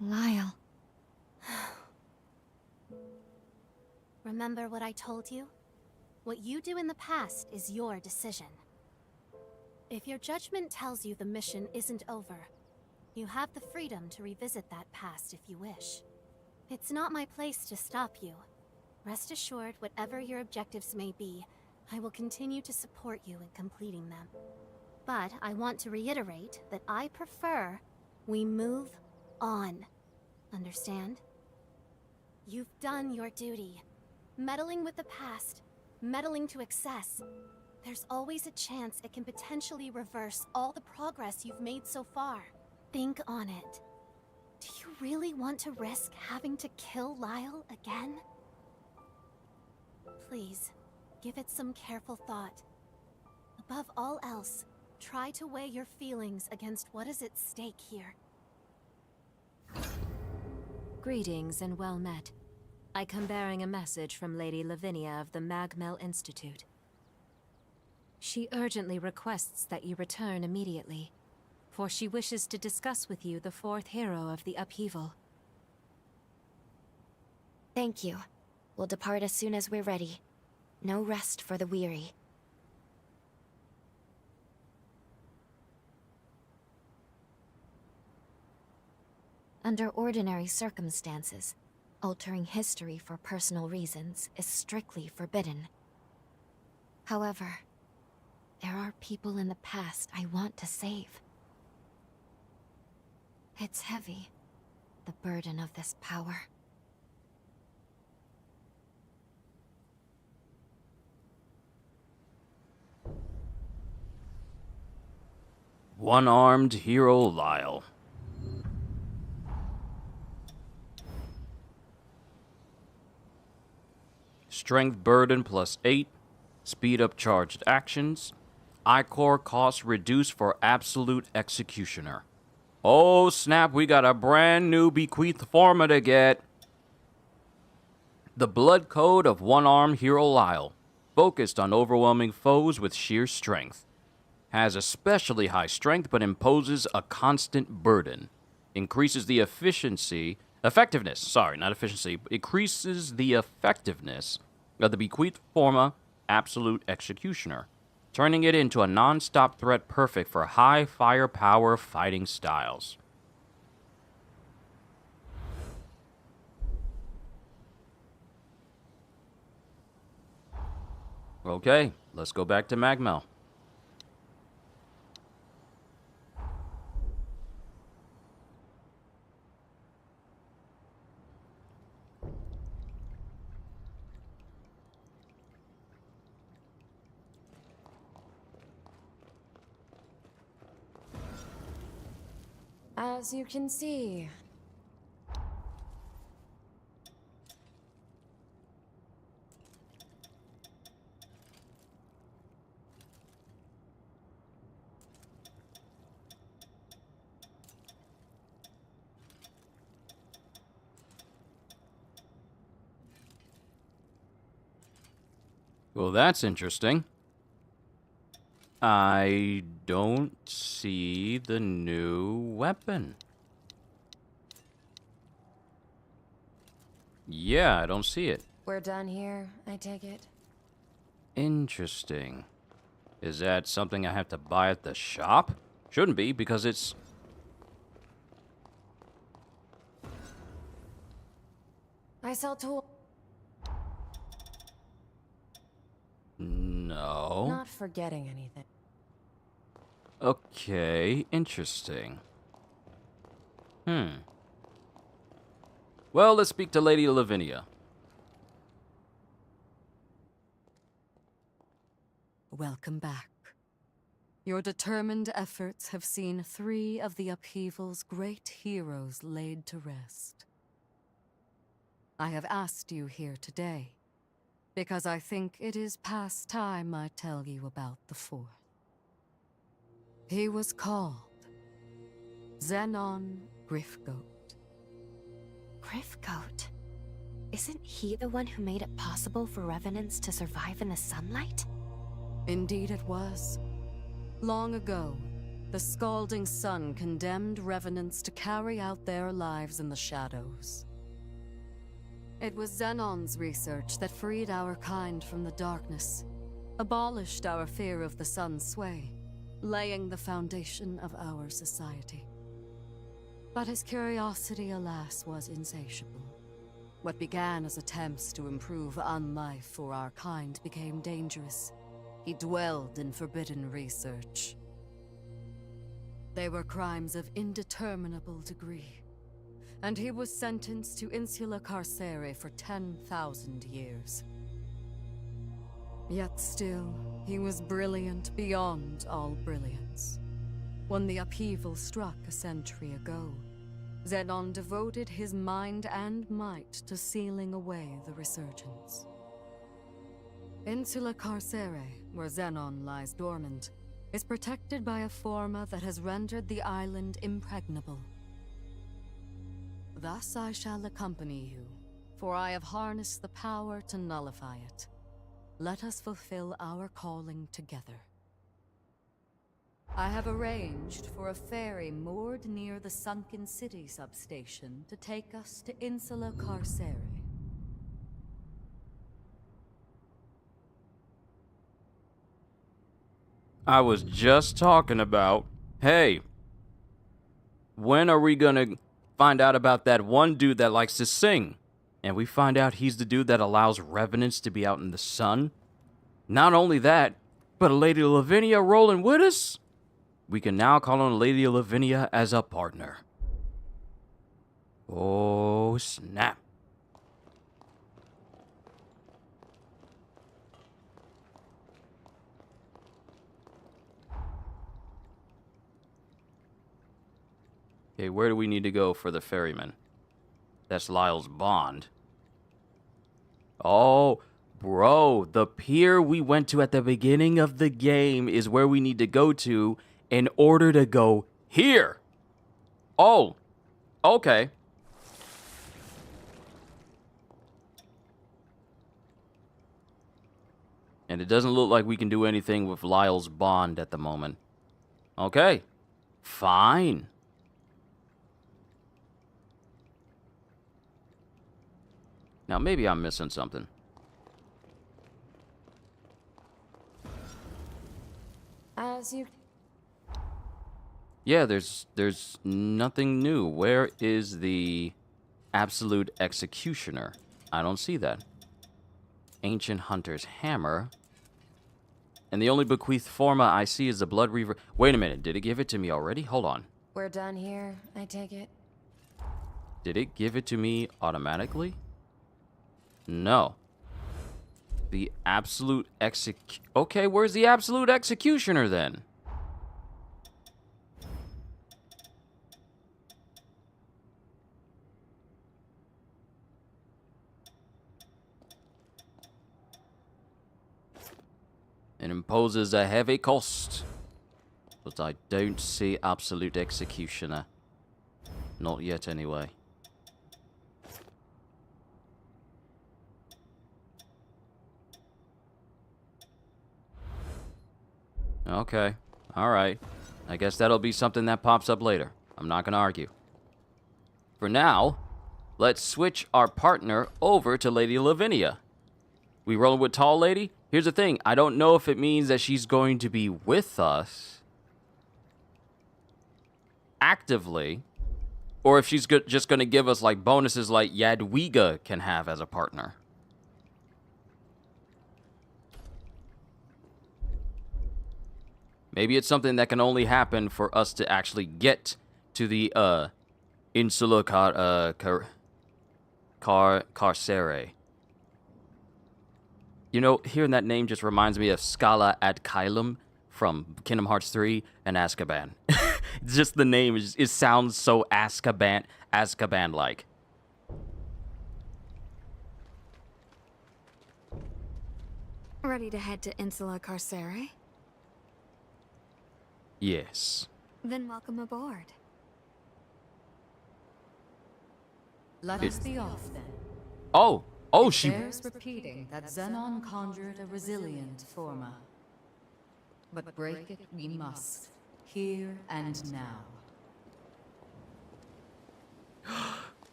Lyle. Remember what I told you? What you do in the past is your decision. If your judgment tells you the mission isn't over, you have the freedom to revisit that past if you wish. It's not my place to stop you. Rest assured, whatever your objectives may be, I will continue to support you in completing them. But I want to reiterate that I prefer we move on. Understand? You've done your duty. Meddling with the past, meddling to excess. There's always a chance it can potentially reverse all the progress you've made so far. Think on it. Do you really want to risk having to kill Lyle again? Please, give it some careful thought. Above all else, try to weigh your feelings against what is at stake here. Greetings and well met. I come bearing a message from Lady Lavinia of the Magmel Institute. She urgently requests that you return immediately, for she wishes to discuss with you the fourth hero of the upheaval. Thank you. We'll depart as soon as we're ready. No rest for the weary. Under ordinary circumstances, altering history for personal reasons is strictly forbidden. However, there are people in the past I want to save. It's heavy, the burden of this power. One-armed hero Lyle. Strength burden +8. Speed up charged actions. I-Core cost reduced for absolute executioner. Oh snap, we got a brand new bequeath forma to get. The blood code of one-armed hero Lyle. focused on overwhelming foes with sheer strength. Has especially high strength but imposes a constant burden. Increases the increases the effectiveness of the bequeathed forma Absolute Executioner, turning it into a non-stop threat perfect for high firepower fighting styles. Okay, let's go back to Magmel. As you can see. Well, that's interesting. I don't see the new weapon. Yeah, I don't see it. We're done here, I take it. Interesting. Is that something I have to buy at the shop? Shouldn't be, because it's... I sell tools. No. Not forgetting anything. Okay, interesting. Well, let's speak to Lady Lavinia. Welcome back. Your determined efforts have seen 3 of the upheaval's great heroes laid to rest. I have asked you here today because I think it is past time I tell you about the 4th. He was called Xenon Griffgoat. Griffgoat? Isn't he the one who made it possible for revenants to survive in the sunlight? Indeed it was. Long ago, the scalding sun condemned revenants to carry out their lives in the shadows. It was Xenon's research that freed our kind from the darkness, abolished our fear of the sun's sway, laying the foundation of our society. But his curiosity, alas, was insatiable. What began as attempts to improve unlife for our kind became dangerous. He dwelled in forbidden research. They were crimes of indeterminable degree, and he was sentenced to insula carcere for 10,000 years. Yet still, he was brilliant beyond all brilliance. When the upheaval struck a century ago, Xenon devoted his mind and might to sealing away the resurgence. Insula Carcere, where Xenon lies dormant, is protected by a forma that has rendered the island impregnable. Thus I shall accompany you, for I have harnessed the power to nullify it. Let us fulfill our calling together. I have arranged for a ferry moored near the sunken city substation to take us to Insula Carcere. I was just talking about, hey, when are we gonna find out about that one dude that likes to sing? And we find out he's the dude that allows revenants to be out in the sun. Not only that, but Lady Lavinia rolling with us? We can now call on Lady Lavinia as a partner. Oh, snap. Okay, where do we need to go for the ferryman? That's Lyle's bond. Oh, bro, the pier we went to at the beginning of the game is where we need to go to in order to go here. Oh, okay. And it doesn't look like we can do anything with Lyle's bond at the moment. Okay. Fine. Now, maybe I'm missing something. As you... Yeah, there's nothing new. Where is the absolute executioner? I don't see that. Ancient Hunter's Hammer. And the only bequeathed forma I see is the Blood Reaver. Wait a minute, did it give it to me already? Hold on. We're done here, I take it? Did it give it to me automatically? No. The absolute Okay, where's the absolute executioner then? It imposes a heavy cost. But I don't see absolute executioner. Not yet, anyway. Okay. Alright. I guess that'll be something that pops up later. I'm not gonna argue. For now, let's switch our partner over to Lady Lavinia. We rolling with Tall Lady? Here's the thing. I don't know if it means that she's going to be with us actively, or if she's just going to give us like bonuses like Yadwiga can have as a partner. Maybe it's something that can only happen for us to actually get to the Insula Carcere. You know, hearing that name just reminds me of Scala ad Caelum from Kingdom Hearts 3 and Azkaban. Just the name, it sounds so Azkaban-like. Ready to head to Insula Carcere? Yes. Then welcome aboard. Let us be off then. Oh, she... Bears repeating that Xenon conjured a resilient forma. But break it we must, here and now.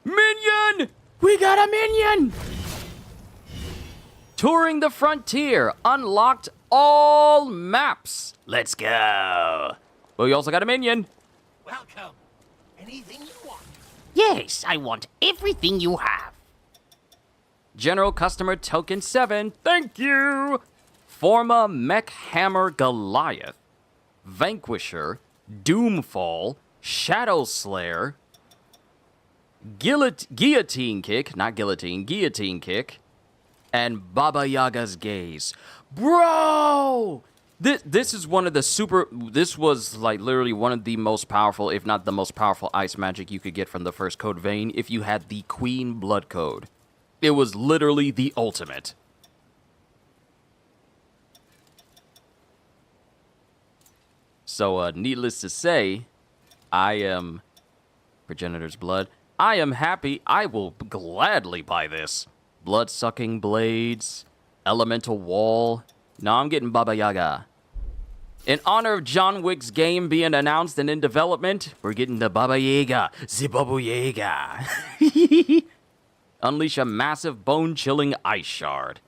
Minion! We got a minion! Touring the Frontier. Unlocked all maps. Let's go. Well, you also got a minion. Welcome. Anything you want. Yes, I want everything you have. General Customer Token 7. Thank you. Forma Mech Hammer Goliath. Vanquisher. Doomfall. Shadow Slayer. Guillotine Kick. Not Guillotine. Guillotine Kick. And Baba Yaga's Gaze. Bro! This is one of the this was like literally one of the most powerful, if not the most powerful ice magic you could get from the first code vein if you had the Queen Blood Code. It was literally the ultimate. So, needless to say, I am Progenitor's Blood. I am happy. I will gladly buy this. Blood-sucking blades, elemental wall. No, I'm getting Baba Yaga. In honor of John Wick's game being announced and in development, we're getting the Baba Yaga. The Baba Yaga. Unleash a massive bone-chilling ice shard.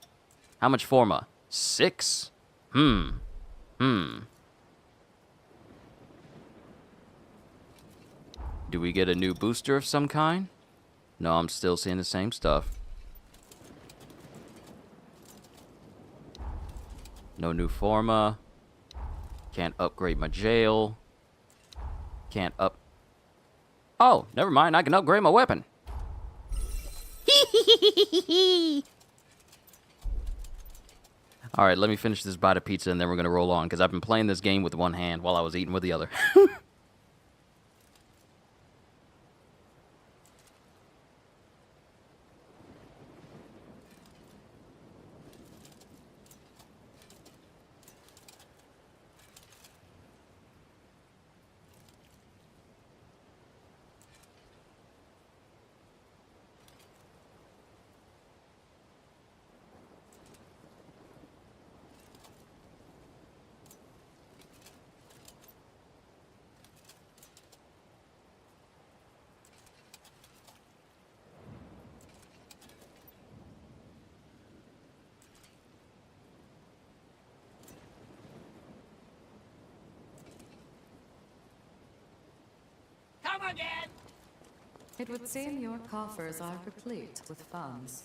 How much forma? 6? Do we get a new booster of some kind? No, I'm still seeing the same stuff. No new forma. Can't upgrade my jail. Can't up... Oh, never mind. I can upgrade my weapon. Alright, let me finish this bite of pizza and then we're going to roll on, because I've been playing this game with one hand while I was eating with the other. again! It would seem your coffers are replete with funds.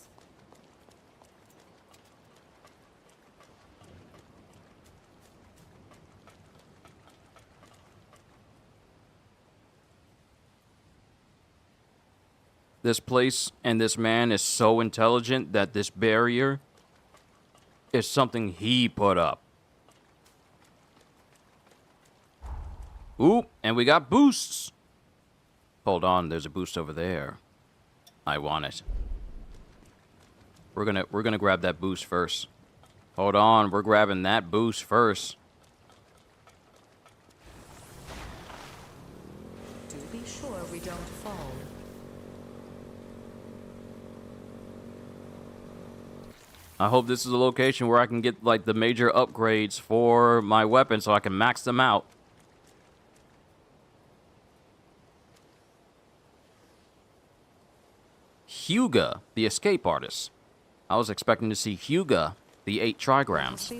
This place and this man is so intelligent that this barrier is something he put up. Ooh, and we got boosts. Hold on, there's a boost over there. I want it. We're gonna grab that boost first. Hold on, we're grabbing that boost first. Do be sure we don't fall. I hope this is a location where I can get like the major upgrades for my weapon so I can max them out. Hyuga, the escape artist. I was expecting to see Hyuga, the 8 trigrams.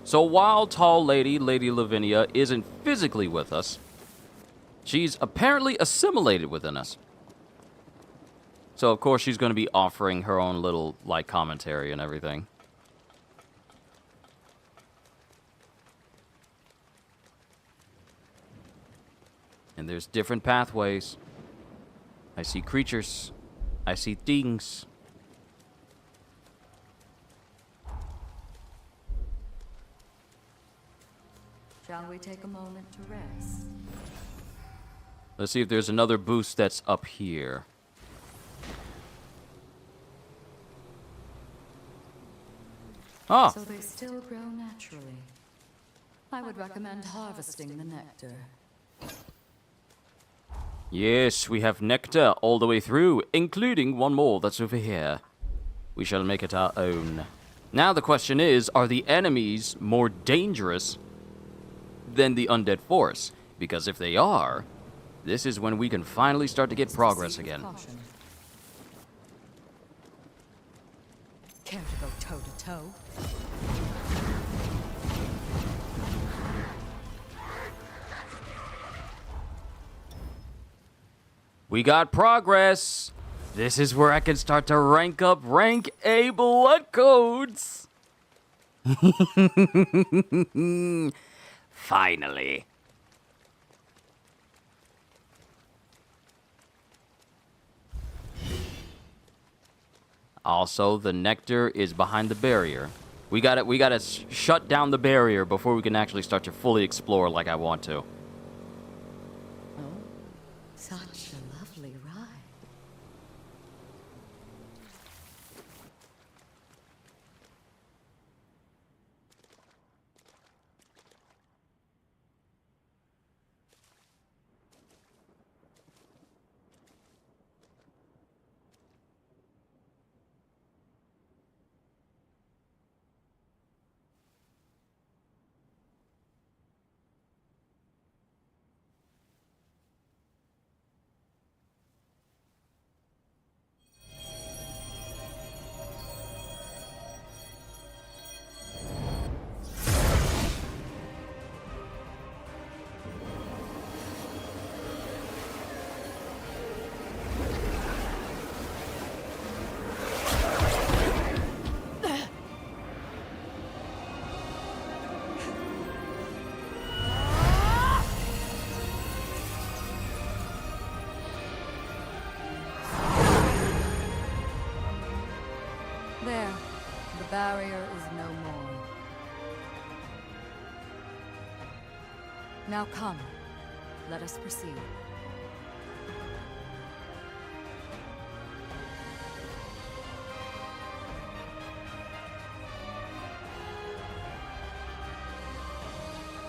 So while tall lady, Lady Lavinia, isn't physically with us, she's apparently assimilated within us. So of course she's going to be offering her own little like commentary and everything. And there's different pathways. I see creatures. I see things. Shall we take a moment to rest? Let's see if there's another boost that's up here. Oh. So they still grow naturally. I would recommend harvesting the nectar. Yes, we have nectar all the way through, including one more that's over here. We shall make it our own. Now the question is, are the enemies more dangerous than the undead force? Because if they are, this is when we can finally start to get progress again. Care to go toe to toe? We got progress. This is where I can start to rank up rank A blood codes. Finally. Also, the nectar is behind the barrier. We gotta shut down the barrier before we can actually start to fully explore like I want to. Such a lovely ride. There, the barrier is no more. Now come, let us proceed.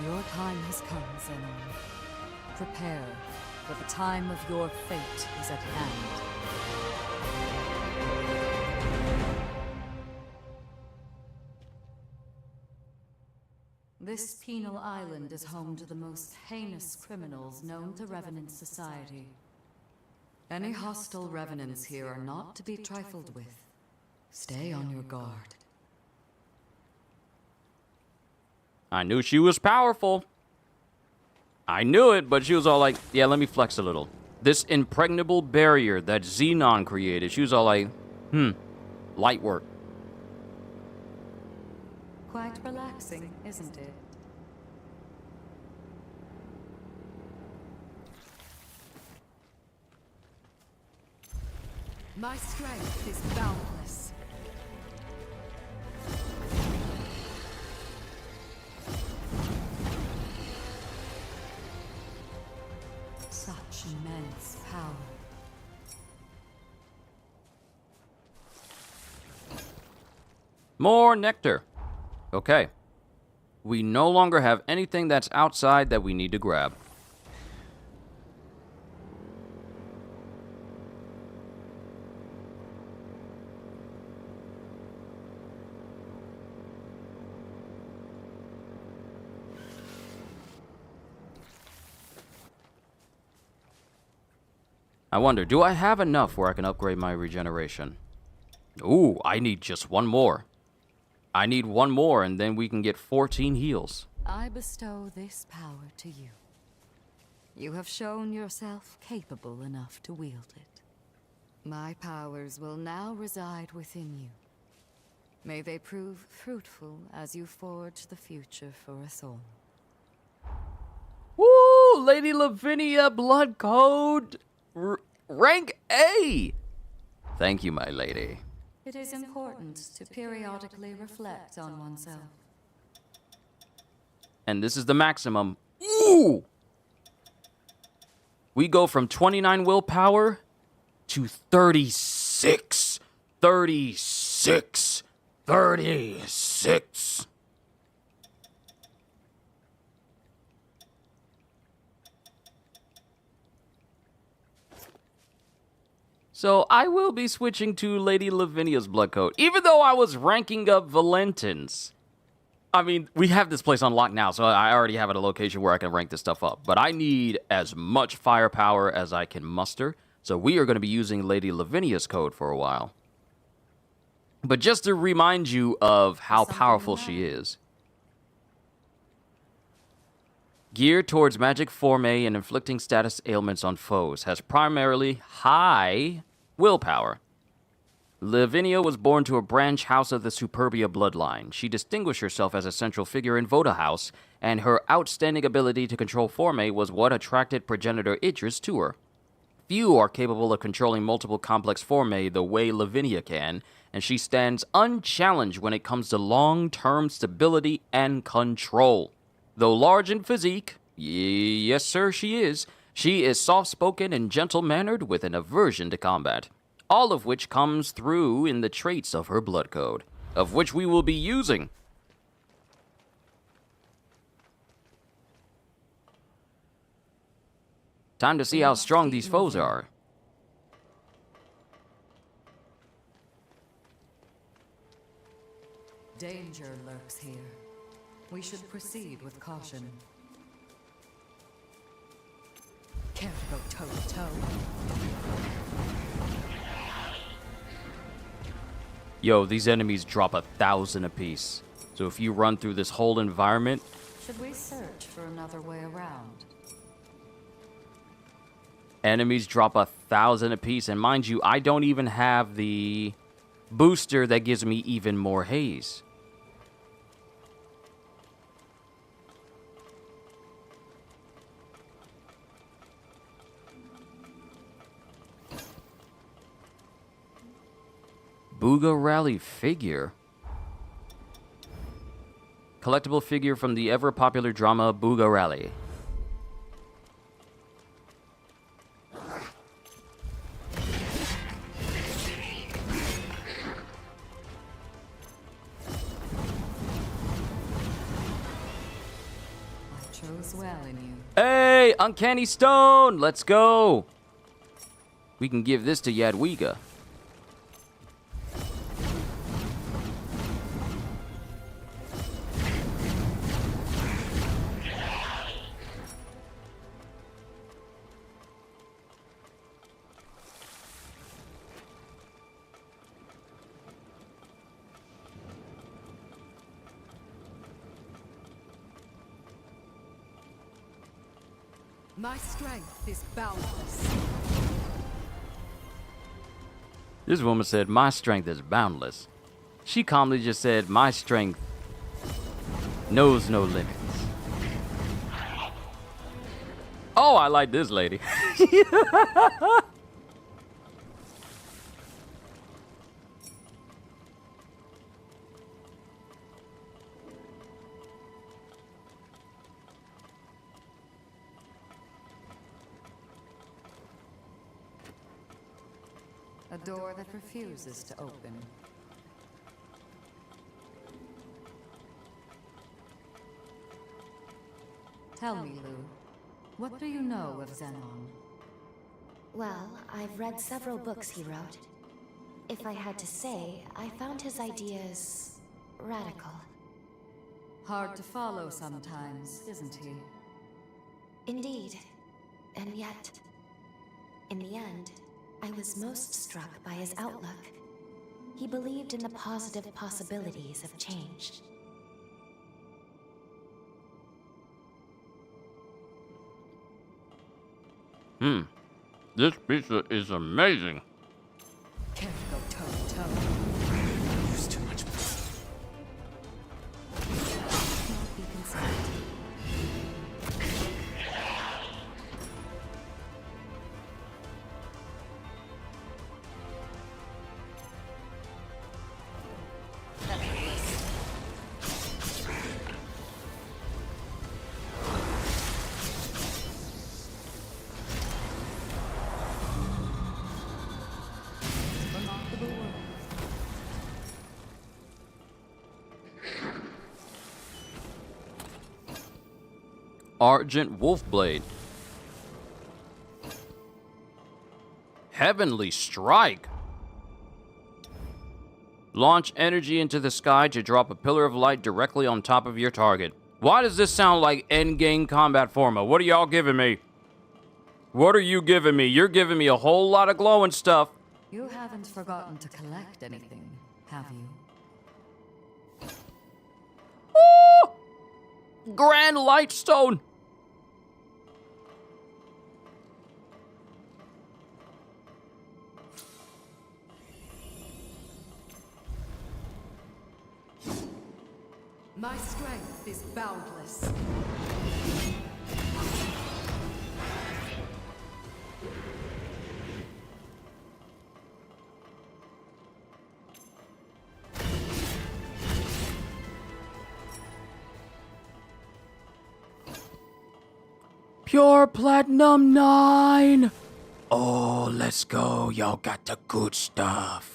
Your time has come, Zenon. Prepare, for the time of your fate is at hand. This penal island is home to the most heinous criminals known to Revenant society. Any hostile revenants here are not to be trifled with. Stay on your guard. I knew she was powerful. I knew it, but she was all like, yeah, let me flex a little. This impregnable barrier that Xenon created, she was all like, light work. Quite relaxing, isn't it? My strength is boundless. Such immense power. More nectar. Okay. We no longer have anything that's outside that we need to grab. I wonder, do I have enough where I can upgrade my regeneration? Ooh, I need just one more. I need one more, and then we can get 14 heals. I bestow this power to you. You have shown yourself capable enough to wield it. My powers will now reside within you. May they prove fruitful as you forge the future for us all. Woo! Lady Lavinia blood code rank A! Thank you, my lady. It is important to periodically reflect on oneself. And this is the maximum. Ooh! We go from 29 willpower to 36. 36. 36. So I will be switching to Lady Lavinia's blood code, even though I was ranking up Valentins. I mean, we have this place unlocked now, so I already have a location where I can rank this stuff up. But I need as much firepower as I can muster, so we are going to be using Lady Lavinia's code for a while. But just to remind you of how powerful she is. Geared towards magic foray and inflicting status ailments on foes, has primarily high willpower. Lavinia was born to a branch house of the Superbia bloodline. She distinguished herself as a central figure in Voda House, and her outstanding ability to control foray was what attracted progenitor Idris to her. Few are capable of controlling multiple complex foray the way Lavinia can, and she stands unchallenged when it comes to long-term stability and control. Though large in physique, yes sir she is soft-spoken and gentle-mannered with an aversion to combat. All of which comes through in the traits of her blood code, of which we will be using. Time to see how strong these foes are. Danger lurks here. We should proceed with caution. Care to go toe-to-toe? Yo, these enemies drop 1,000 apiece. So if you run through this whole environment... Should we search for another way around? Enemies drop 1,000 apiece. And mind you, I don't even have the booster that gives me even more haze. Booga Rally figure. Collectible figure from the ever-popular drama Booga Rally. I chose well in you. Hey, Uncanny Stone! Let's go! We can give this to Yadwiga. My strength is boundless. This woman said, my strength is boundless. She calmly just said, my strength knows no limits. Oh, I like this lady. A door that refuses to open. Tell me, Lou, what do you know of Xenon? Well, I've read several books he wrote. If I had to say, I found his ideas radical. Hard to follow sometimes, isn't he? Indeed. And yet, in the end, I was most struck by his outlook. He believed in the positive possibilities of change. This pizza is amazing. Can't go toe-to-toe. There's too much. Not be concerned. Argent Wolfblade. Heavenly Strike. Launch energy into the sky to drop a pillar of light directly on top of your target. Why does this sound like endgame combat forma? What are y'all giving me? What are you giving me? You're giving me a whole lot of glowing stuff. You haven't forgotten to collect anything, have you? Grand Lightstone. My strength is boundless. Pure Platinum 9. Oh, let's go. Y'all got the good stuff.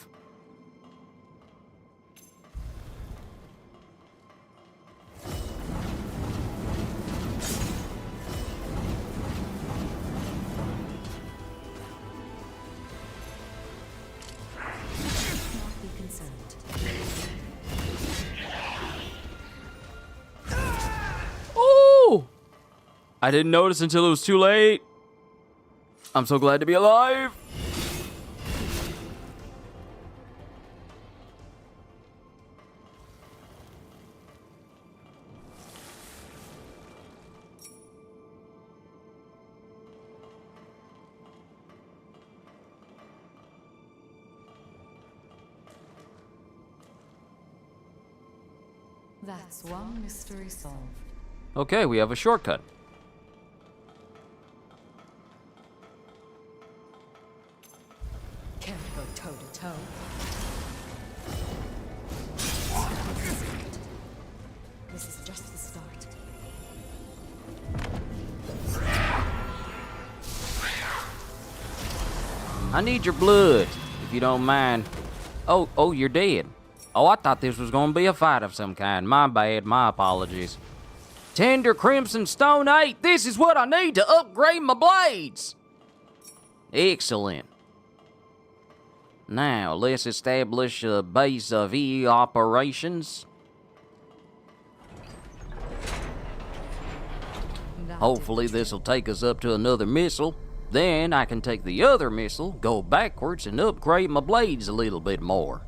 Not be concerned. Oh! I didn't notice until it was too late. I'm so glad to be alive. That's one mystery solved. Okay, we have a shortcut. Can't go toe-to-toe. This is just the start. I need your blood, if you don't mind. Oh, you're dead. Oh, I thought this was gonna be a fight of some kind. My bad, my apologies. Tender Crimson Stone 8, this is what I need to upgrade my blades. Excellent. Now, let's establish a base of E operations. Hopefully this will take us up to another missile. Then I can take the other missile, go backwards, and upgrade my blades a little bit more.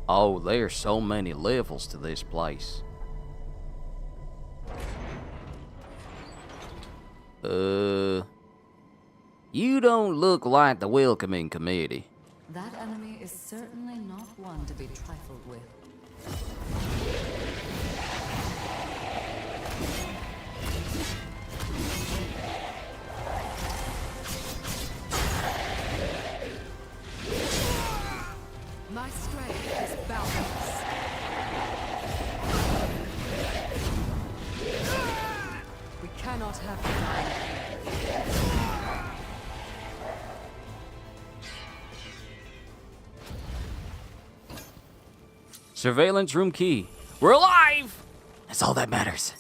Oh, there's so many levels to this place. You don't look like the welcoming committee. That enemy is certainly not one to be trifled with. My strength is boundless. We cannot have denial. Surveillance room key. We're alive! That's all that matters.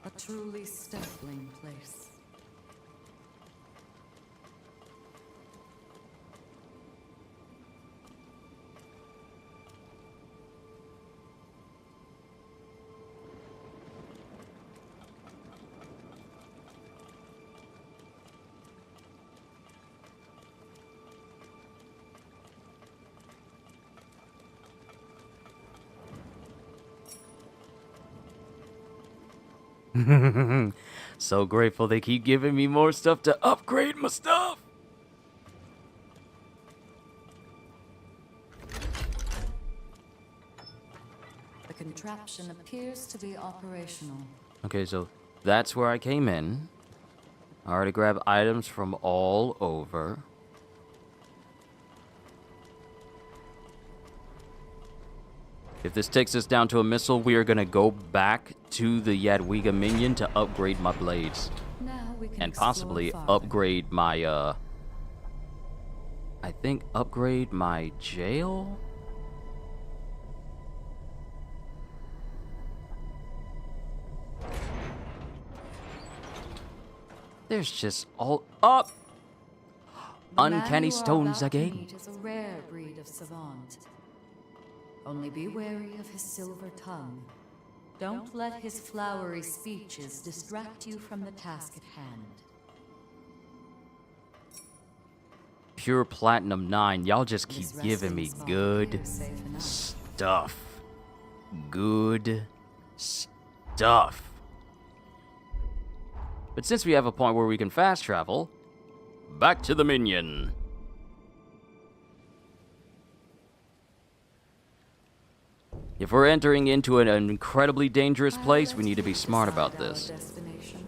A truly stifling place. So grateful they keep giving me more stuff to upgrade my stuff. The contraption appears to be operational. Okay, so that's where I came in. I already grabbed items from all over. If this takes us down to a missile, we are gonna go back to the Yadwiga minion to upgrade my blades. Now we can And possibly explore farther. upgrade my, I think upgrade my jail? There's just all up. The man Uncanny you are stones about to again. meet is a rare breed of savant. Only be wary of his silver tongue. Don't let his flowery speeches distract you from the task at hand. Pure Platinum 9. Y'all just keep This giving me resting spot good appears safe enough. stuff. Good stuff. But since we have a point where we can fast travel, back to the minion. If we're entering into an incredibly dangerous place, we need to be smart about this. Destination.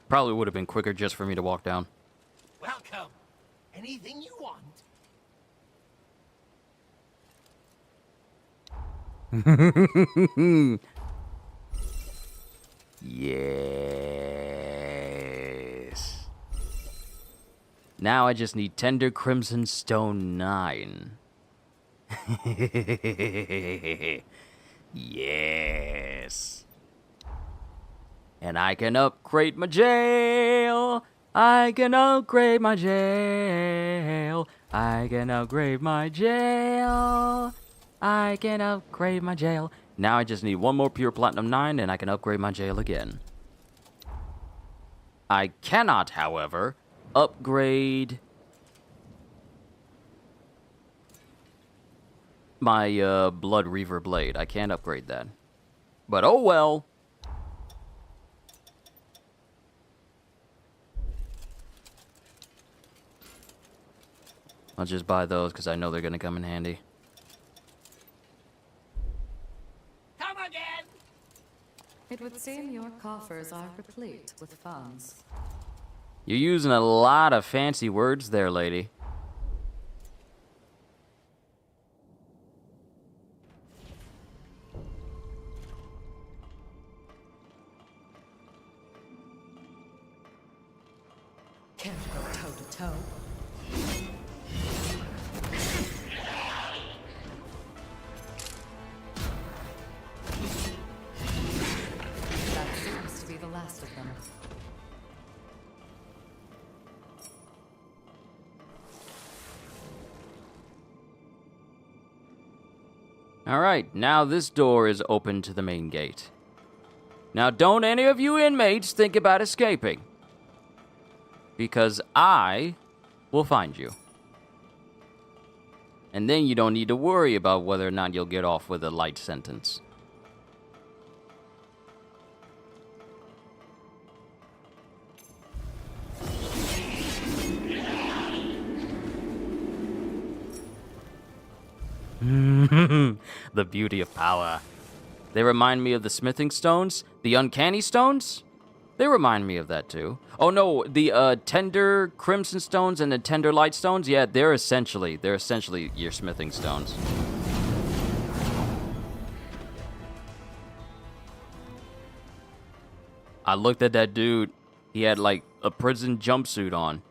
Probably would have been quicker just for me to walk down. Welcome. Anything you want. Yes. Now I just need Tender Crimson Stone 9. Yes. And I can upgrade my jail. I can upgrade my jail. I can upgrade my jail. I can upgrade my jail. Now I just need one more pure platinum 9 and I can upgrade my jail again. I cannot, however, upgrade my Blood Reaver blade. I can't upgrade that. But oh well. I'll just buy those because I know they're going to come in handy. Come again. It would seem your coffers are replete with funds. You're using a lot of fancy words there, lady. Can't go toe to toe. Alright, now this door is open to the main gate. Now don't any of you inmates think about escaping. Because I will find you. And then you don't need to worry about whether or not you'll get off with a light sentence. The beauty of power. They remind me of the smithing stones, the uncanny stones. They remind me of that too. Oh no, the tender crimson stones and the tender light stones. Yeah, they're essentially your smithing stones. I looked at that dude. He had like a prison jumpsuit on,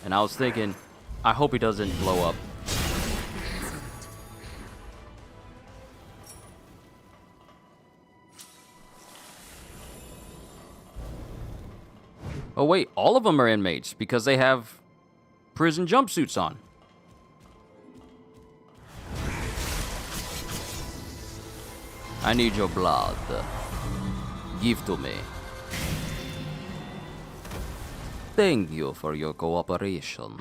and I was thinking, I hope he doesn't blow up. Oh wait, all of them are inmates because they have prison jumpsuits on. I need your blood. Give to me. Thank you for your cooperation.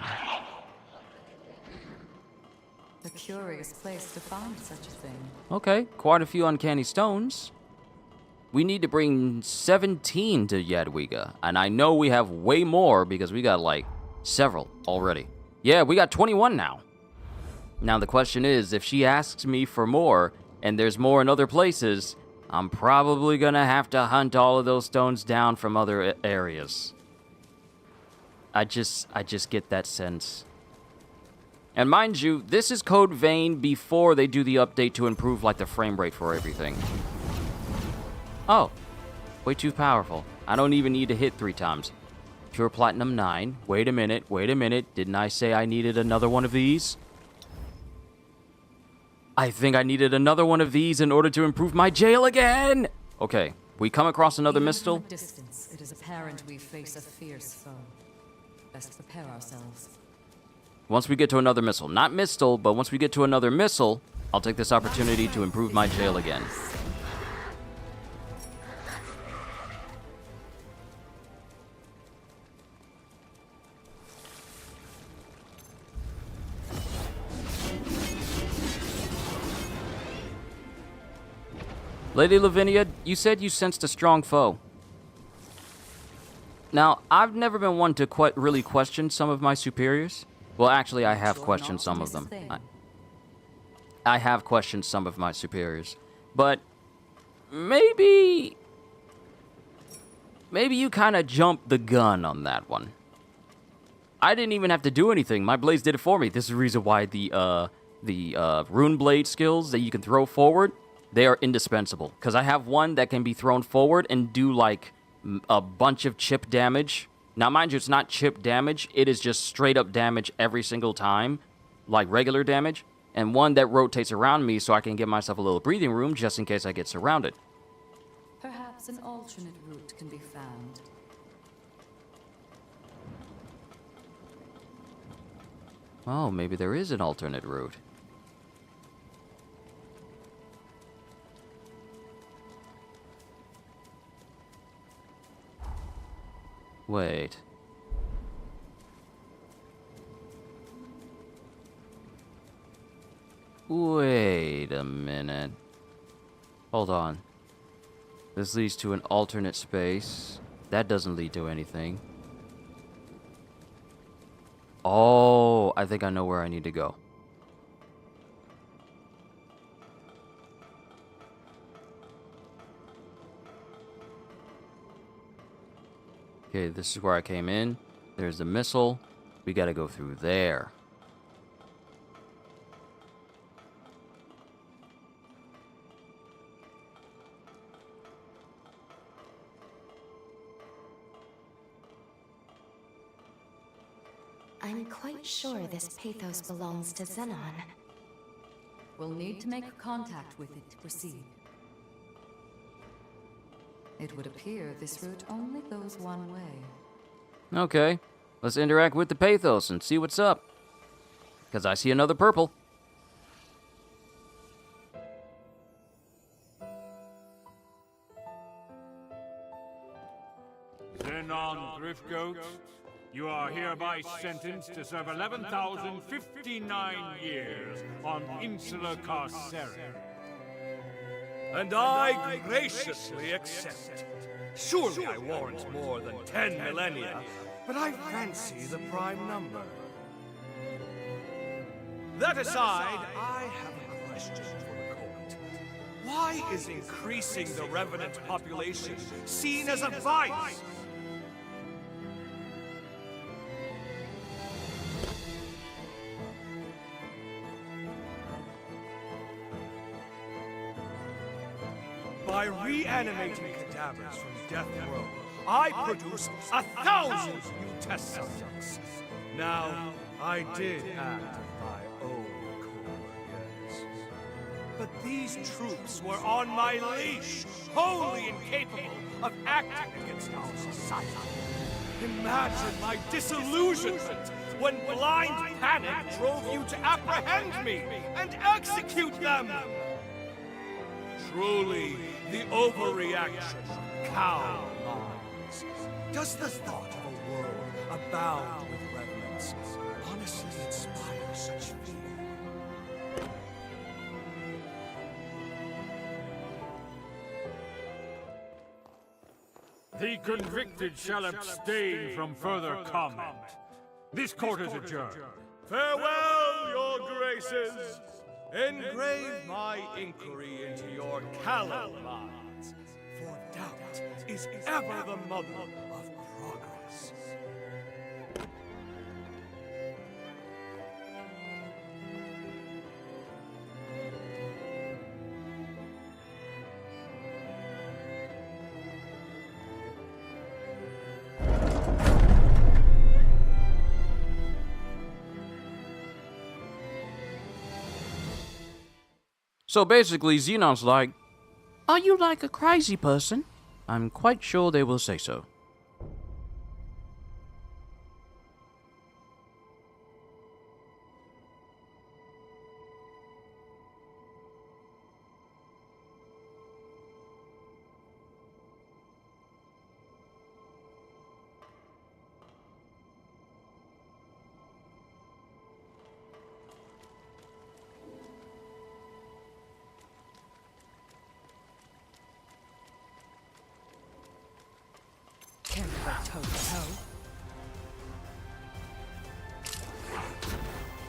A curious place to find such a thing. Okay, quite a few uncanny stones. We need to bring 17 to Jadwiga, and I know we have way more because we got like several already. Yeah, we got 21 now. Now the question is, if she asks me for more, and there's more in other places, I'm probably gonna have to hunt all of those stones down from other areas. I just get that sense. And mind you, this is Code Vein before they do the update to improve like the frame rate for everything. Oh, way too powerful. I don't even need to hit 3 times. Pure Platinum 9. Wait a minute. Didn't I say I needed another one of these? I think I needed another one of these in order to improve my jail again! Okay, we come across another mistle. From a distance, it is apparent we face a fierce foe. Best prepare ourselves. Once we get to another missile. Not mistle, but once we get to another missile, I'll take this opportunity to improve my jail again. Lady Lavinia, you said you sensed a strong foe. Now, I've never been one to really question some of my superiors. Well, actually, I have questioned some of them. I have questioned some of my superiors. But maybe you kind of jumped the gun on that one. I didn't even have to do anything. My blades did it for me. This is the reason why the rune blade skills that you can throw forward, they are indispensable. Because I have one that can be thrown forward and do like a bunch of chip damage. Now, mind you, it's not chip damage. It is just straight up damage every single time, like regular damage. And one that rotates around me so I can give myself a little breathing room just in case I get surrounded. Perhaps an alternate route can be found. Oh, maybe there is an alternate route. Wait. Wait a minute. Hold on. This leads to an alternate space. That doesn't lead to anything. Oh, I think I know where I need to go. Okay, this is where I came in. There's the missile. We gotta go through there. I'm quite sure this pathos belongs to Xenon. We'll need to make contact with it to proceed. It would appear this route only goes one way. Okay, let's interact with the pathos and see what's up. Because I see another purple. sentenced to serve 11,059 years on Insula Carcere. And I graciously accept. Surely I warrant more than 10 millennia, but I fancy the prime number. That aside, I have a question for the court. Why is increasing the Revenant population seen as a vice? By reanimating cadavers from death row, I produce 1,000 new test subjects. Now, I did act of my own accord, yes. But these troops were on my leash, wholly incapable of acting against our society. Imagine my disillusionment when blind panic drove you to apprehend me and execute them! Truly, the overreaction of cow minds. Does the thought of a world abound with reverence honestly inspire such fear? The convicted shall abstain from further comment. This court is adjourned. Farewell, your graces. Engrave my inquiry into your callow minds, for doubt is ever the mother of progress. So basically, Xenon's like, are you like a crazy person? I'm quite sure they will say so.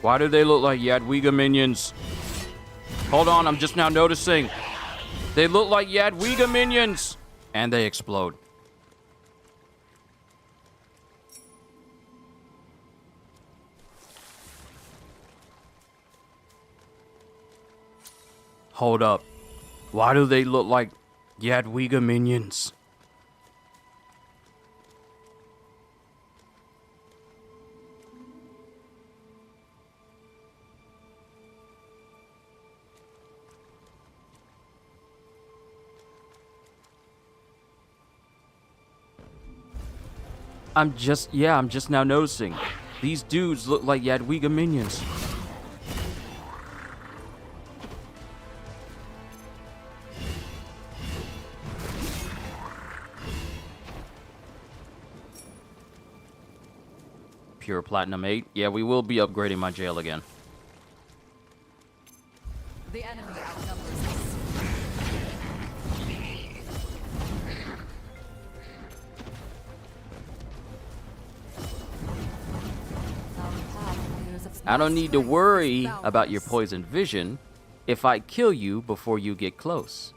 Why do they look like Yadwiga minions? Hold on, I'm just now noticing. They look like Yadwiga minions! And they explode. Hold up. Why do they look like Yadwiga minions? I'm just now noticing. These dudes look like Yadwiga minions. Pure Platinum 8. Yeah, we will be upgrading my jail again. The enemy outnumbers us. I don't need to worry about your poison vision if I kill you before you get close.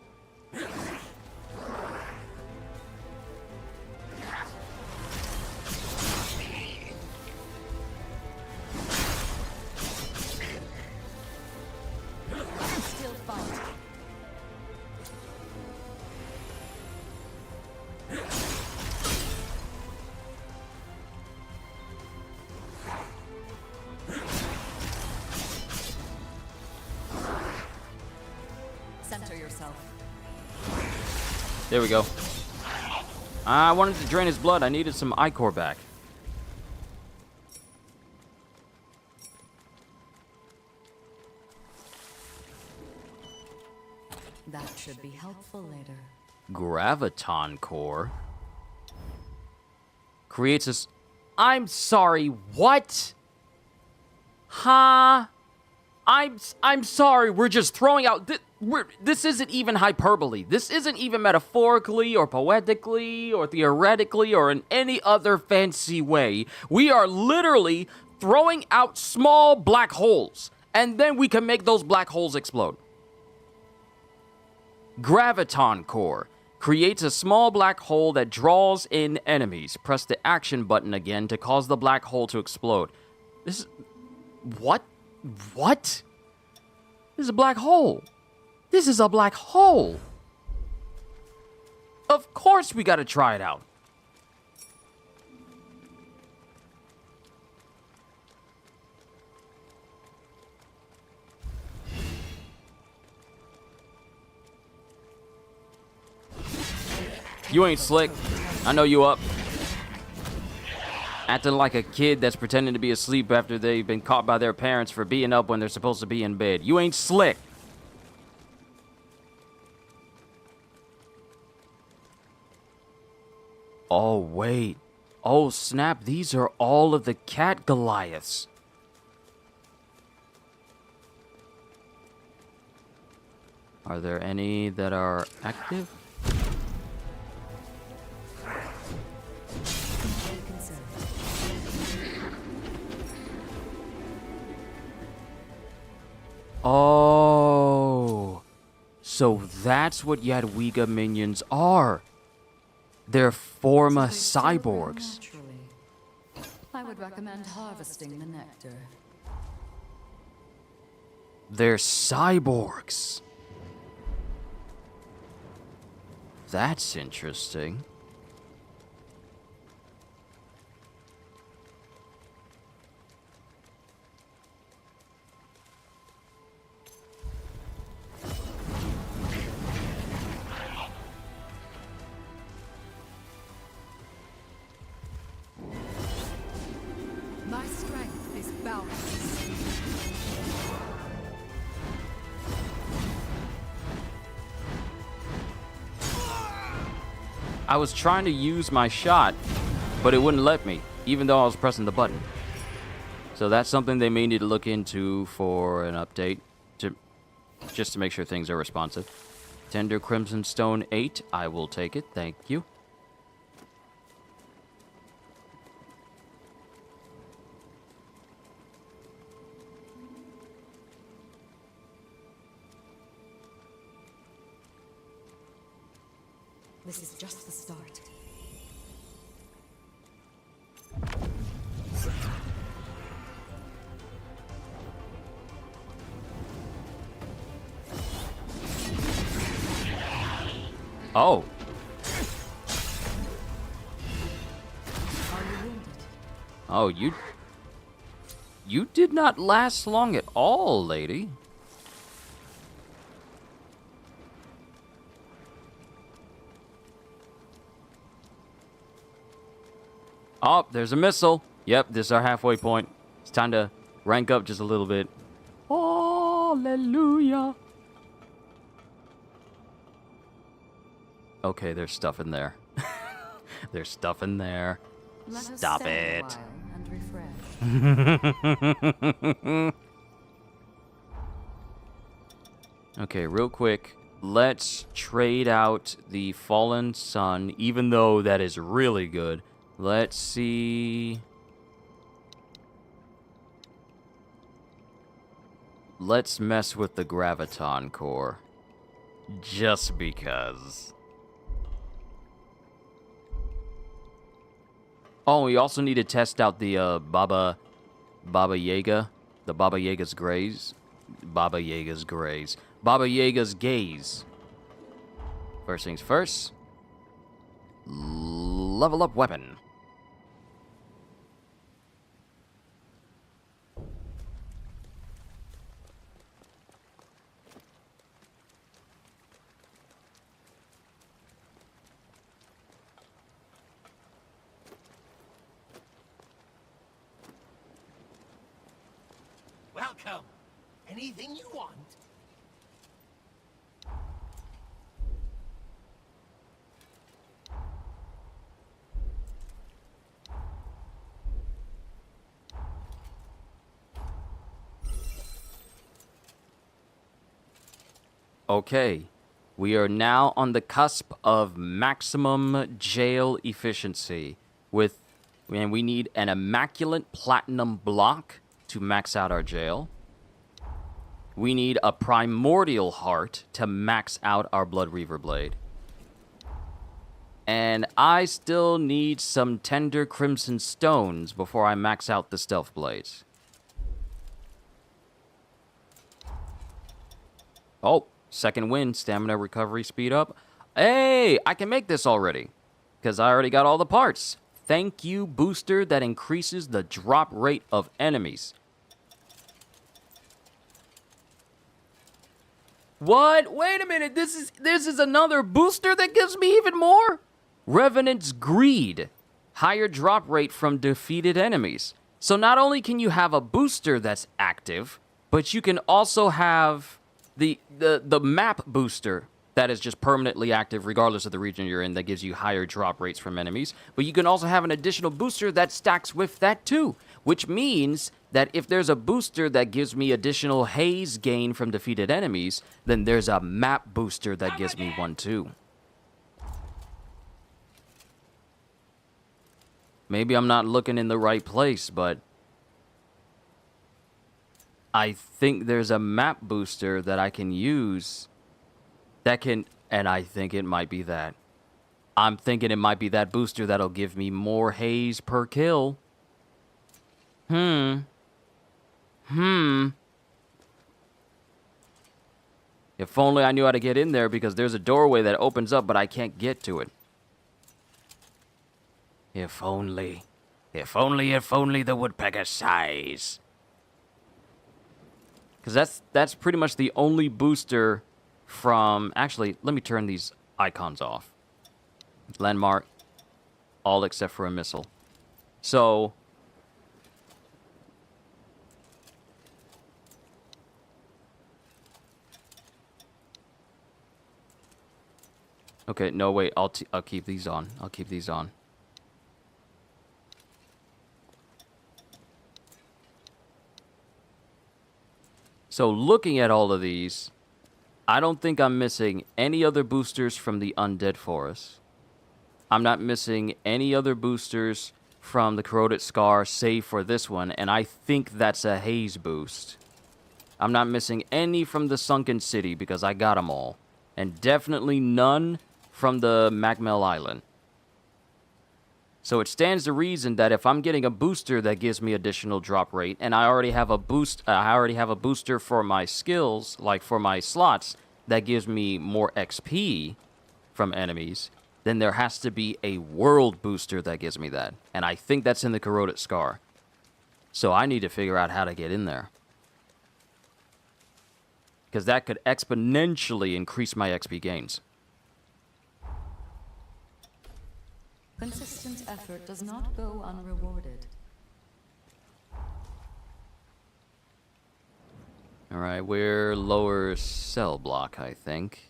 There we go. I wanted to drain his blood. I needed some ichor back. That should be helpful later. Graviton core. Creates I'm sorry, what? Huh? I'm sorry, we're just throwing out... This isn't even hyperbole. This isn't even metaphorically or poetically or theoretically or in any other fancy way. We are literally throwing out small black holes, and then we can make those black holes explode. Graviton Core creates a small black hole that draws in enemies. Press the action button again to cause the black hole to explode. This is... What? What? This is a black hole. This is a black hole. Of course we gotta try it out. You ain't slick. I know you up. Acting like a kid that's pretending to be asleep after they've been caught by their parents for being up when they're supposed to be in bed. You ain't slick. Oh, wait. Oh, snap. These are all of the cat Goliaths. Are there any that are active? Oh, so that's what Jadwiga minions are. They're forma cyborgs. I would recommend harvesting the nectar. They're cyborgs. That's interesting. My strength is boundless. I was trying to use my shot, but it wouldn't let me, even though I was pressing the button. So that's something they may need to look into for an update, just to make sure things are responsive. Tender Crimson Stone 8, I will take it, thank you. This is just the start. Oh. Oh, you did not last long at all, lady. Oh, there's a missile. Yep, this is our halfway point. It's time to rank up just a little bit. Hallelujah. Okay, there's stuff in there. There's stuff in there. Stop it. Okay, real quick. Let's trade out the Fallen Sun, even though that is really good. Let's see. Let's mess with the Graviton Core. Just because. Oh, we also need to test out the Baba Yaga. The Baba Yaga's Graze. Baba Yaga's Graze. Baba Yaga's Gaze. First things first. Level up weapon. Welcome. Anything you want? Okay. We are now on the cusp of maximum jail efficiency and we need an immaculate platinum block to max out our jail. We need a primordial heart to max out our Blood Reaver blade. And I still need some tender crimson stones before I max out the stealth blades. Oh, second win, stamina recovery speed up. Hey, I can make this already, because I already got all the parts. Thank you, booster that increases the drop rate of enemies. What? Wait a minute, this is another booster that gives me even more? Revenant's Greed. Higher drop rate from defeated enemies. So not only can you have a booster that's active, but you can also have the map booster that is just permanently active regardless of the region you're in that gives you higher drop rates from enemies. But you can also have an additional booster that stacks with that too, which means that if there's a booster that gives me additional haze gain from defeated enemies, then there's a map booster that gives me one too. Maybe I'm not looking in the right place, but I think there's a map booster that I can use that can, and I think it might be that. I'm thinking it might be that booster that'll give me more haze per kill. If only I knew how to get in there, because there's a doorway that opens up, but I can't get to it. If only. If only the woodpecker sighs. Because that's pretty much the only booster from... Actually, let me turn these icons off. Landmark. All except for a missile. So... Okay, no, wait. I'll keep these on. I'll keep these on. So looking at all of these, I don't think I'm missing any other boosters from the Undead Forest. I'm not missing any other boosters from the Corroded Scar, save for this one, and I think that's a haze boost. I'm not missing any from the Sunken City because I got them all. And definitely none from the Magmel Island. So it stands to reason that if I'm getting a booster that gives me additional drop rate, and I already have a booster for my skills, like for my slots, that gives me more XP from enemies, then there has to be a world booster that gives me that. And I think that's in the Corroded Scar. So I need to figure out how to get in there. Because that could exponentially increase my XP gains. Consistent effort does not go unrewarded. Alright, we're lower cell block, I think.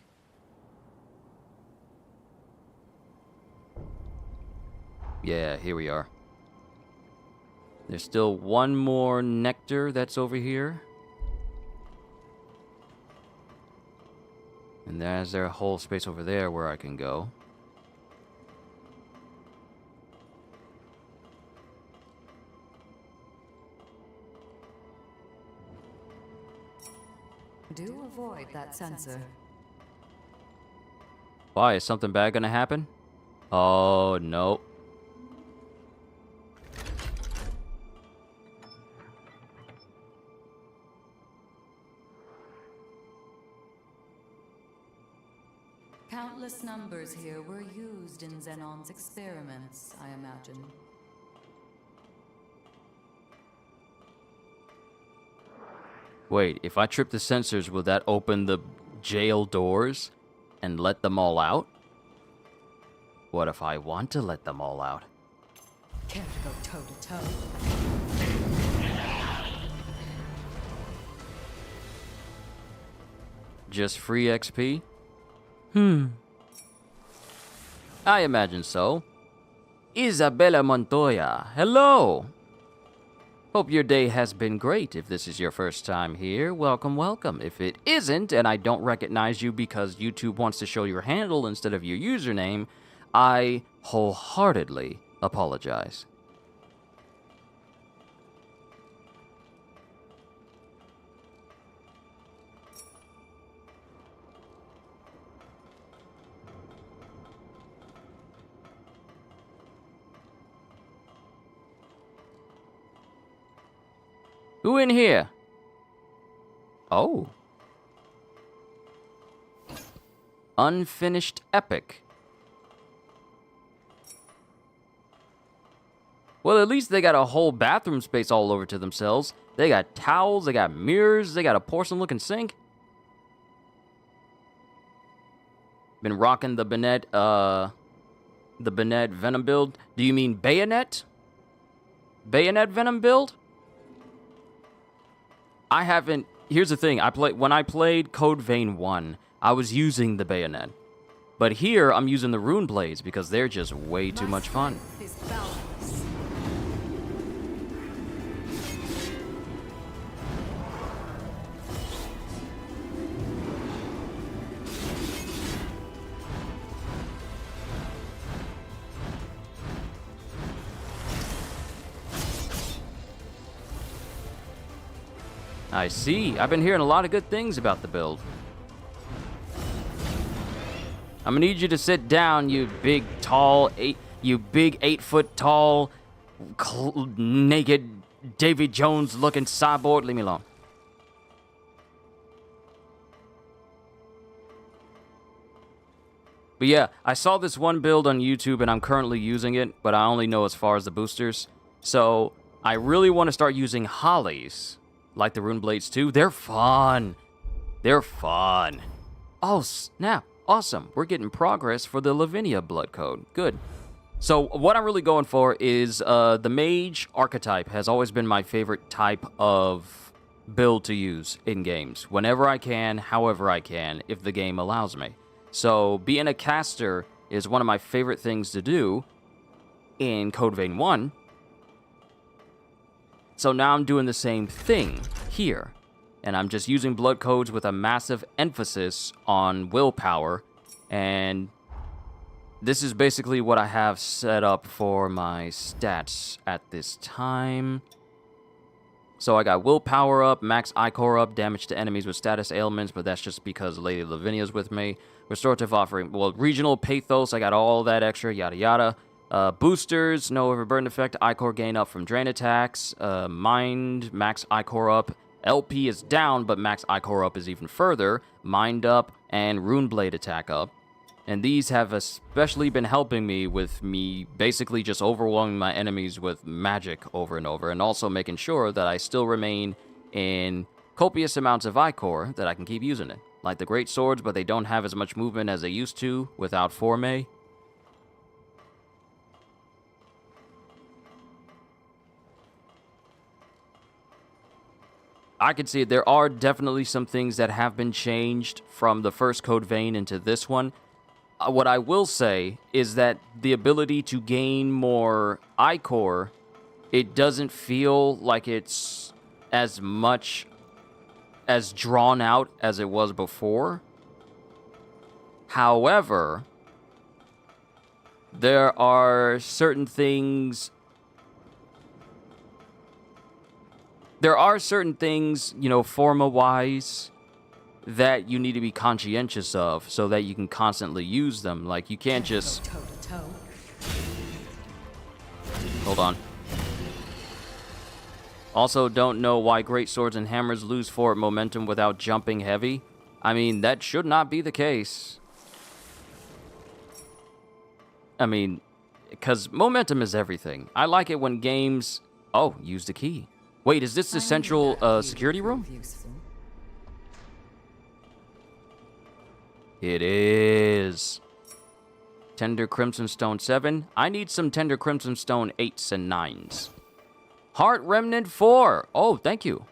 Yeah, here we are. There's still one more nectar that's over here. And there's a whole space over there where I can go. Do avoid that sensor. Why? Is something bad gonna happen? Oh, no. Countless numbers here were used in Xenon's experiments, I imagine. Wait, if I trip the sensors, will that open the jail doors and let them all out? What if I want to let them all out? Care to go toe to toe? Just free XP? I imagine so. Isabella Montoya, hello! Hope your day has been great. If this is your first time here, welcome, welcome. If it isn't, and I don't recognize you because YouTube wants to show your handle instead of your username, I wholeheartedly apologize. Who in here? Oh. Unfinished epic. Well, at least they got a whole bathroom space all over to themselves. They got towels, they got mirrors, they got a porcelain-looking sink. Been rocking the Bennett Venom build. Do you mean Bayonet? Bayonet Venom build? I haven't. Here's the thing. When I played Code Vein 1, I was using the Bayonet. But here, I'm using the Rune Blades because they're just way too much fun. I see. I've been hearing a lot of good things about the build. I'm gonna need you to sit down, you big 8-foot tall, naked Davy Jones looking cyborg. Leave me alone. But yeah, I saw this one build on YouTube and I'm currently using it, but I only know as far as the boosters. So I really want to start using hollies. Like the Rune Blades too. They're fun. They're fun. Oh, snap. Awesome. We're getting progress for the Lavinia blood code. Good. So what I'm really going for is the mage archetype has always been my favorite type of build to use in games. Whenever I can, however I can, if the game allows me. So being a caster is one of my favorite things to do in Code Vein 1. So now I'm doing the same thing here. And I'm just using blood codes with a massive emphasis on willpower. And this is basically what I have set up for my stats at this time. So I got willpower up, max Ichor up, damage to enemies with status ailments, but that's just because Lady Lavinia's with me. Restorative offering, well, regional pathos, I got all that extra, yada yada. Boosters, no overburden effect, Ichor gain up from drain attacks, Mind, max Ichor up, LP is down, but max Ichor up is even further, Mind up, and Rune Blade attack up. And these have especially been helping me with me basically just overwhelming my enemies with magic over and over, and also making sure that I still remain in copious amounts of Ichor that I can keep using it. Like the great swords, but they don't have as much movement as they used to without Forme. I can see it. There are definitely some things that have been changed from the first Code Vein into this one. What I will say is that the ability to gain more Ichor, it doesn't feel like it's as much as drawn out as it was before. However, there are certain things... you know, forma-wise, that you need to be conscientious of so that you can constantly use them. Like, you can't just... Hold on. Also, don't know why great swords and hammers lose forward momentum without jumping heavy. I mean, that should not be the case. I mean, because momentum is everything. I like it when games... Oh, use the key. Wait, is this the central security room? It is. Tender Crimson Stone 7. I need some Tender Crimson Stone 8s and 9s. Heart Remnant 4. Oh, thank you.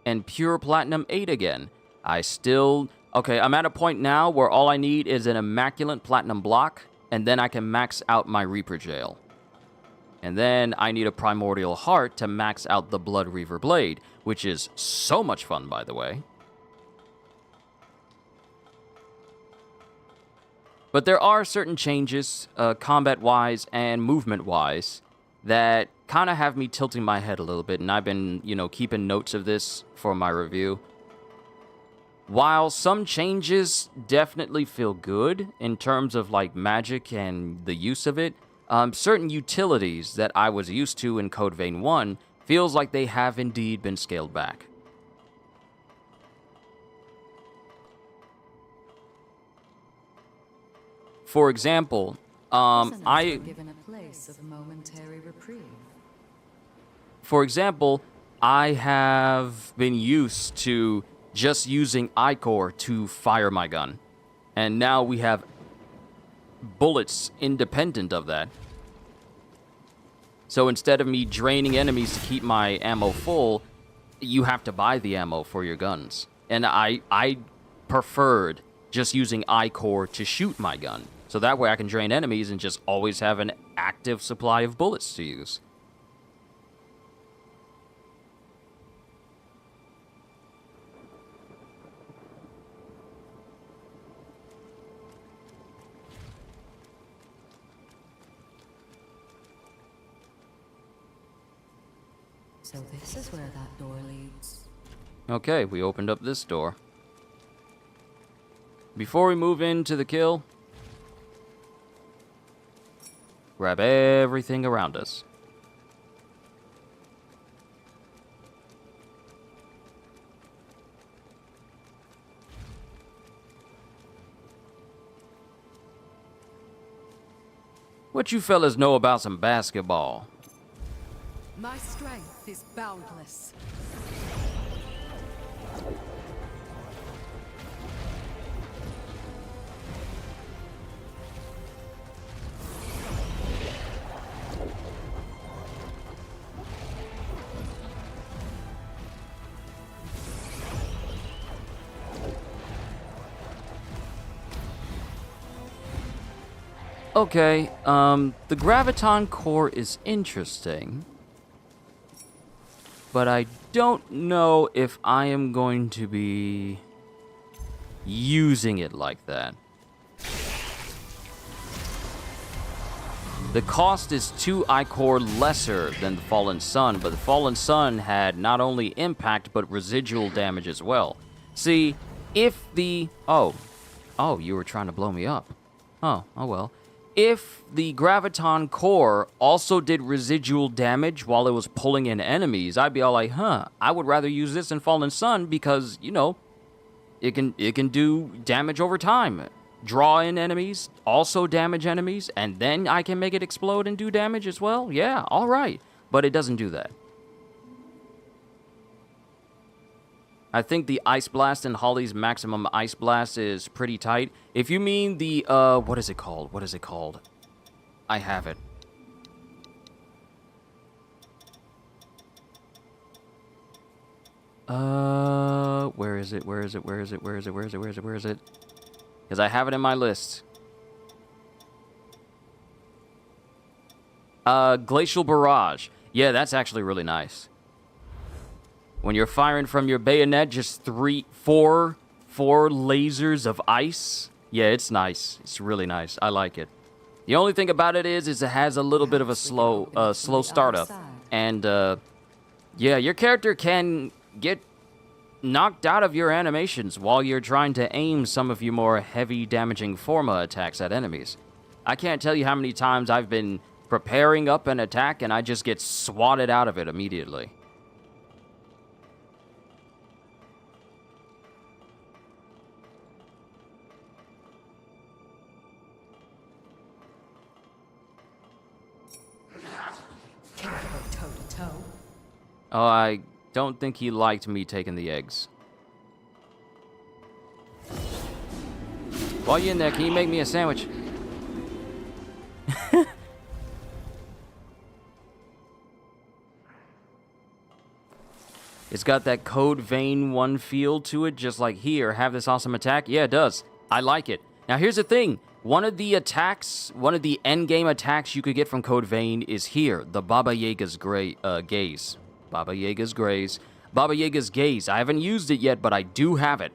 And Pure Platinum 8 again. Okay, I'm at a point now where all I need is an Immaculate Platinum block, and then I can max out my Reaper Jail. And then I need a Primordial Heart to max out the Blood Reaver Blade, which is so much fun, by the way. But there are certain changes, combat-wise and movement-wise, that kind of have me tilting my head a little bit, and I've been, keeping notes of this for my review. While some changes definitely feel good in terms of, like, magic and the use of it, certain utilities that I was used to in Code Vein 1 feels like they have indeed been scaled back. For example, given a place of momentary reprieve. For example, I have been used to just using Ichor to fire my gun. And now we have bullets independent of that. So instead of me draining enemies to keep my ammo full, you have to buy the ammo for your guns. And I preferred just using Ichor to shoot my gun. So that way I can drain enemies and just always have an active supply of bullets to use. So this is where that door leads. Okay, we opened up this door. Before we move into the kill, grab everything around us. What you fellas know about some basketball? My strength is boundless. Okay, the Graviton Core is interesting, but I don't know if I am going to be using it like that. The cost is 2 Ichor lesser than the Fallen Sun, but the Fallen Sun had not only impact, but residual damage as well. See, if the... Oh, you were trying to blow me up. Oh well. If the Graviton Core also did residual damage while it was pulling in enemies, I'd be all like, I would rather use this than Fallen Sun because, it can do damage over time. Draw in enemies, also damage enemies, and then I can make it explode and do damage as well? Yeah, alright. But it doesn't do that. I think the Ice Blast and Holly's Maximum Ice Blast is pretty tight. If you mean the, what is it called? What is it called? I have it. Where is it? Because I have it in my list. Glacial Barrage. Yeah, that's actually really nice. When you're firing from your bayonet, just 4 lasers of ice. Yeah, it's nice. It's really nice. I like it. The only thing about it is it has a little bit of a slow startup. And, yeah, your character can get knocked out of your animations while you're trying to aim some of your more heavy damaging Forma attacks at enemies. I can't tell you how many times I've been preparing up an attack and I just get swatted out of it immediately. Oh, I don't think he liked me taking the eggs. While you're in there, can you make me a sandwich? It's got that Code Vein 1 feel to it, just like here, have this awesome attack. Yeah, it does. I like it. Now, here's the thing. One of the attacks, one of the endgame attacks you could get from Code Vein is here, the Baba Yaga's gaze. Baba Yaga's gaze. Baba Yaga's gaze. I haven't used it yet, but I do have it.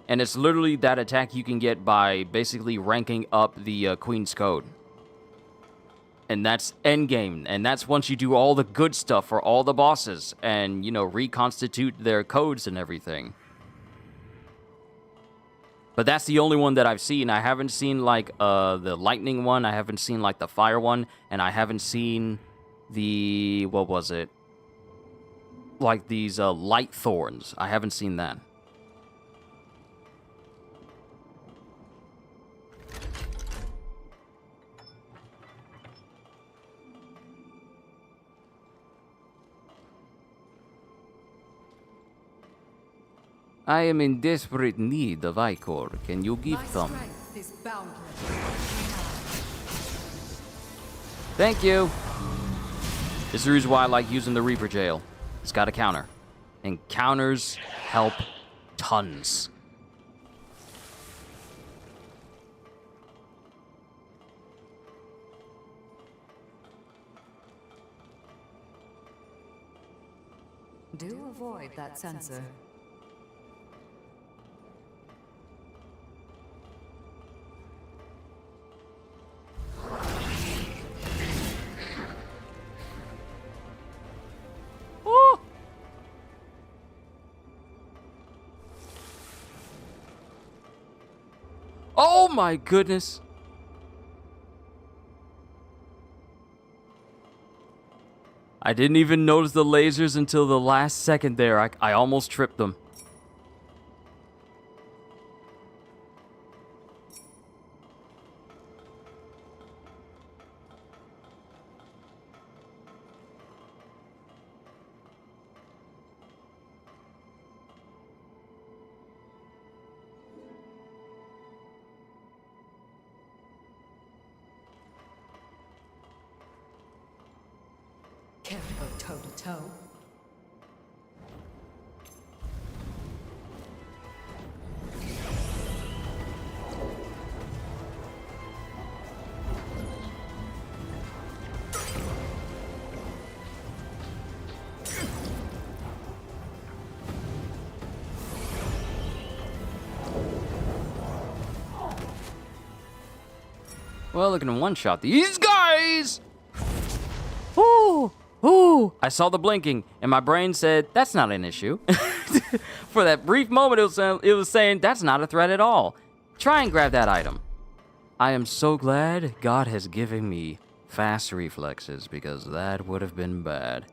And it's literally that attack you can get by basically ranking up the Queen's Code. And that's endgame, and that's once you do all the good stuff for all the bosses and, you know, reconstitute their codes and everything. But that's the only one that I've seen. I haven't seen, like, the lightning one, I haven't seen, like, the fire one, and I haven't seen the, what was it? Like, these light thorns. I haven't seen that. I am in desperate need of ichor. Can you give some? Thank you. This is the reason why I like using the Reaper Jail. It's got a counter. And counters help tons. Do avoid that sensor. Oh my goodness. I didn't even notice the lasers until the last second there. I almost tripped them. Can't go toe to toe. Well, looking to one-shot these guys! Ooh! Ooh! I saw the blinking, and my brain said, that's not an issue. For that brief moment, it was saying, that's not a threat at all. Try and grab that item. I am so glad God has given me fast reflexes, because that would have been bad.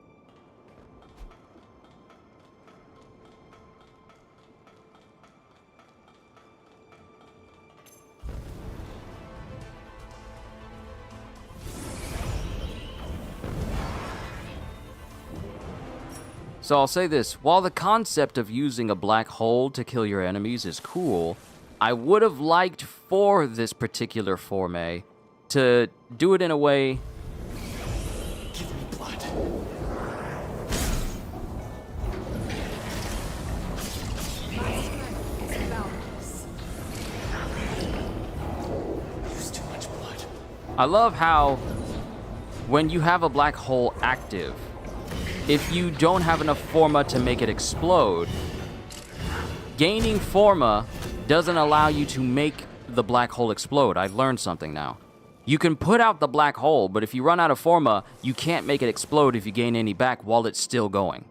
So I'll say this, while the concept of using a black hole to kill your enemies is cool, I would have liked for this particular foray to do it in a way... Give me blood. Use too much blood. I love how when you have a black hole active, if you don't have enough forma to make it explode, gaining forma doesn't allow you to make the black hole explode. I've learned something now. You can put out the black hole, but if you run out of forma, you can't make it explode if you gain any back while it's still going.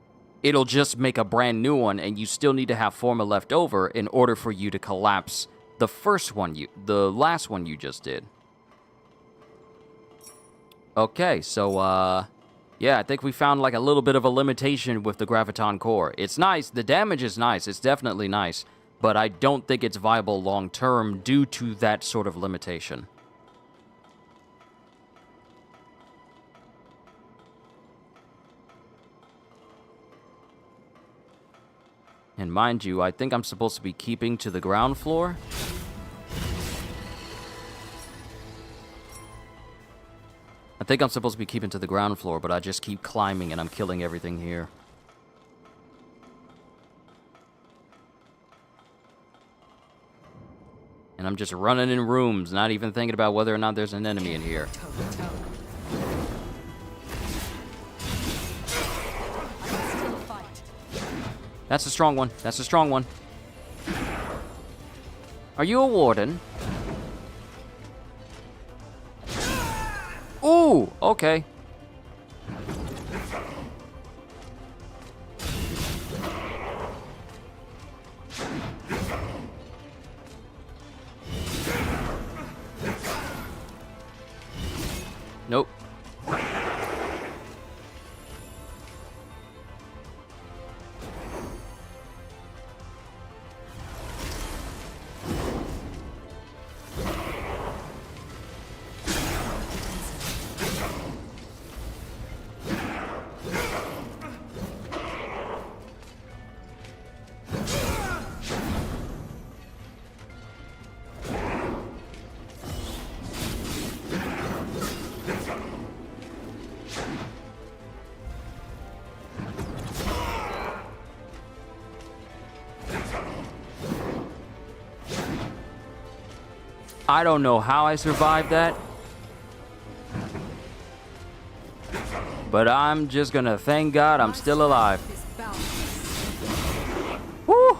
It'll just make a brand new one, and you still need to have forma left over in order for you to collapse the last one you just did. Okay, so, yeah, I think we found like a little bit of a limitation with the Graviton Core. It's nice, the damage is nice, it's definitely nice, but I don't think it's viable long-term due to that sort of limitation. And mind you, I think I'm supposed to be keeping to the ground floor. I think I'm supposed to be keeping to the ground floor, but I just keep climbing and I'm killing everything here. And And I'm just running in rooms, not even thinking about whether or not there's an enemy in here. That's a strong one. That's a strong one. Are you a warden? Ooh, okay. Nope. I don't know how I survived that. But I'm just gonna thank God I'm still alive. Woo!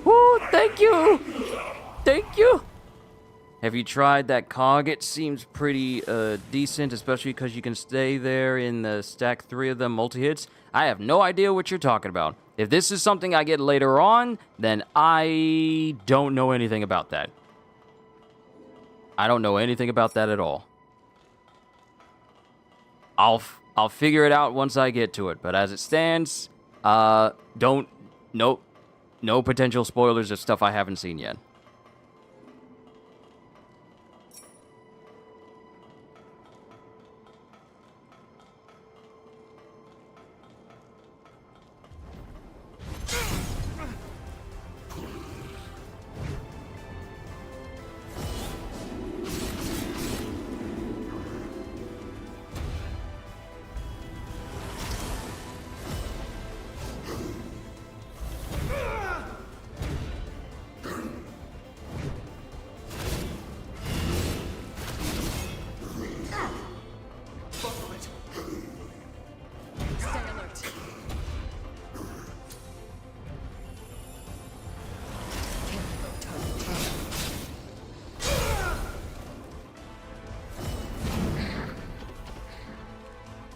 Woo! Thank you! Thank you! Have you tried that cog? It seems pretty decent, especially because you can stay there in the stack 3 of them multi-hits. I have no idea what you're talking about. If this is something I get later on, then I don't know anything about that. I don't know anything about that at all. I'll figure it out once I get to it, but as it stands, no potential spoilers of stuff I haven't seen yet.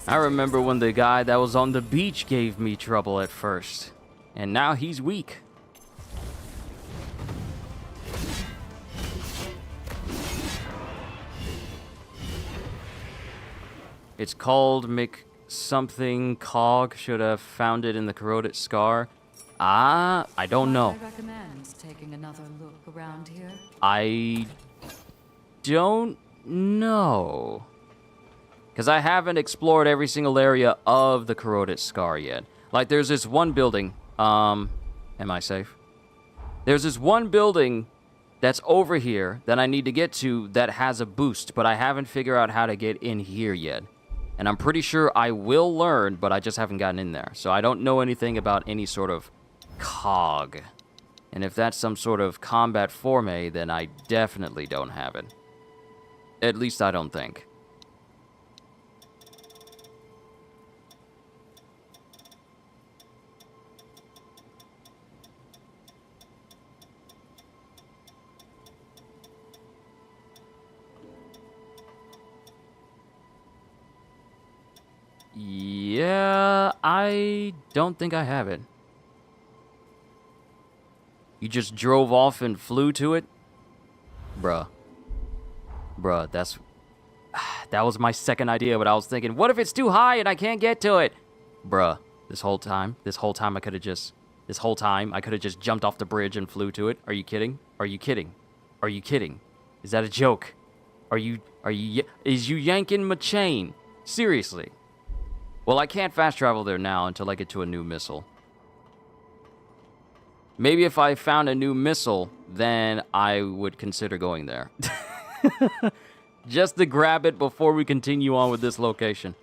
I remember when the guy that was on the beach gave me trouble at first, and now he's weak. It's called something cog. Should have found it in the corroded scar. I don't know. I recommend taking another look around here. I don't know. Because I haven't explored every single area of the corroded scar yet. Like, there's this one building. Am I safe? There's this one building that's over here that I need to get to that has a boost, but I haven't figured out how to get in here yet. And I'm pretty sure I will learn, but I just haven't gotten in there. So I don't know anything about any sort of cog. And if that's some sort of combat forme, then I definitely don't have it. At least I don't think. Yeah, I don't think I have it. You just drove off and flew to it? Bruh, that was my second idea, but I was thinking, what if it's too high and I can't get to it? Bruh, this whole time I could have just jumped off the bridge and flew to it. Are you kidding? Are you kidding? Are you kidding? Is that a joke? Is you yanking my chain? Seriously? Well, I can't fast travel there now until I get to a new missile. Maybe if I found a new missile, then I would consider going there. Just to grab it before we continue on with this location.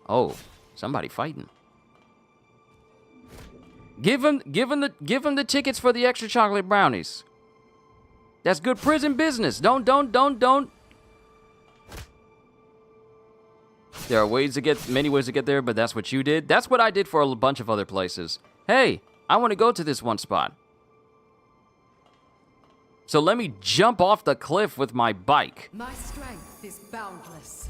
Oh, somebody fighting. Give him the tickets for the extra chocolate brownies. That's good prison business. Don't. There are many ways to get there, but that's what you did. That's what I did for a bunch of other places. Hey, I want to go to this one spot. So let me jump off the cliff with my bike. My strength is boundless.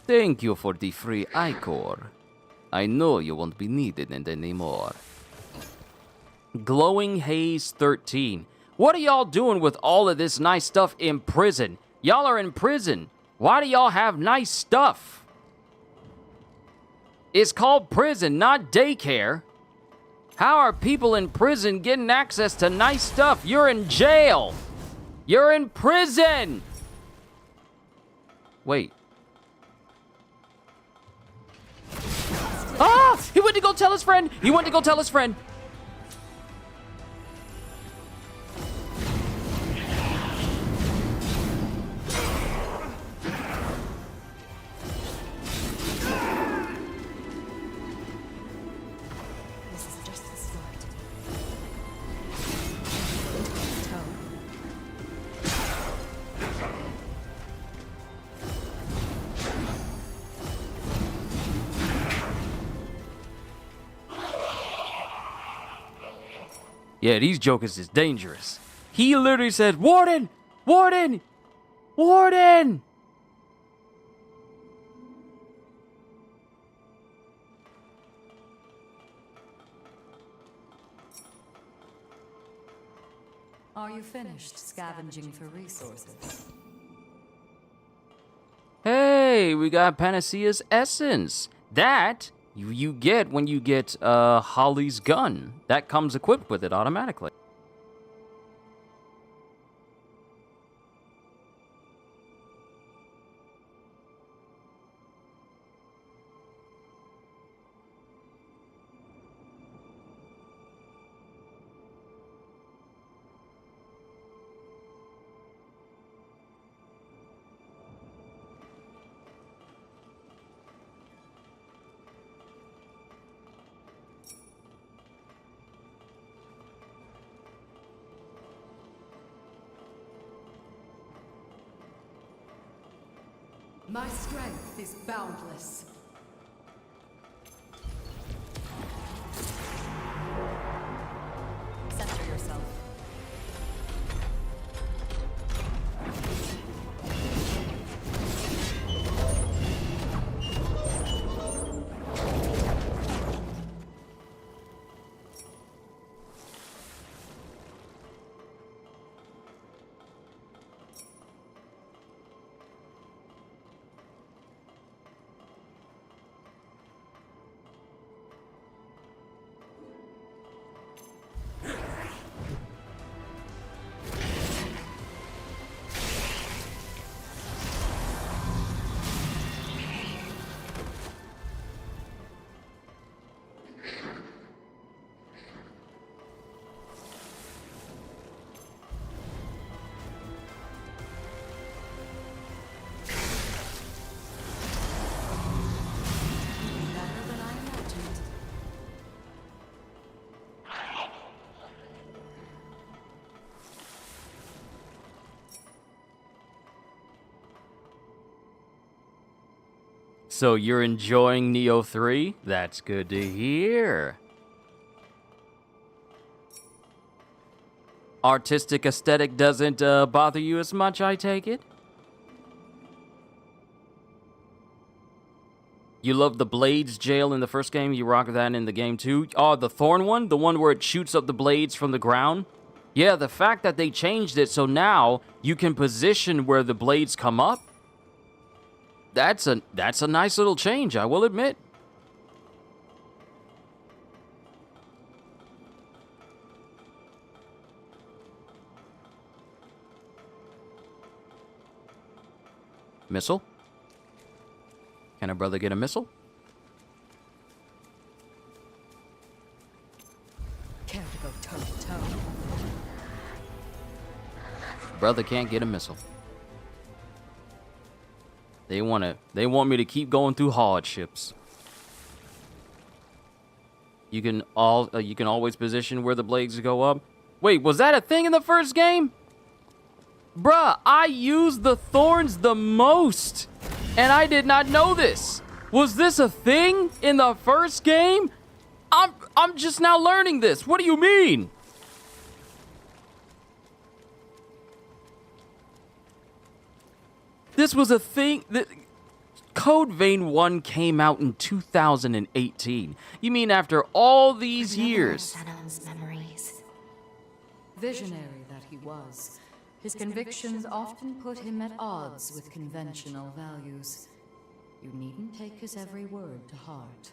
Thank you for the free ichor. I know you won't be needed anymore. Glowing Haze 13. What are y'all doing with all of this nice stuff in prison? Y'all are in prison. Why do y'all have nice stuff? It's called prison, not daycare. How are people in prison getting access to nice stuff? You're in jail. You're in prison. Wait. Ah! He went to go tell his friend. He went to go tell his friend. This is just the start. Yeah, these jokers is dangerous. He literally said, "Warden! Warden! Warden!" Are you finished scavenging for resources? Hey, we got Panacea's Essence. That you get when you get Holly's gun. That comes equipped with it automatically. My strength is boundless. Center yourself. So you're enjoying Neo 3? That's good to hear. Artistic aesthetic doesn't bother you as much, I take it? You love the Blades jail in the first game, you rock that in the game too? Oh, the Thorn one? The one where it shoots up the blades from the ground? Yeah, the fact that they changed it so now you can position where the blades come up, that's a nice little change, I will admit. Missile? Can a brother get a missile? Care to go toe to toe? Brother can't get a missile. They want me to keep going through hardships. You can always position where the blades go up. Wait, was that a thing in the first game? Bruh, I used the thorns the most, and I did not know this. Was this a thing in the first game? I'm just now learning this. What do you mean? This was a thing that Code Vein 1 came out in 2018. You mean after all these years? Memories. Visionary that he was, his convictions often put him at odds with conventional values. You needn't take his every word to heart.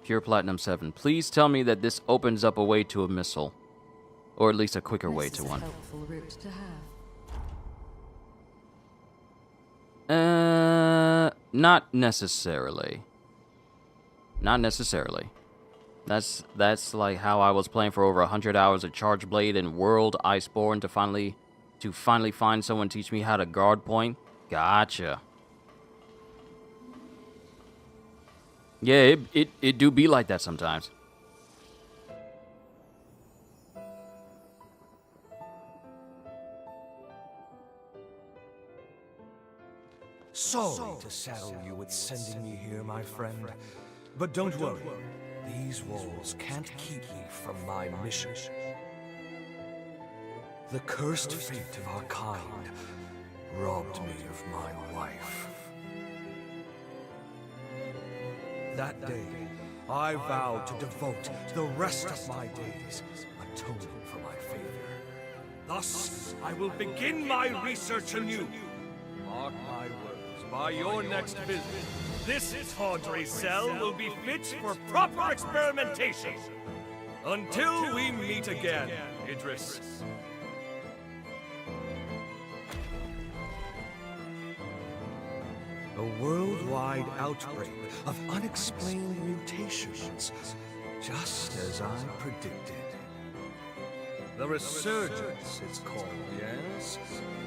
Pure Platinum 7. Please tell me that this opens up a way to a missile. Or at least a quicker way to one. Helpful route to have. Not necessarily. Not necessarily. That's like how I was playing for over 100 hours of Charge Blade and World Iceborne to finally find someone to teach me how to guard point. Gotcha. Yeah, it do be like that sometimes. Sorry to saddle you with sending me here, my friend. But don't worry. These walls can't keep me from my mission. The cursed fate of our kind robbed me of my wife. That day, I vowed to devote the rest of my days atoning for my failure. Thus, I will begin my research anew. Mark my words, by your next visit, this tawdry cell will be fit for proper experimentation. Until we meet again, Idris. A worldwide outbreak of unexplained mutations, just as I predicted. The resurgence, it's called, yes?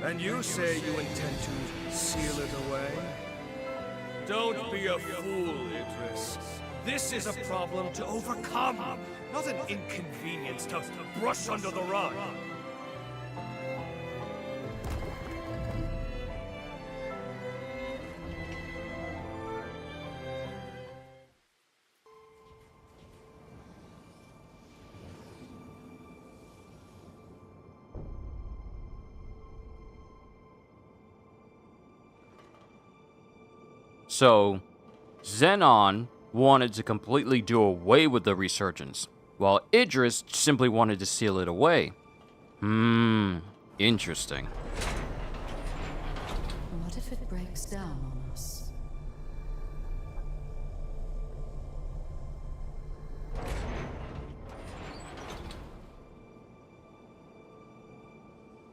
And you say you intend to seal it away? Don't be a fool, Idris. This is a problem to overcome, not an inconvenience to brush under the rug. So, Xenon wanted to completely do away with the resurgence, while Idris simply wanted to seal it away. Interesting. What if it breaks down on us?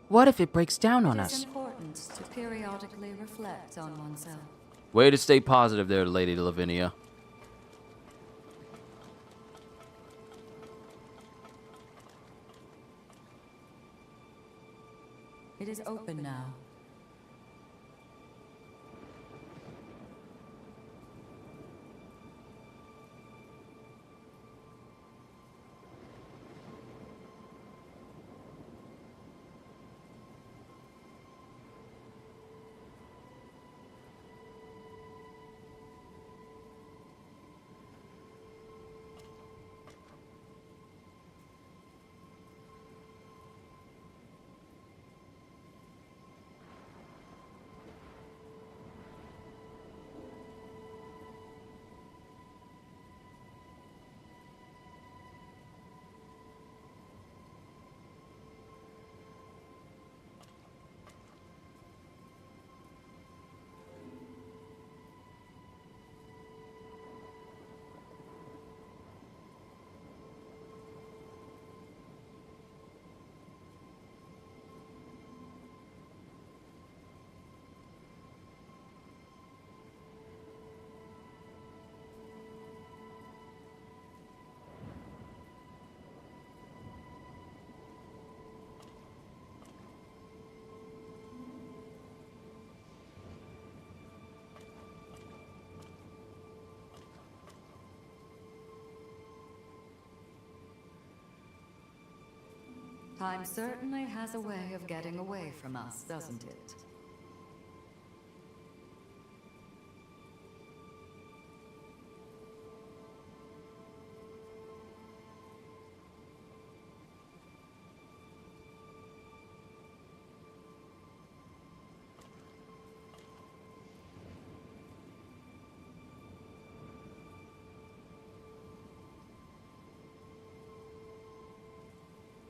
What if it breaks down on us? It is important to periodically reflect on oneself. Way to stay positive there, Lady Lavinia. It is open now. Time certainly has a way of getting away from us, doesn't it?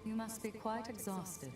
You must be quite exhausted.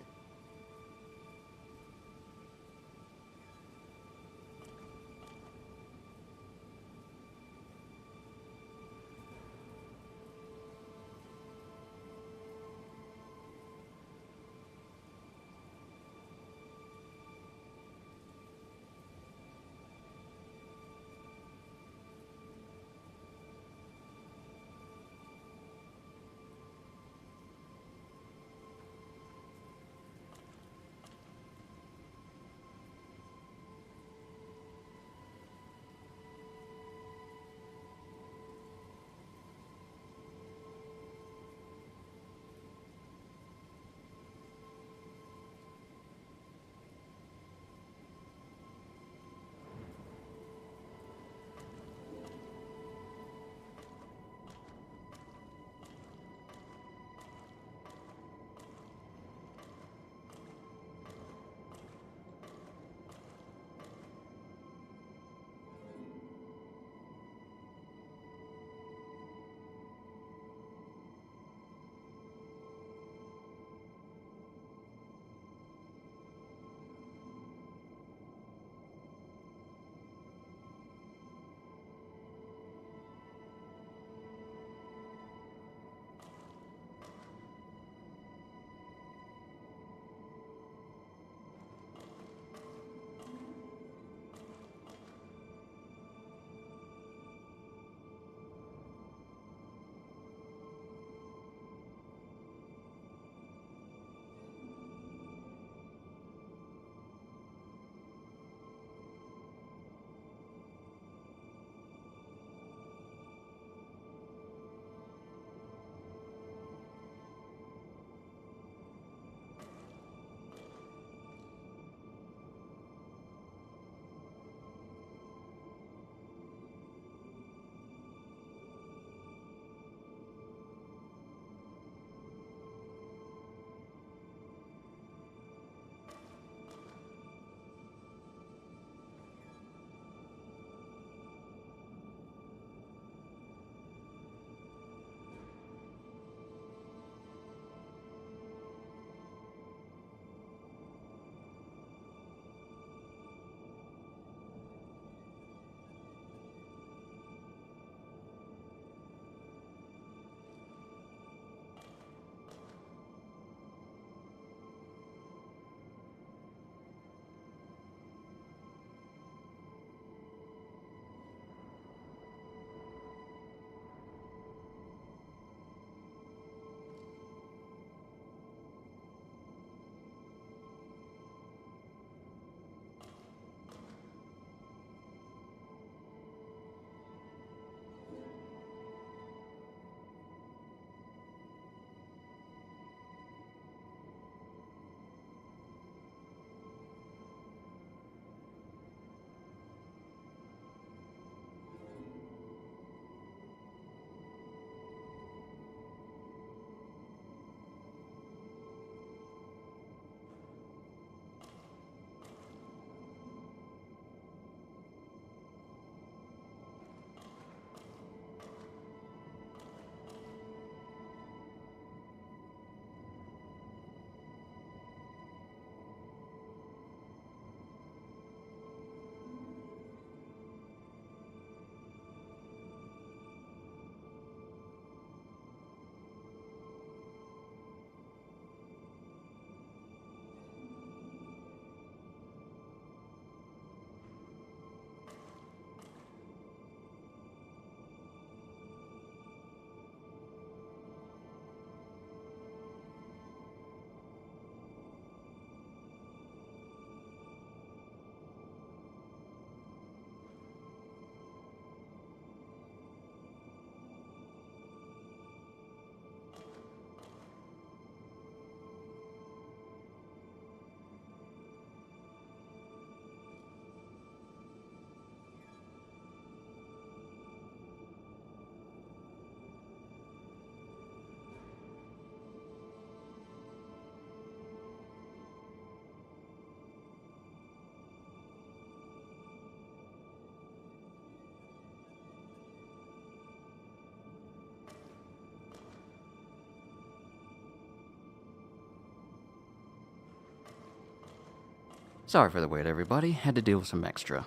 Sorry for the wait, everybody. Had to deal with some extra.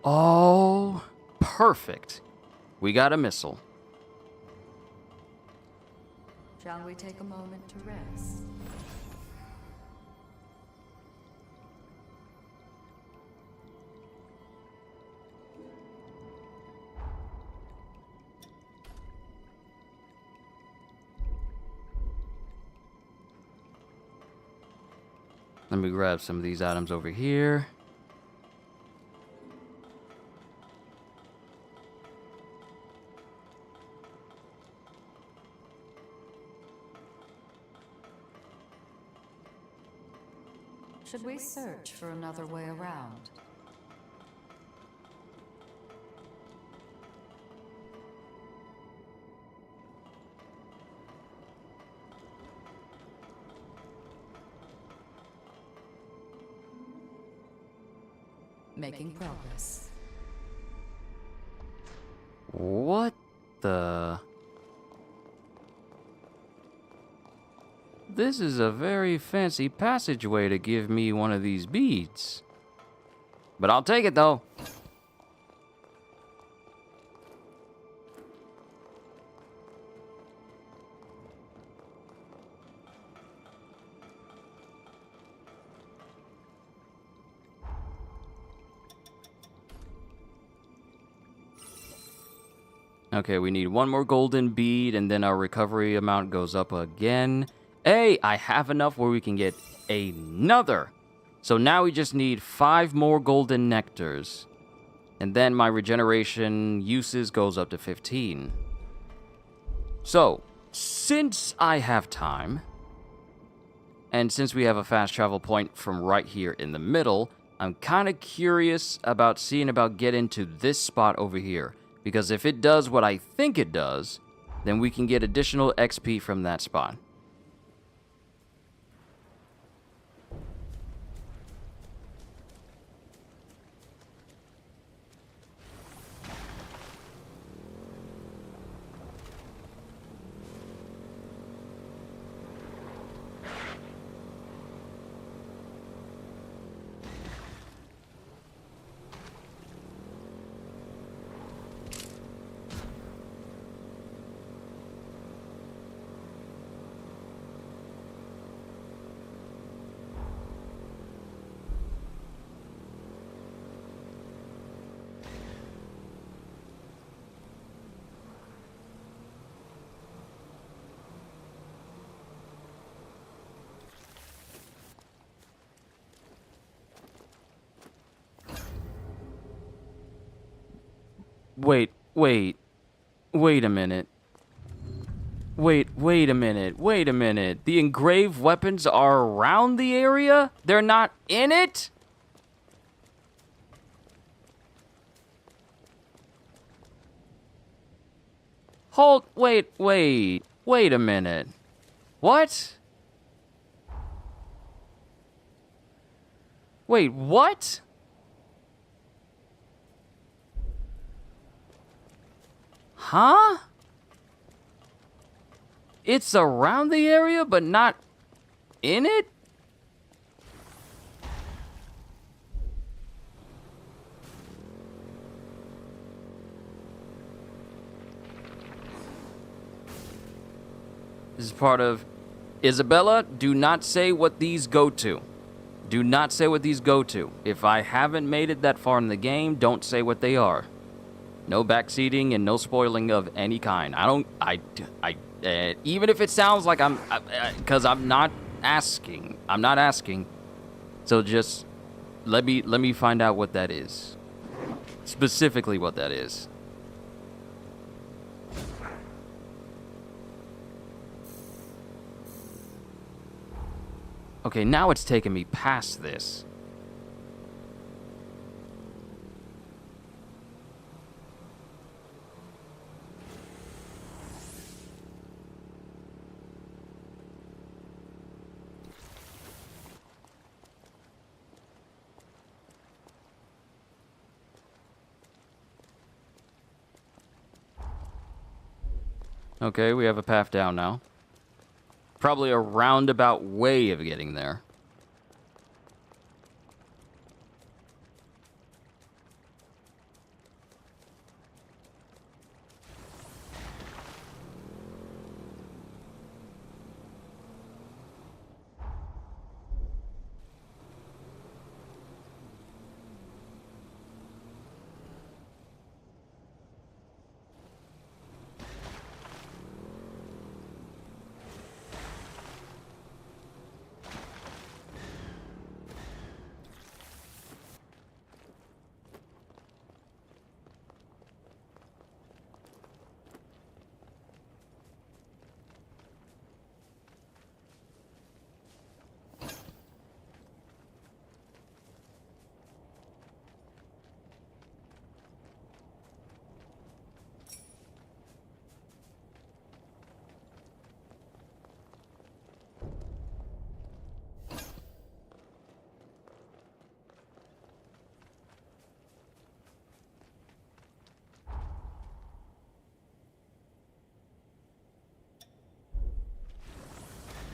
Oh, perfect. We got a missile. Shall we take a moment to rest? Let me grab some of these items over here. Should we search for another way around? Making progress. What the... This is a very fancy passageway to give me one of these beads. But I'll take it, though. Okay, we need one more golden bead, and then our recovery amount goes up again. Hey, I have enough where we can get another. So now we just need 5 more golden nectars. And then my regeneration uses goes up to 15. So, since I have time, and since we have a fast travel point from right here in the middle, I'm kind of curious about seeing about getting to this spot over here. Because if it does what I think it does, then we can get additional XP from that spot. Wait a minute. Wait a minute. The engraved weapons are around the area? They're not in it? Wait a minute. What? Wait, what? Huh? It's around the area, but not in it? This is part of... Isabella, do not say what these go to. Do not say what these go to. If I haven't made it that far in the game, don't say what they are. No backseating and no spoiling of any kind. Even if it sounds like because I'm not asking. I'm not asking. So just let me find out what that is. Specifically what that is. Okay, now it's taking me past this. Okay, we have a path down now. probably a roundabout way of getting there.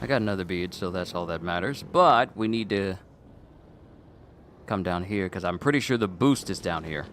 I got another bead, so that's all that matters. But we need to come down here, because I'm pretty sure the boost is down here.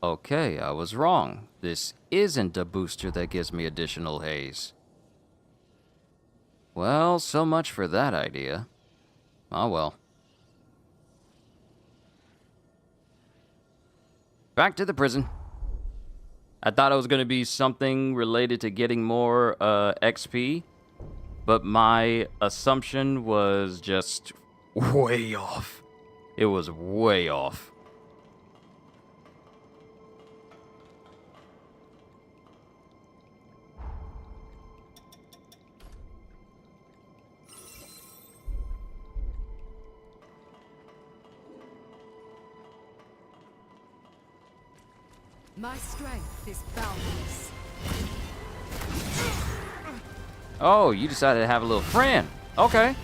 Okay, I was wrong. This isn't a booster that gives me additional haze. Well, so much for that idea. Oh well. Back to the prison. I thought it was going to be something related to getting more XP, but my assumption was just way off. It was way off. My strength is boundless. Oh, you decided to have a little friend. Okay.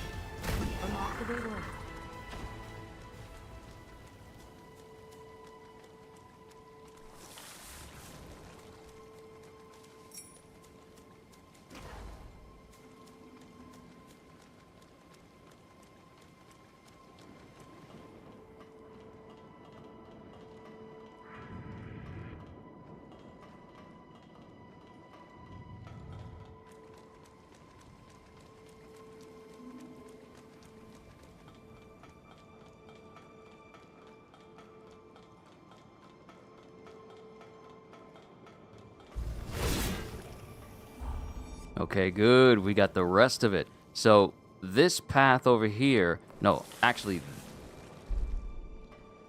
Okay, good. We got the rest of it. So this path over here, no, actually,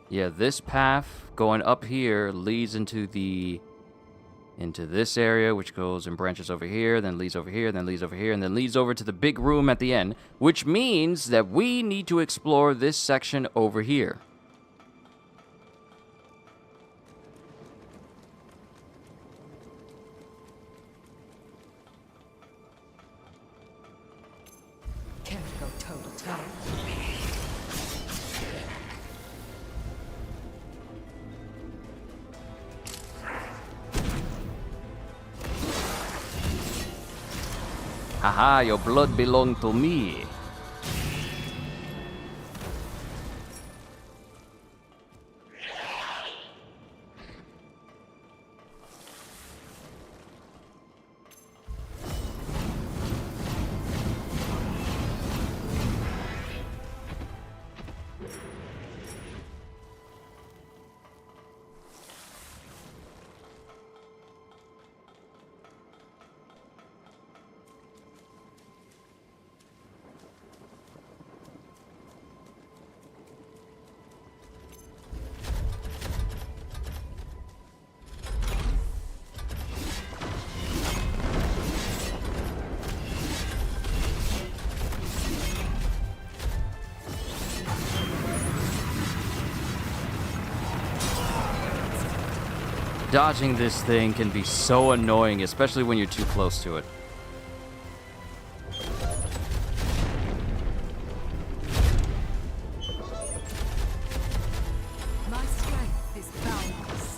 yeah, this path going up here leads into this area, which goes and branches over here, then leads over here, then leads over here, and then leads over to the big room at the end, which means that we need to explore this section over here. Can't go toe to toe. Haha, your blood belonged to me. Dodging this thing can be so annoying, especially when you're too close to it. My strength is boundless.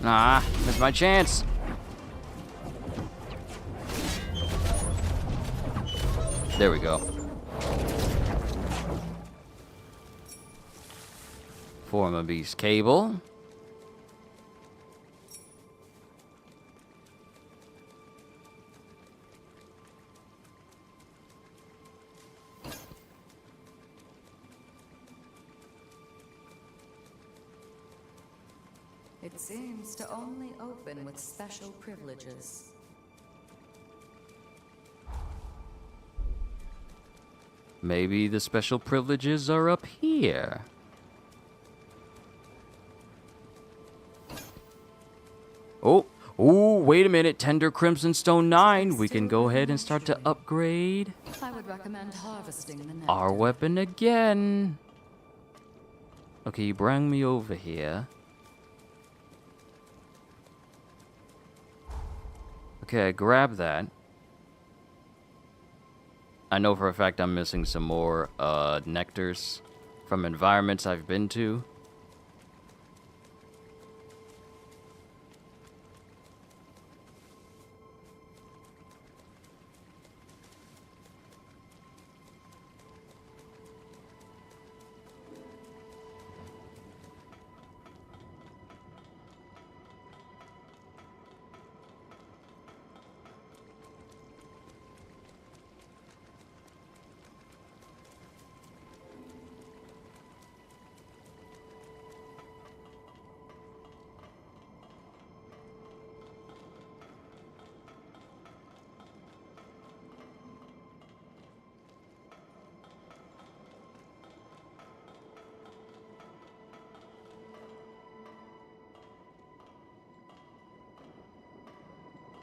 Ah, missed my chance. There we go. Form a beast cable. It seems to only open with special privileges. Maybe the special privileges are up here. Oh, wait a minute. Tender Crimson Stone 9. We can go ahead and start to upgrade I would recommend harvesting the nectar. our weapon again. Okay, you bring me over here. Okay, I grab that. I know for a fact I'm missing some more nectars from environments I've been to.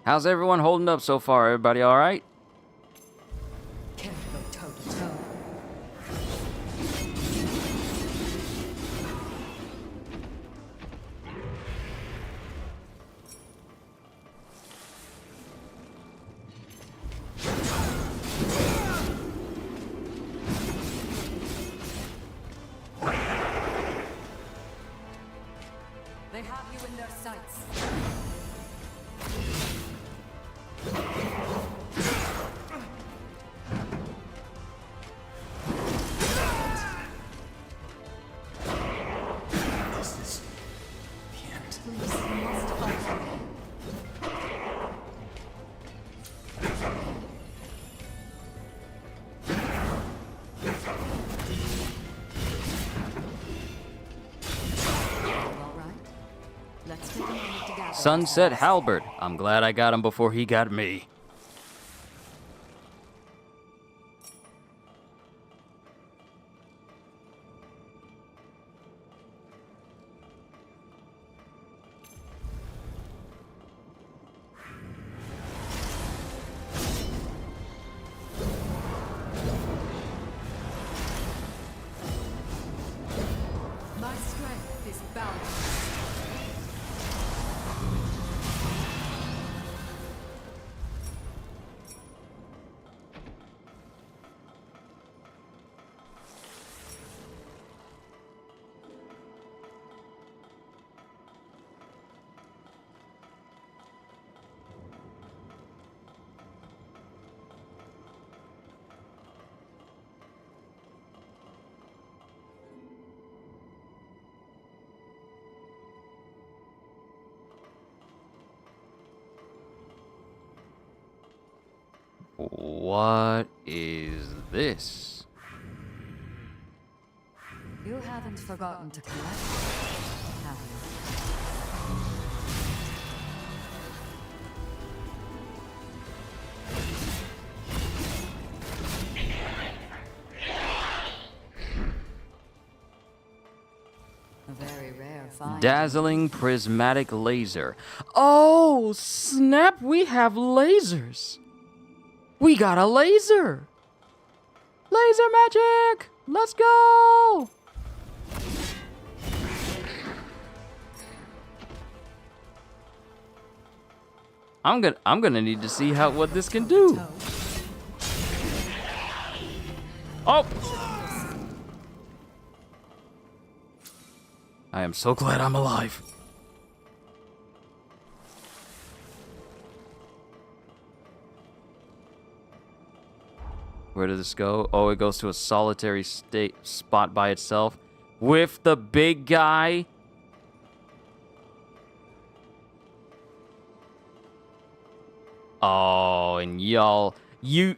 How's everyone holding up so far? Everybody all right? Can't go toe to toe. They have you in their sights. Sunset Halberd. I'm glad I got him before he got me. My strength is boundless. What is this? You haven't forgotten to collect, have you? A very rare find. Dazzling prismatic laser. Oh, snap, we have lasers. We got a laser. Laser magic. Let's go. I'm gonna need to see what this can do. Oh. I am so glad I'm alive. Where does this go? Oh, it goes to a solitary spot by itself with the big guy. Oh, and y'all, you.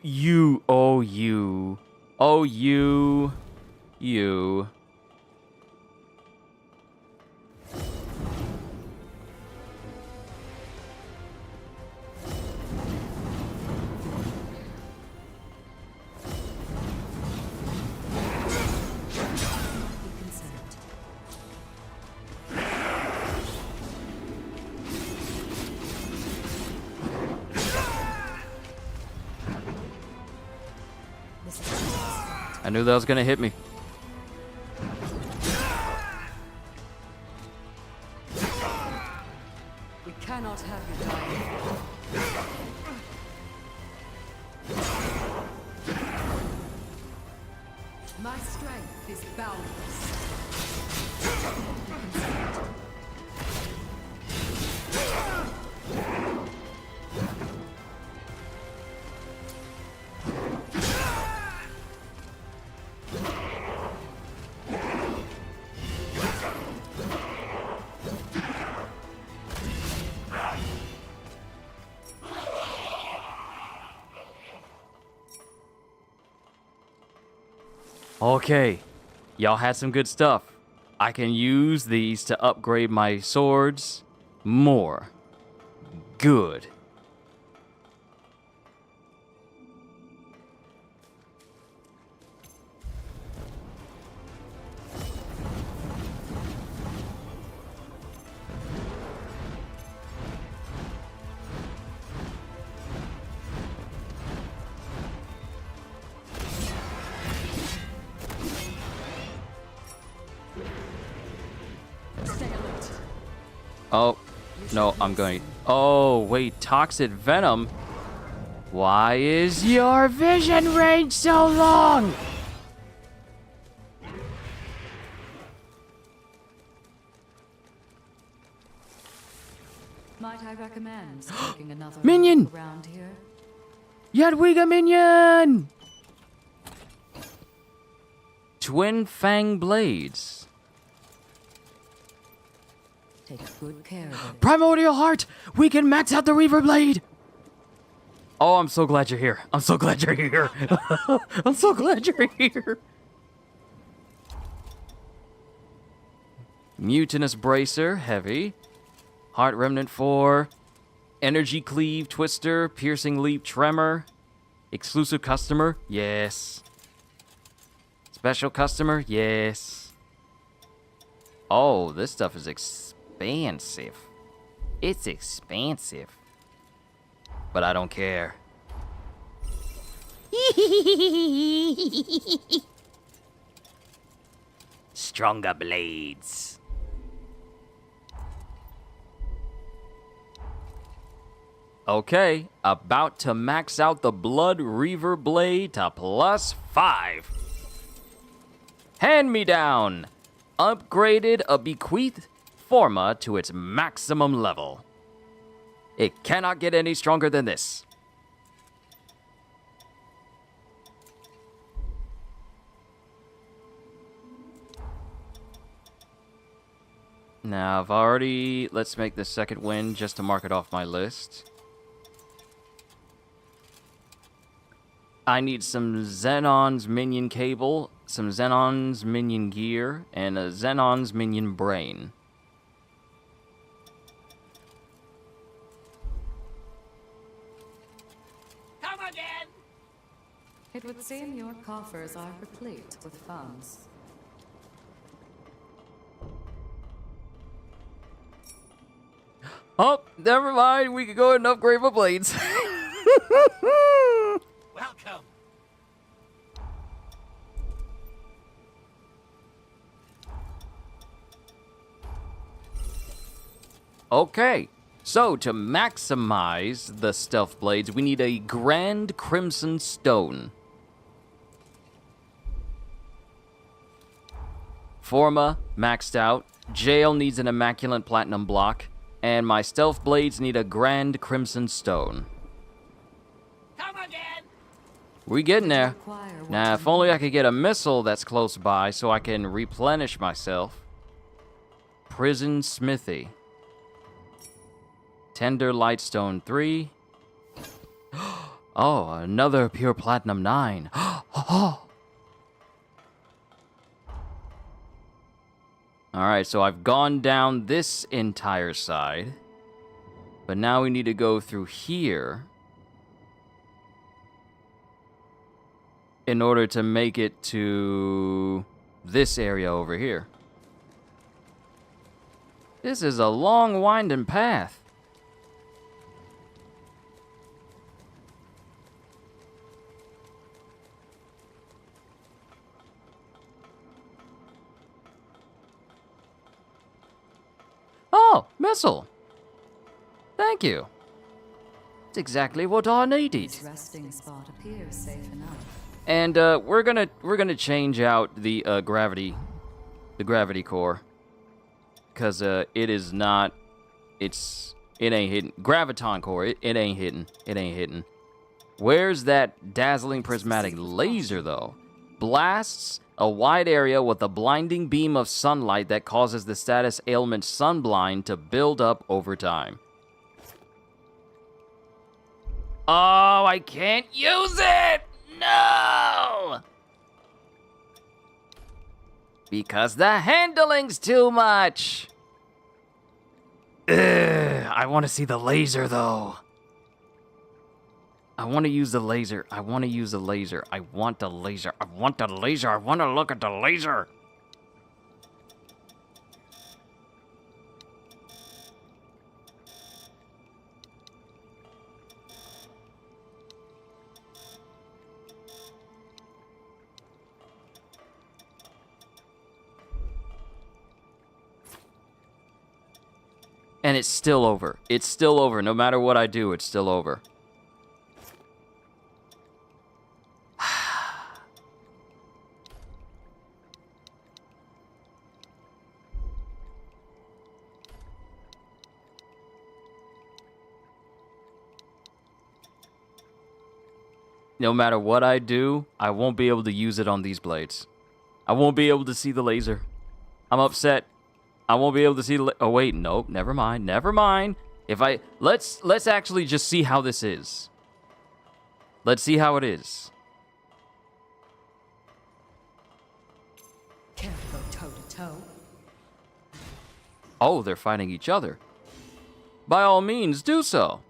I knew that was gonna hit me. We cannot have you die. My strength is boundless. Okay, y'all had some good stuff. I can use these to upgrade my swords more. Good. Oh, no, I'm going. Oh, wait, toxic venom? Why is your vision range so long? Might I recommend taking another Minion! look around here? Yadwiga minion! Twin Fang Blades. Take good care of it. Primordial Heart! We can max out the Reaver Blade! Oh, I'm so glad you're here. I'm so glad you're here. I'm so glad you're here. Mutinous Bracer, heavy. Heart Remnant 4. Energy Cleave, Twister, Piercing Leap, Tremor. Exclusive Customer, yes. Special Customer, yes. Oh, this stuff is expansive. It's expansive. But I don't care. Stronger blades. Okay, about to max out the Blood Reaver Blade to +5. Hand me down. Upgraded a bequeath forma to its maximum level. It cannot get any stronger than this. Now, I've already... Let's make the second win just to mark it off my list. I need some Xenon's minion cable, some Xenon's minion gear, and a Xenon's minion brain. Come again! It would seem your coffers are replete with funds. Oh, never mind. We can go ahead and upgrade my blades. Welcome. Okay, so to maximize the stealth blades, we need a Grand Crimson Stone. Forma, maxed out. Jail needs an Immaculate Platinum block. And my stealth blades need a Grand Crimson Stone. Come again. We getting there. Now, if only I could get a missile that's close by so I can replenish myself. Prison Smithy. Tender Lightstone 3. Oh, another Pure Platinum 9. Alright, so I've gone down this entire side. But now we need to go through here in order to make it to this area over here. This is a long, winding path. Oh, missile. Thank you. It's exactly what I needed. This resting spot appears safe enough. And we're gonna change out the gravity core, cause it is not. It ain't hitting. Graviton core. It ain't hitting. It ain't hitting. Where's that dazzling prismatic laser though? Blasts a wide area with a blinding beam of sunlight that causes the status ailment sunblind to build up over time. Oh, I can't use it! No! Because the handling's too much! Ugh, I want to see the laser, though. I want to use the laser. I want to use the laser. I want the laser. I want the laser. I want to look at the laser. And it's still over. It's still over. No matter what I do, it's still over. No matter what I do, I won't be able to use it on these blades. I won't be able to see the laser. I'm upset. I won't be able to see the oh wait, nope, never mind. Never mind. If I let's actually just see how this is. Let's see how it is. Can't go toe to toe. Oh, they're fighting each other. By all means, do so.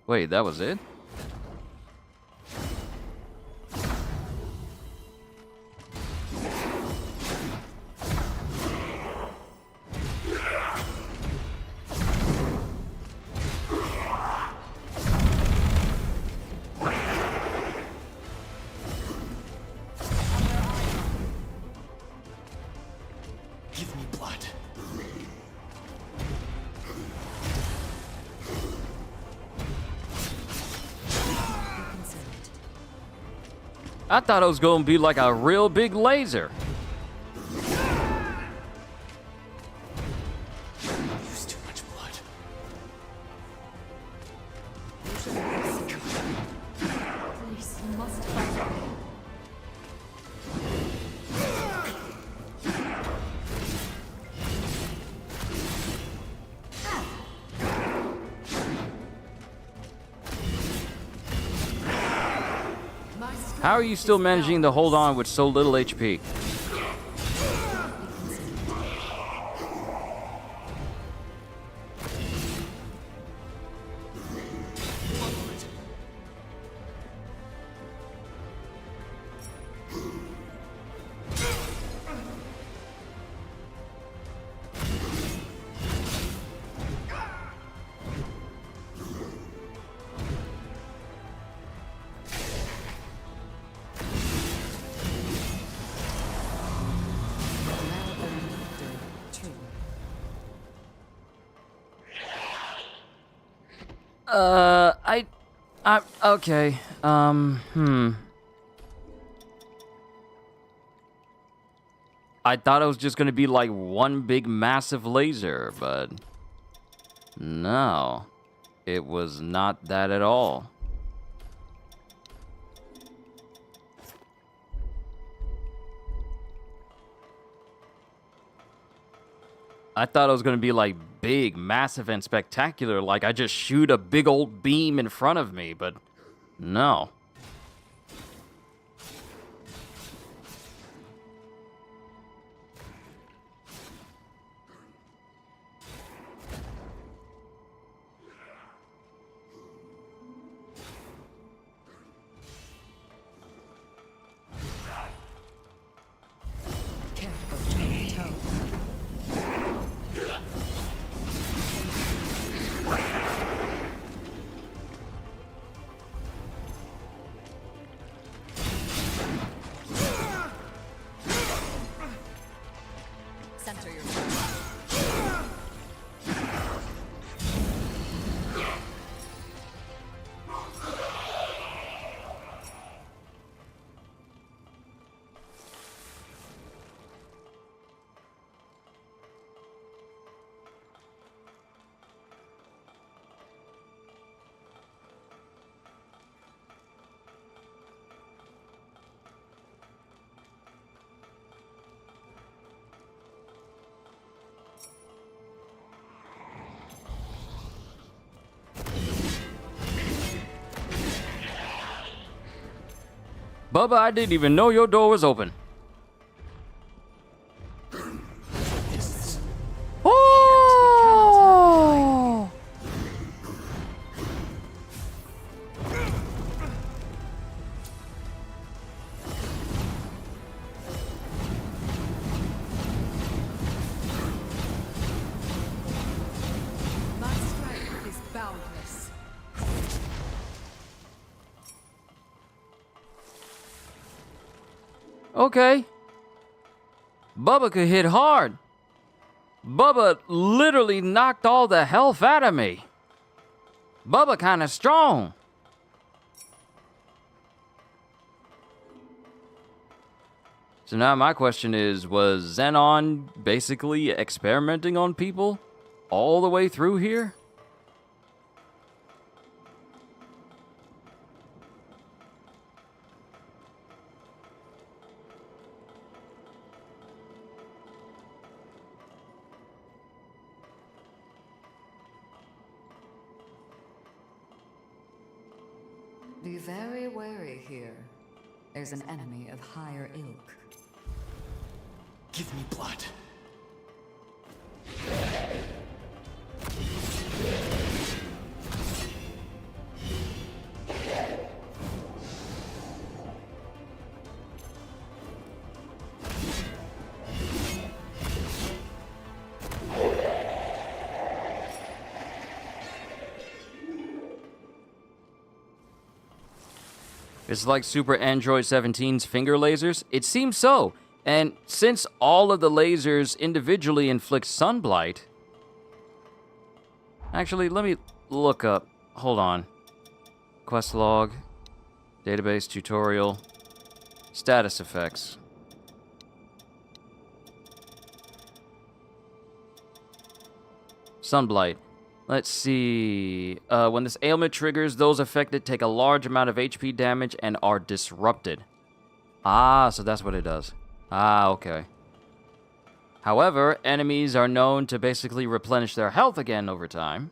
Wait, that was it? Give me blood. I thought it was going to be like a real big laser. Use too much blood. Police must fight. How are you still managing to hold on with so little HP? Okay. I thought it was just gonna be like one big massive laser, but no, it was not that at all. I thought it was gonna be like big, massive, and spectacular, like I just shoot a big old beam in front of me, but no. Center yourself. Bubba, I didn't even know your door was open. Oh! My strength is boundless. Okay. Bubba could hit hard. Bubba literally knocked all the health out of me. Bubba kind of strong. So now my question is, was Xenon basically experimenting on people all the way through here? Be very wary here. There's an enemy of higher ilk. Give me blood. It's like Super Android 17's finger lasers? It seems so. And since all of the lasers individually inflict sunblight... Actually, let me look up. Hold on. Quest log. Database tutorial. Status effects. Sunblight. Let's see. When this ailment triggers, those affected take a large amount of HP damage and are disrupted. Ah, so that's what it does. Ah, okay. However, enemies are known to basically replenish their health again over time.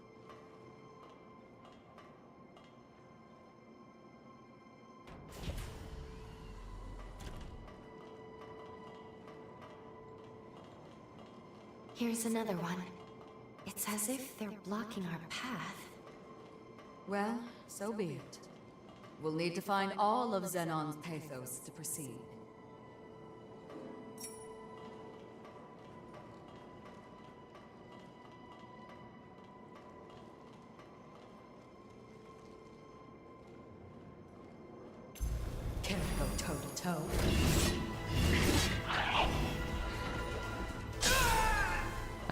Here's another one. It's as if they're blocking our path. Well, so be it. We'll need to find all of Xenon's pathos to proceed. Can't go toe-to-toe.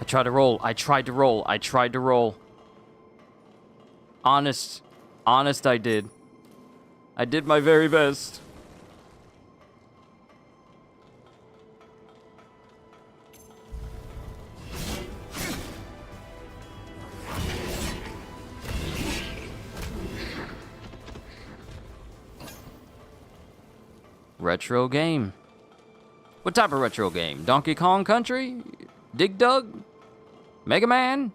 I tried to roll. I tried to roll. I tried to roll. Honest, I did. I did my very best. Retro game. What type of retro game? Donkey Kong Country? Dig Dug? Mega Man?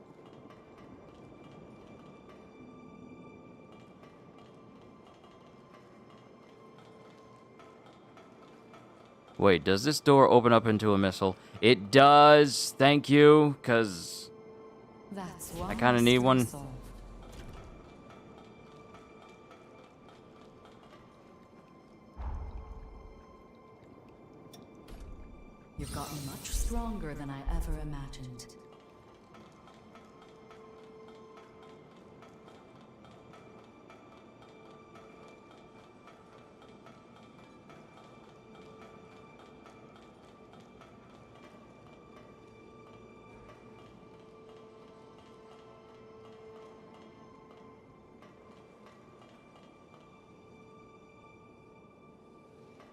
Wait, does this door open up into a missile? It does. Thank you, because I kind of need one. You've gotten much stronger than I ever imagined.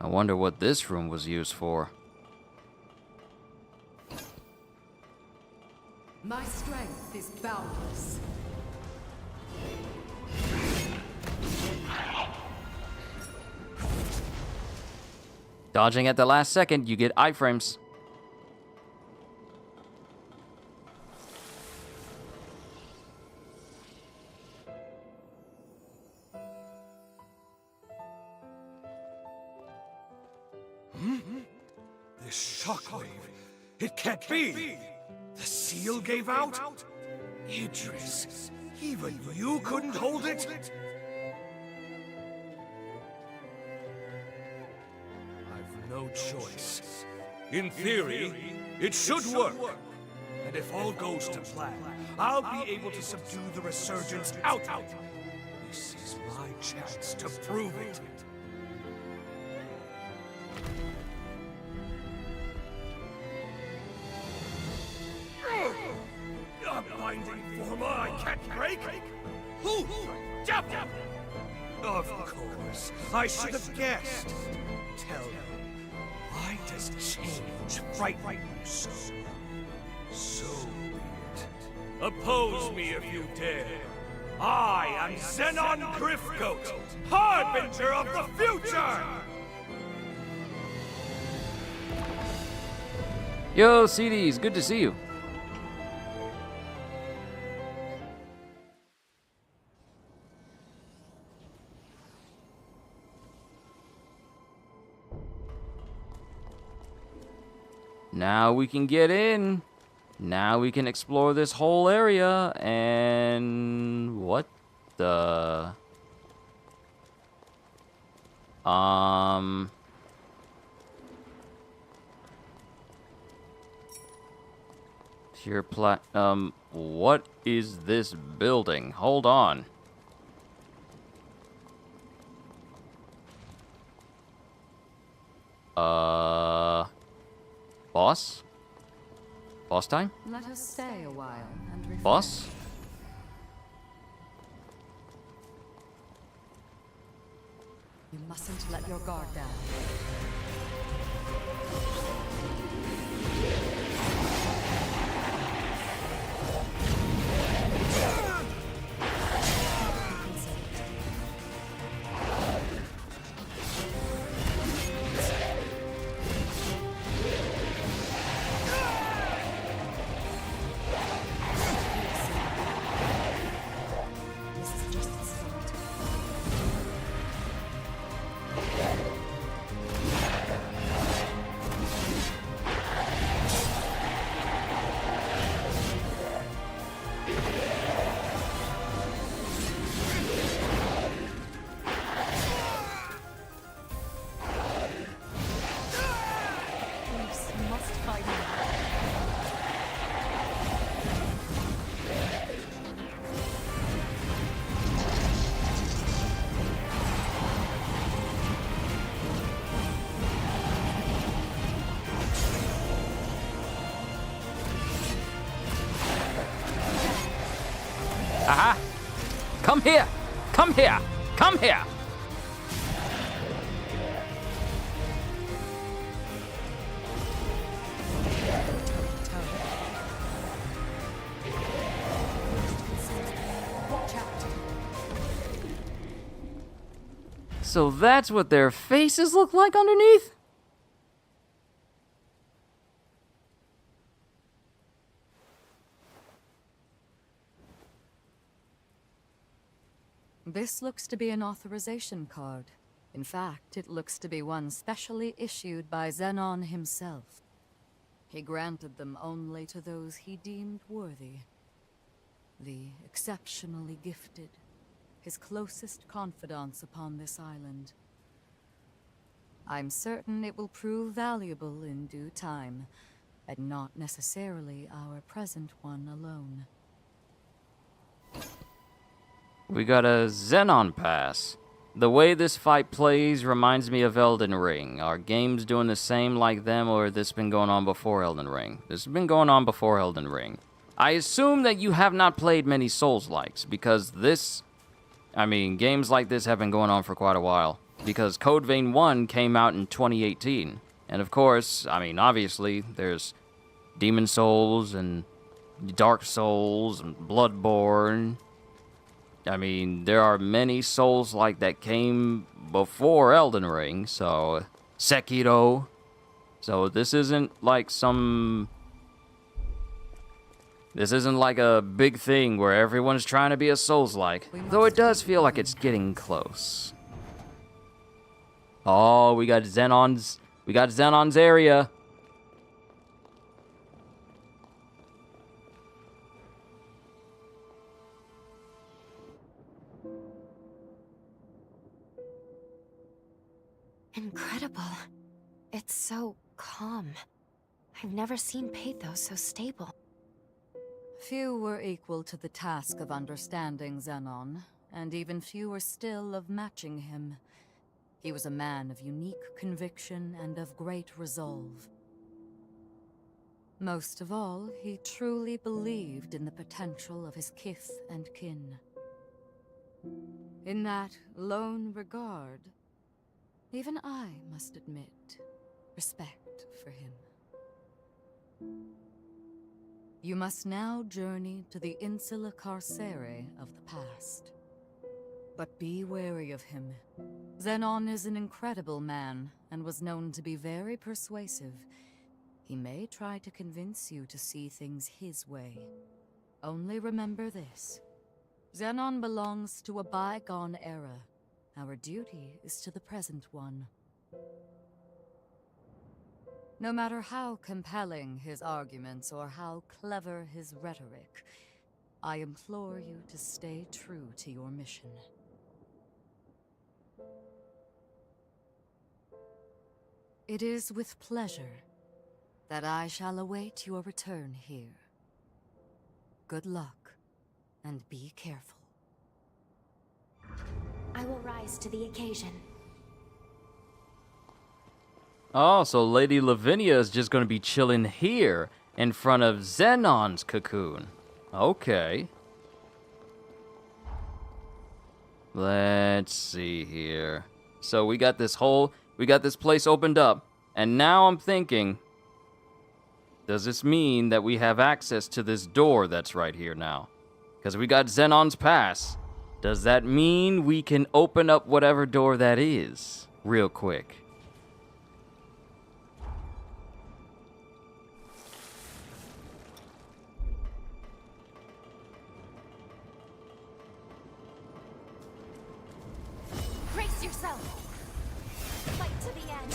I wonder what this room was used for. My strength is boundless. Dodging at the last second, you get iframes. This shockwave, it can't be! The seal gave out? Idris, even you couldn't hold it? I've no choice. In theory, it should work. And if all goes to plan, I'll be able to subdue the resurgence out. This is my chance to prove it. A binding forma I can't break? Who? Devil! Of course, I should have guessed. Tell me, why does change frighten you so? So be it. Oppose me if you dare. I am Xenon Griffgoat, Harbinger of the Future! Yo, CDs, good to see you. Now we can get in. Now we can explore this whole area. And what the? Pure what is this building? Hold on. Boss? Boss time? Let us stay a while and reflect. Boss? You mustn't let your guard down. Come here! Come here! Come here! So that's what their faces look like underneath? This looks to be an authorization card. In fact, it looks to be one specially issued by Xenon himself. He granted them only to those he deemed worthy. The exceptionally gifted, his closest confidants upon this island. I'm certain it will prove valuable in due time, and not necessarily our present one alone. We got a Xenon pass. The way this fight plays reminds me of Elden Ring. Are games doing the same like them, or has this been going on before Elden Ring? This has been going on before Elden Ring. I assume that you have not played many Souls-likes, because games like this have been going on for quite a while. Because Code Vein 1 came out in 2018. And of course, obviously, there's Demon Souls and Dark Souls and Bloodborne. There are many Souls-like that came before Elden Ring, so Sekiro. So this isn't like a big thing where everyone's trying to be a Souls-like. Though it does feel like it's getting close. Oh, we got Xenon's area. Incredible. It's so calm. I've never seen pathos so stable. Few were equal to the task of understanding Xenon, and even fewer still of matching him. He was a man of unique conviction and of great resolve. Most of all, he truly believed in the potential of his kith and kin. In that lone regard, even I must admit respect for him. You must now journey to the Insula Carcere of the past. But be wary of him. Xenon is an incredible man, and was known to be very persuasive. He may try to convince you to see things his way. Only remember this. Xenon belongs to a bygone era. Our duty is to the present one. No matter how compelling his arguments or how clever his rhetoric, I implore you to stay true to your mission. It is with pleasure that I shall await your return here. Good luck, and be careful. I will rise to the occasion. Oh, so Lady Lavinia is just going to be chilling here in front of Xenon's cocoon. Okay. Let's see here. So we got this place opened up, and now I'm thinking, does this mean that we have access to this door that's right here now? Because we got Xenon's pass. Does that mean we can open up whatever door that is real quick? Brace yourself. Fight to the end.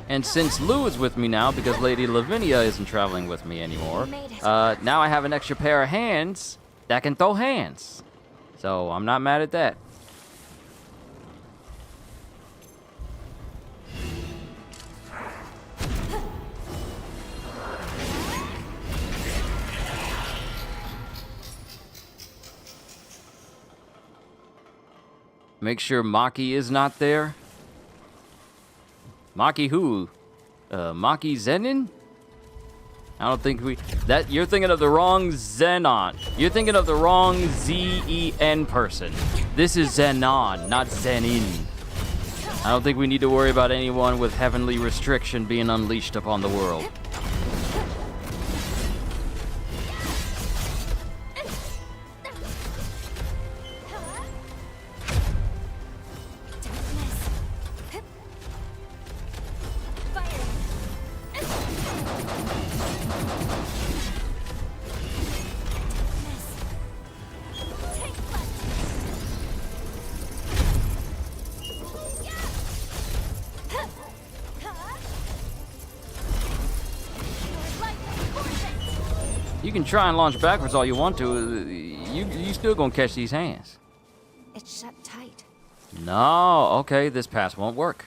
And since Lou is with me now, because Lady Lavinia isn't traveling with me anymore, now I have an extra pair of hands that can throw hands. So I'm not mad at that. Make sure Maki is not there. Maki who? Maki Zenin? I don't think you're thinking of the wrong Xenon. You're thinking of the wrong Zen person. This is Xenon, not Zenin. I don't think we need to worry about anyone with heavenly restriction being unleashed upon the world. You can try and launch backwards all you want to. You still gonna catch these hands. It's shut tight. No, okay, this pass won't work.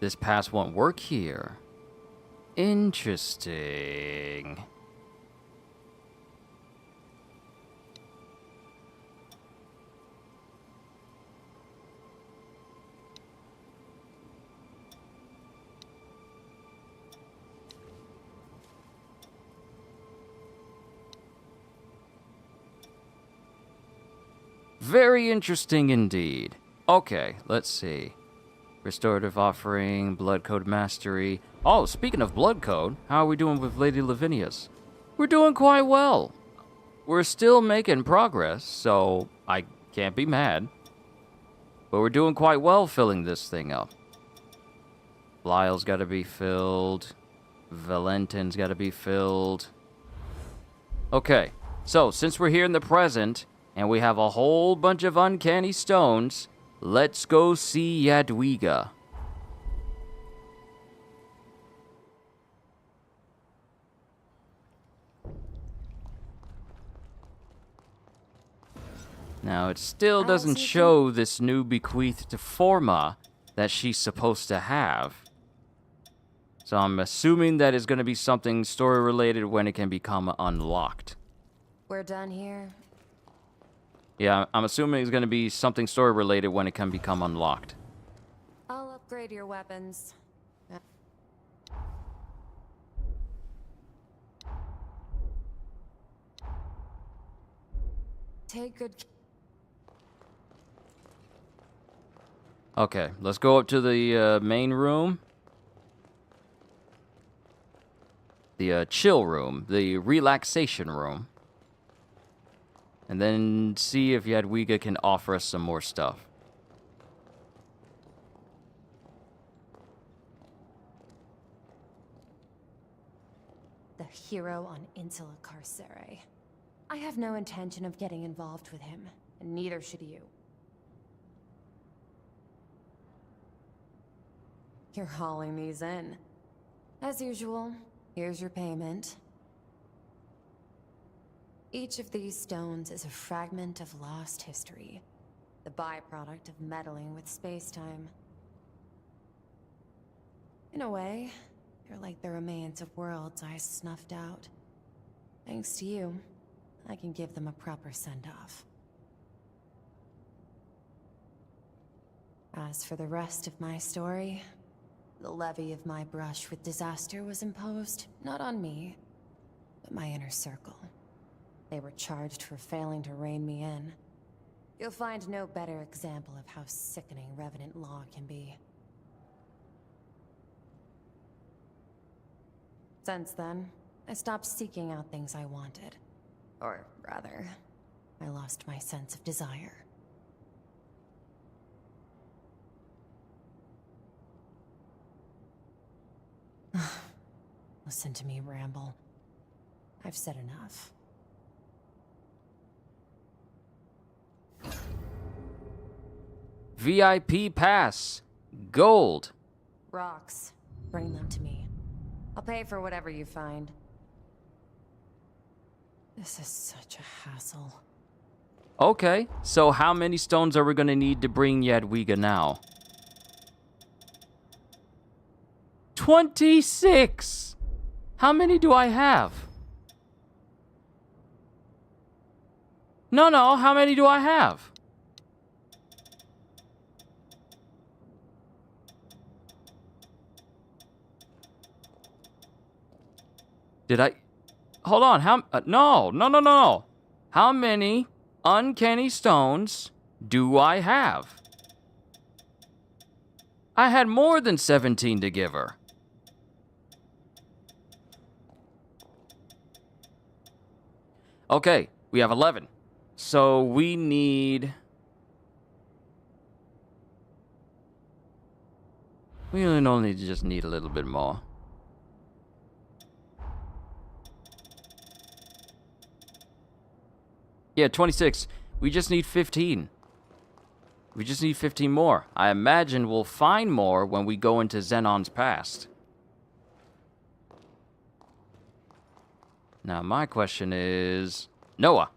This pass won't work here. Interesting. Very interesting indeed. Okay, let's see. Restorative offering, blood code mastery. Oh, speaking of blood code, how are we doing with Lady Lavinia's? We're doing quite well. We're still making progress, so I can't be mad. But we're doing quite well filling this thing up. Lyle's got to be filled. Valentin's got to be filled. Okay, so since we're here in the present, and we have a whole bunch of uncanny stones, let's go see Jadwiga. Now, it still doesn't show this new bequeathed forma that she's supposed to have. So I'm assuming that it's going to be something story-related when it can become unlocked. We're done here. Yeah, I'm assuming it's going to be something story-related when it can become unlocked. I'll upgrade your weapons. Take good. Okay, let's go up to the main room. The chill room, the relaxation room. And then see if Jadwiga can offer us some more stuff. The hero on Insula Carcere. I have no intention of getting involved with him, and neither should you. You're hauling these in. As usual, here's your payment. Each of these stones is a fragment of lost history, the byproduct of meddling with space-time. In a way, they're like the remains of worlds I snuffed out. Thanks to you, I can give them a proper send-off. As for the rest of my story, the levy of my brush with disaster was imposed not on me, but my inner circle. They were charged for failing to rein me in. You'll find no better example of how sickening Revenant law can be. Since then, I stopped seeking out things I wanted. Or rather, I lost my sense of desire. Listen to me ramble. I've said enough. VIP pass. Gold. Rocks. Bring them to me. I'll pay for whatever you find. This is such a hassle. Okay, so how many stones are we going to need to bring Jadwiga now? 26! How many do I have? No, how many do I have? Did I... Hold on, how... no. How many uncanny stones do I have? I had more than 17 to give her. Okay, we have 11. So we need... We only just need a little bit more. Yeah, 26. We just need 15. We just need 15 more. I imagine we'll find more when we go into Xenon's past. Now, my question is... Noah.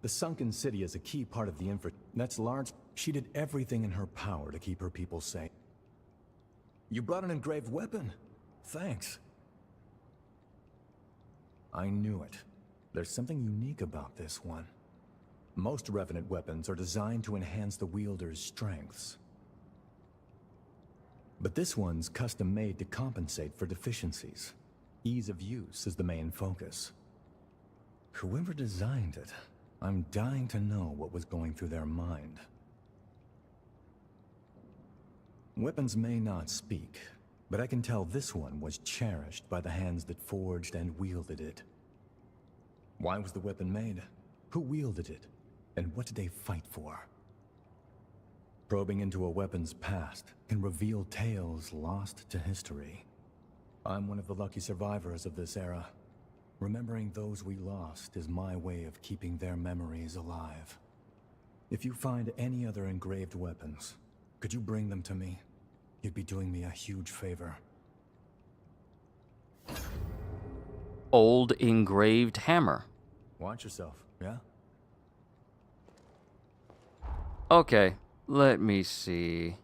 The sunken city is a key part of the That's large. She did everything in her power to keep her people safe. You brought an engraved weapon. Thanks. I knew it. There's something unique about this one. Most Revenant weapons are designed to enhance the wielder's strengths. But this one's custom-made to compensate for deficiencies. Ease of use is the main focus. Whoever designed it, I'm dying to know what was going through their mind. Weapons may not speak, but I can tell this one was cherished by the hands that forged and wielded it. Why was the weapon made? Who wielded it? And what did they fight for? Probing into a weapon's past can reveal tales lost to history. I'm one of the lucky survivors of this era. Remembering those we lost is my way of keeping their memories alive. If you find any other engraved weapons, could you bring them to me? You'd be doing me a huge favor. Old engraved hammer. Watch yourself, yeah? Okay, let me see.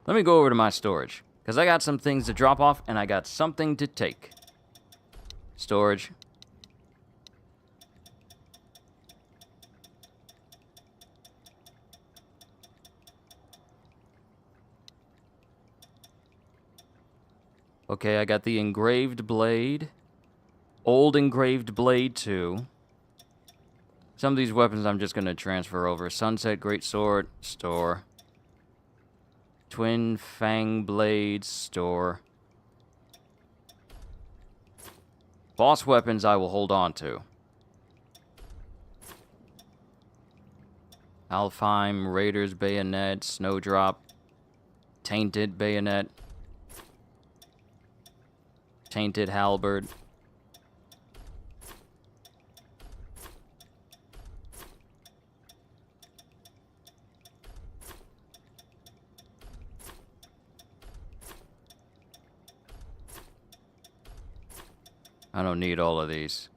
Let me go over to my storage, because I got some things to drop off, and I got something to take. Storage. Okay, I got the engraved blade. Old engraved blade 2. Some of these weapons I'm just going to transfer over. Sunset Greatsword, store. Twin Fang Blade, store. Boss weapons I will hold on to. Alfheim, Raider's Bayonet, Snowdrop. Tainted Bayonet. Tainted Halberd. I don't need all of these.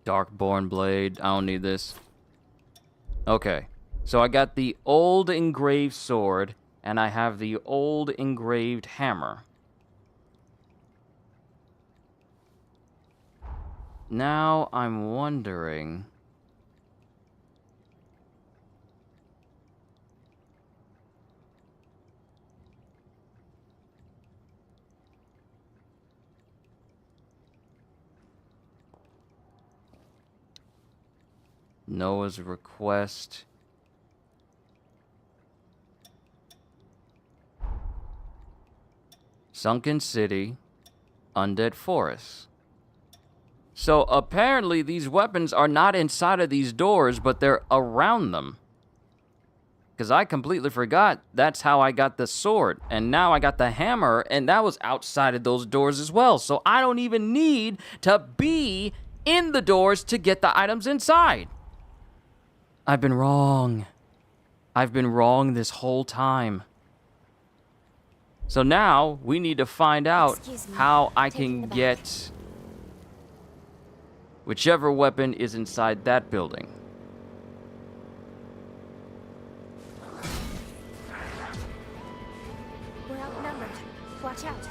Darkborn Blade. I don't need this. Okay. So I got the old engraved sword, and I have the old engraved hammer. Now I'm wondering... Noah's request. Sunken City. Undead Forest. So apparently these weapons are not inside of these doors, but they're around them. Because I completely forgot that's how I got the sword. And now I got the hammer, and that was outside of those doors as well. So I don't even need to be in the doors to get the items inside. I've been wrong. I've been wrong this whole time. So now we need to find out how I can get whichever weapon is inside that building. We're outnumbered. Watch out.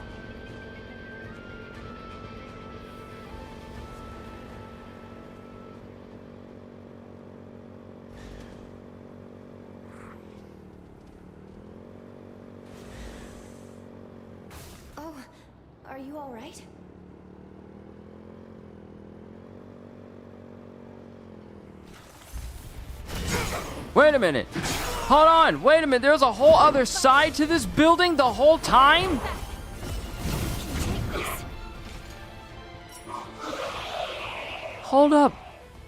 Are you all right? Wait a minute. Hold on. Wait a minute. There's a whole other side to this building the whole time? Hold up.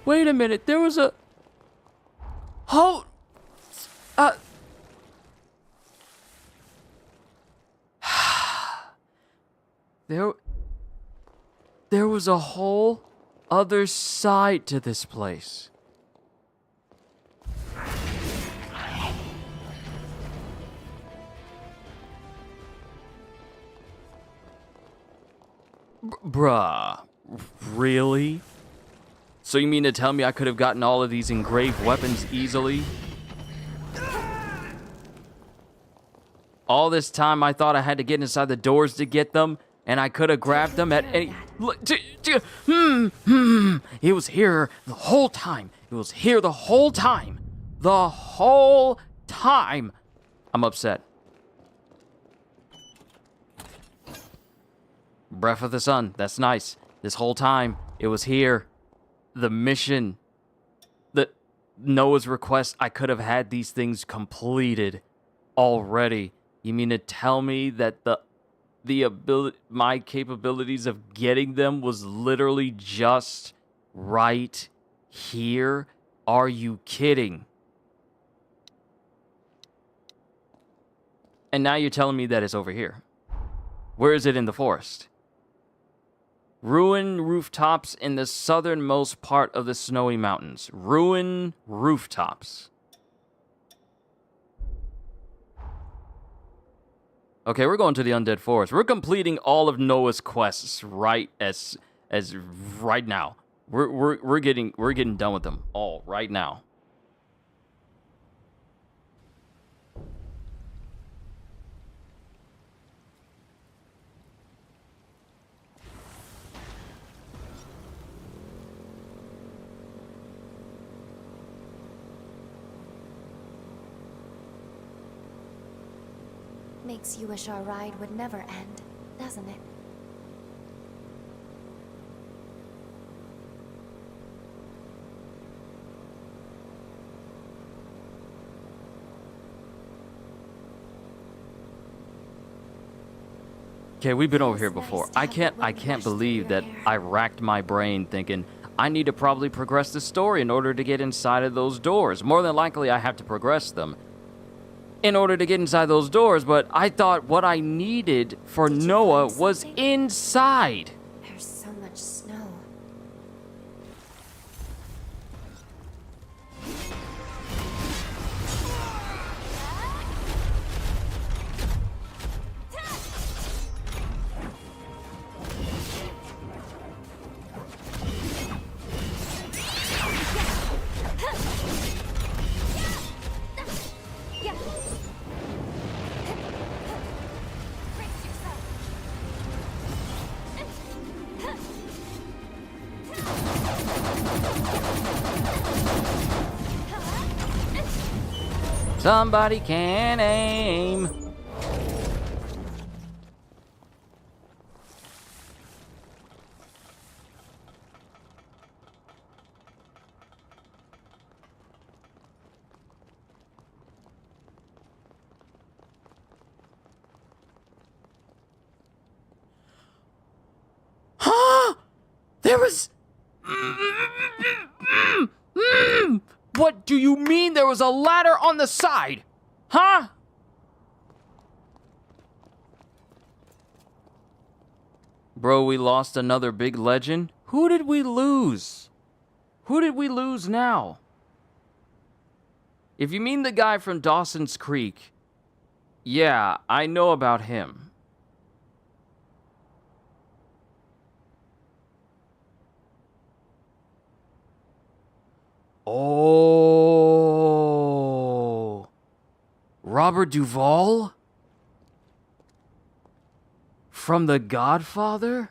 Wait a minute. There was a... Hold... There was a whole other side to this place. Bruh. Really? So you mean to tell me I could have gotten all of these engraved weapons easily? All this time I thought I had to get inside the doors to get them, and I could have grabbed them at any... It was here the whole time. It was here the whole time. The whole time. I'm upset. Breath of the Sun. That's nice. This whole time, it was here. The mission. The Noah's request. I could have had these things completed already. You mean to tell me that the ability, my capabilities of getting them was literally just right here? Are you kidding? And now you're telling me that it's over here. Where is it in the forest? Ruin rooftops in the southernmost part of the snowy mountains. Ruin rooftops. Okay, we're going to the Undead Forest. We're completing all of Noah's quests right as right now. We're getting done with them all right now. Makes you wish our ride would never end, doesn't it? Okay, we've been over here before. I can't believe that I racked my brain thinking I need to probably progress the story in order to get inside of those doors. More than likely I have to progress them in order to get inside those doors, but I thought what I needed for Noah was inside. There's so much snow. Somebody can aim. Huh? There was... What do you mean there was a ladder on the side? Huh? Bro, we lost another big legend? Who did we lose? Who did we lose now? If you mean the guy from Dawson's Creek, yeah, I know about him. Oh, Robert Duvall? From The Godfather?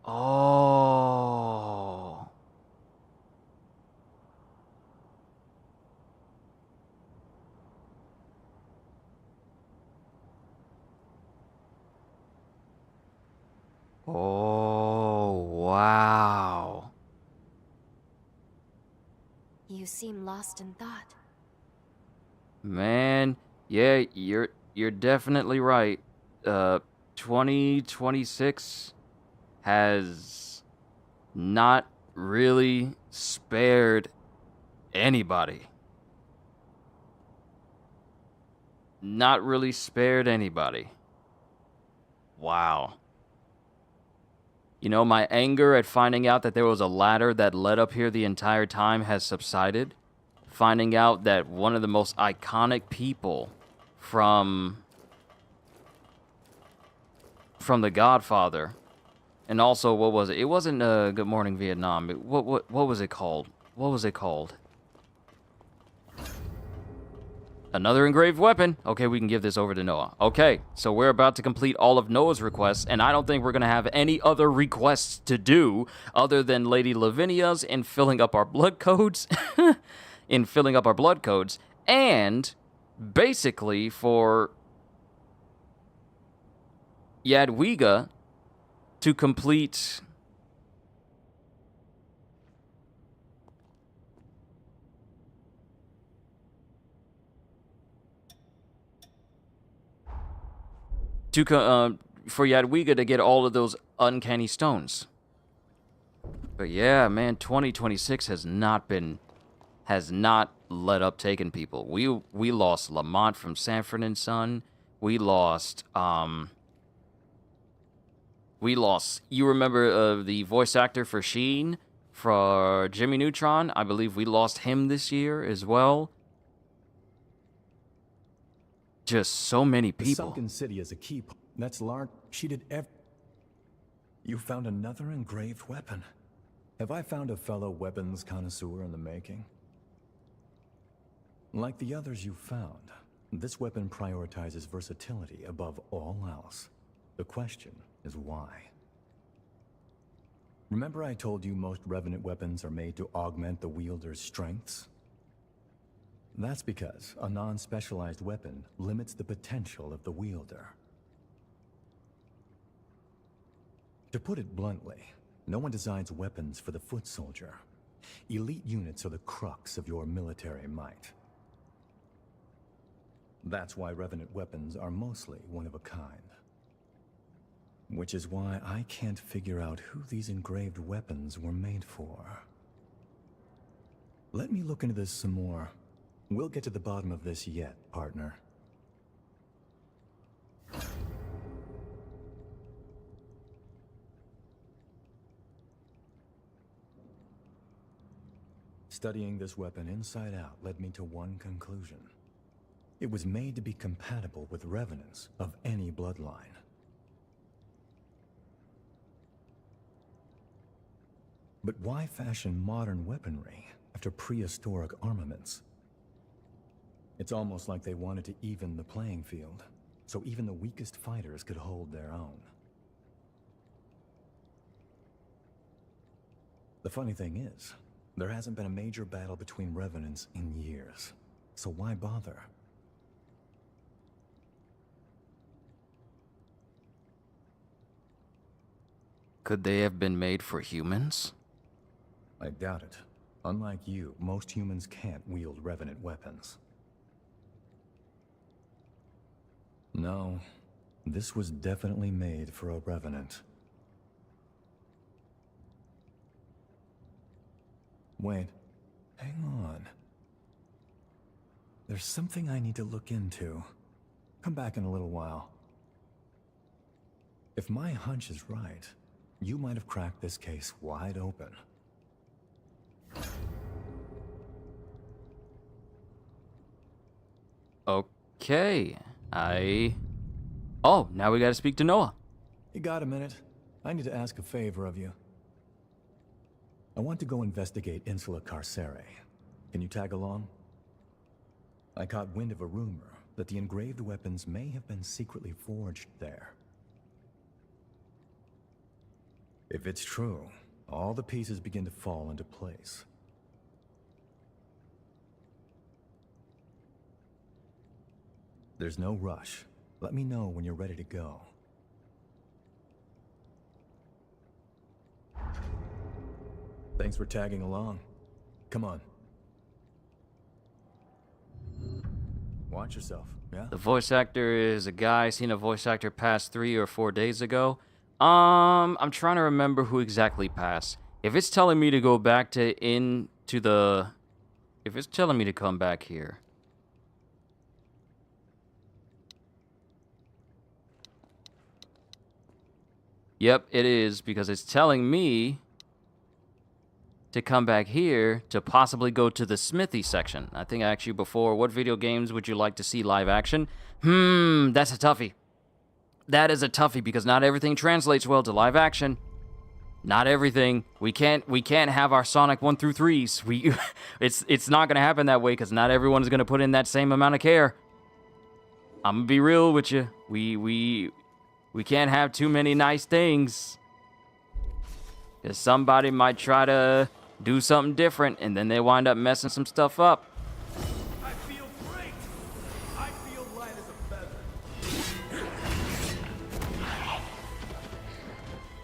Oh. Oh, wow. You seem lost in thought. Man, yeah, you're definitely right. 2026 has not really spared anybody. Not really spared anybody. Wow. You know, my anger at finding out that there was a ladder that led up here the entire time has subsided. Finding out that one of the most iconic people from The Godfather, and also, what was it? It wasn't Good Morning Vietnam. What was it called? What was it called? Another engraved weapon. Okay, we can give this over to Noah. Okay, so we're about to complete all of Noah's requests, and I don't think we're going to have any other requests to do other than Lady Lavinia's in filling up our blood codes. And basically for Jadwiga to complete for Jadwiga to get all of those uncanny stones. But yeah, man, 2026 has not let up taking people. We lost Lamont from Sanford and Son. We lost you remember the voice actor for Sheen for Jimmy Neutron? I believe we lost him this year as well. Just so many The people. sunken city is a key. That's Lark. She did You found another engraved weapon. Have I found a fellow weapons connoisseur in the making? Like the others you found, this weapon prioritizes versatility above all else. The question is why? Remember I told you most Revenant weapons are made to augment the wielder's strengths? That's because a non-specialized weapon limits the potential of the wielder. To put it bluntly, no one designs weapons for the foot soldier. Elite units are the crux of your military might. That's why Revenant weapons are mostly one of a kind. Which is why I can't figure out who these engraved weapons were made for. Let me look into this some more. We'll get to the bottom of this yet, partner. Studying this weapon inside out led me to one conclusion. It was made to be compatible with revenants of any bloodline. But why fashion modern weaponry after prehistoric armaments? It's almost like they wanted to even the playing field, so even the weakest fighters could hold their own. The funny thing is, there hasn't been a major battle between revenants in years, so why bother? Could they have been made for humans? I doubt it. Unlike you, most humans can't wield revenant weapons. No, this was definitely made for a revenant. Wait, hang on. There's something I need to look into. Come back in a little while. If my hunch is right, you might have cracked this case wide open. Okay, Oh, now we gotta speak to Noah. You got a minute? I need to ask a favor of you. I want to go investigate Insula Carcere. Can you tag along? I caught wind of a rumor that the engraved weapons may have been secretly forged there. If it's true, all the pieces begin to fall into place. There's no rush. Let me know when you're ready to go. Thanks for tagging along. Come on. Watch yourself, yeah? The voice actor is a guy. Seen a voice actor pass 3 or 4 days ago. I'm trying to remember who exactly passed. If it's telling me to go back to if it's telling me to come back here. Yep, it is, because it's telling me to come back here to possibly go to the smithy section. I think I asked you before, what video games would you like to see live action? That's a toughie. That is a toughie, because not everything translates well to live action. Not everything. We can't have our Sonic 1 through 3s. It's not gonna happen that way, because not everyone is gonna put in that same amount of care. I'm gonna be real with you. We can't have too many nice things, because somebody might try to do something different, and then they wind up messing some stuff up. I feel great. I feel light as a feather.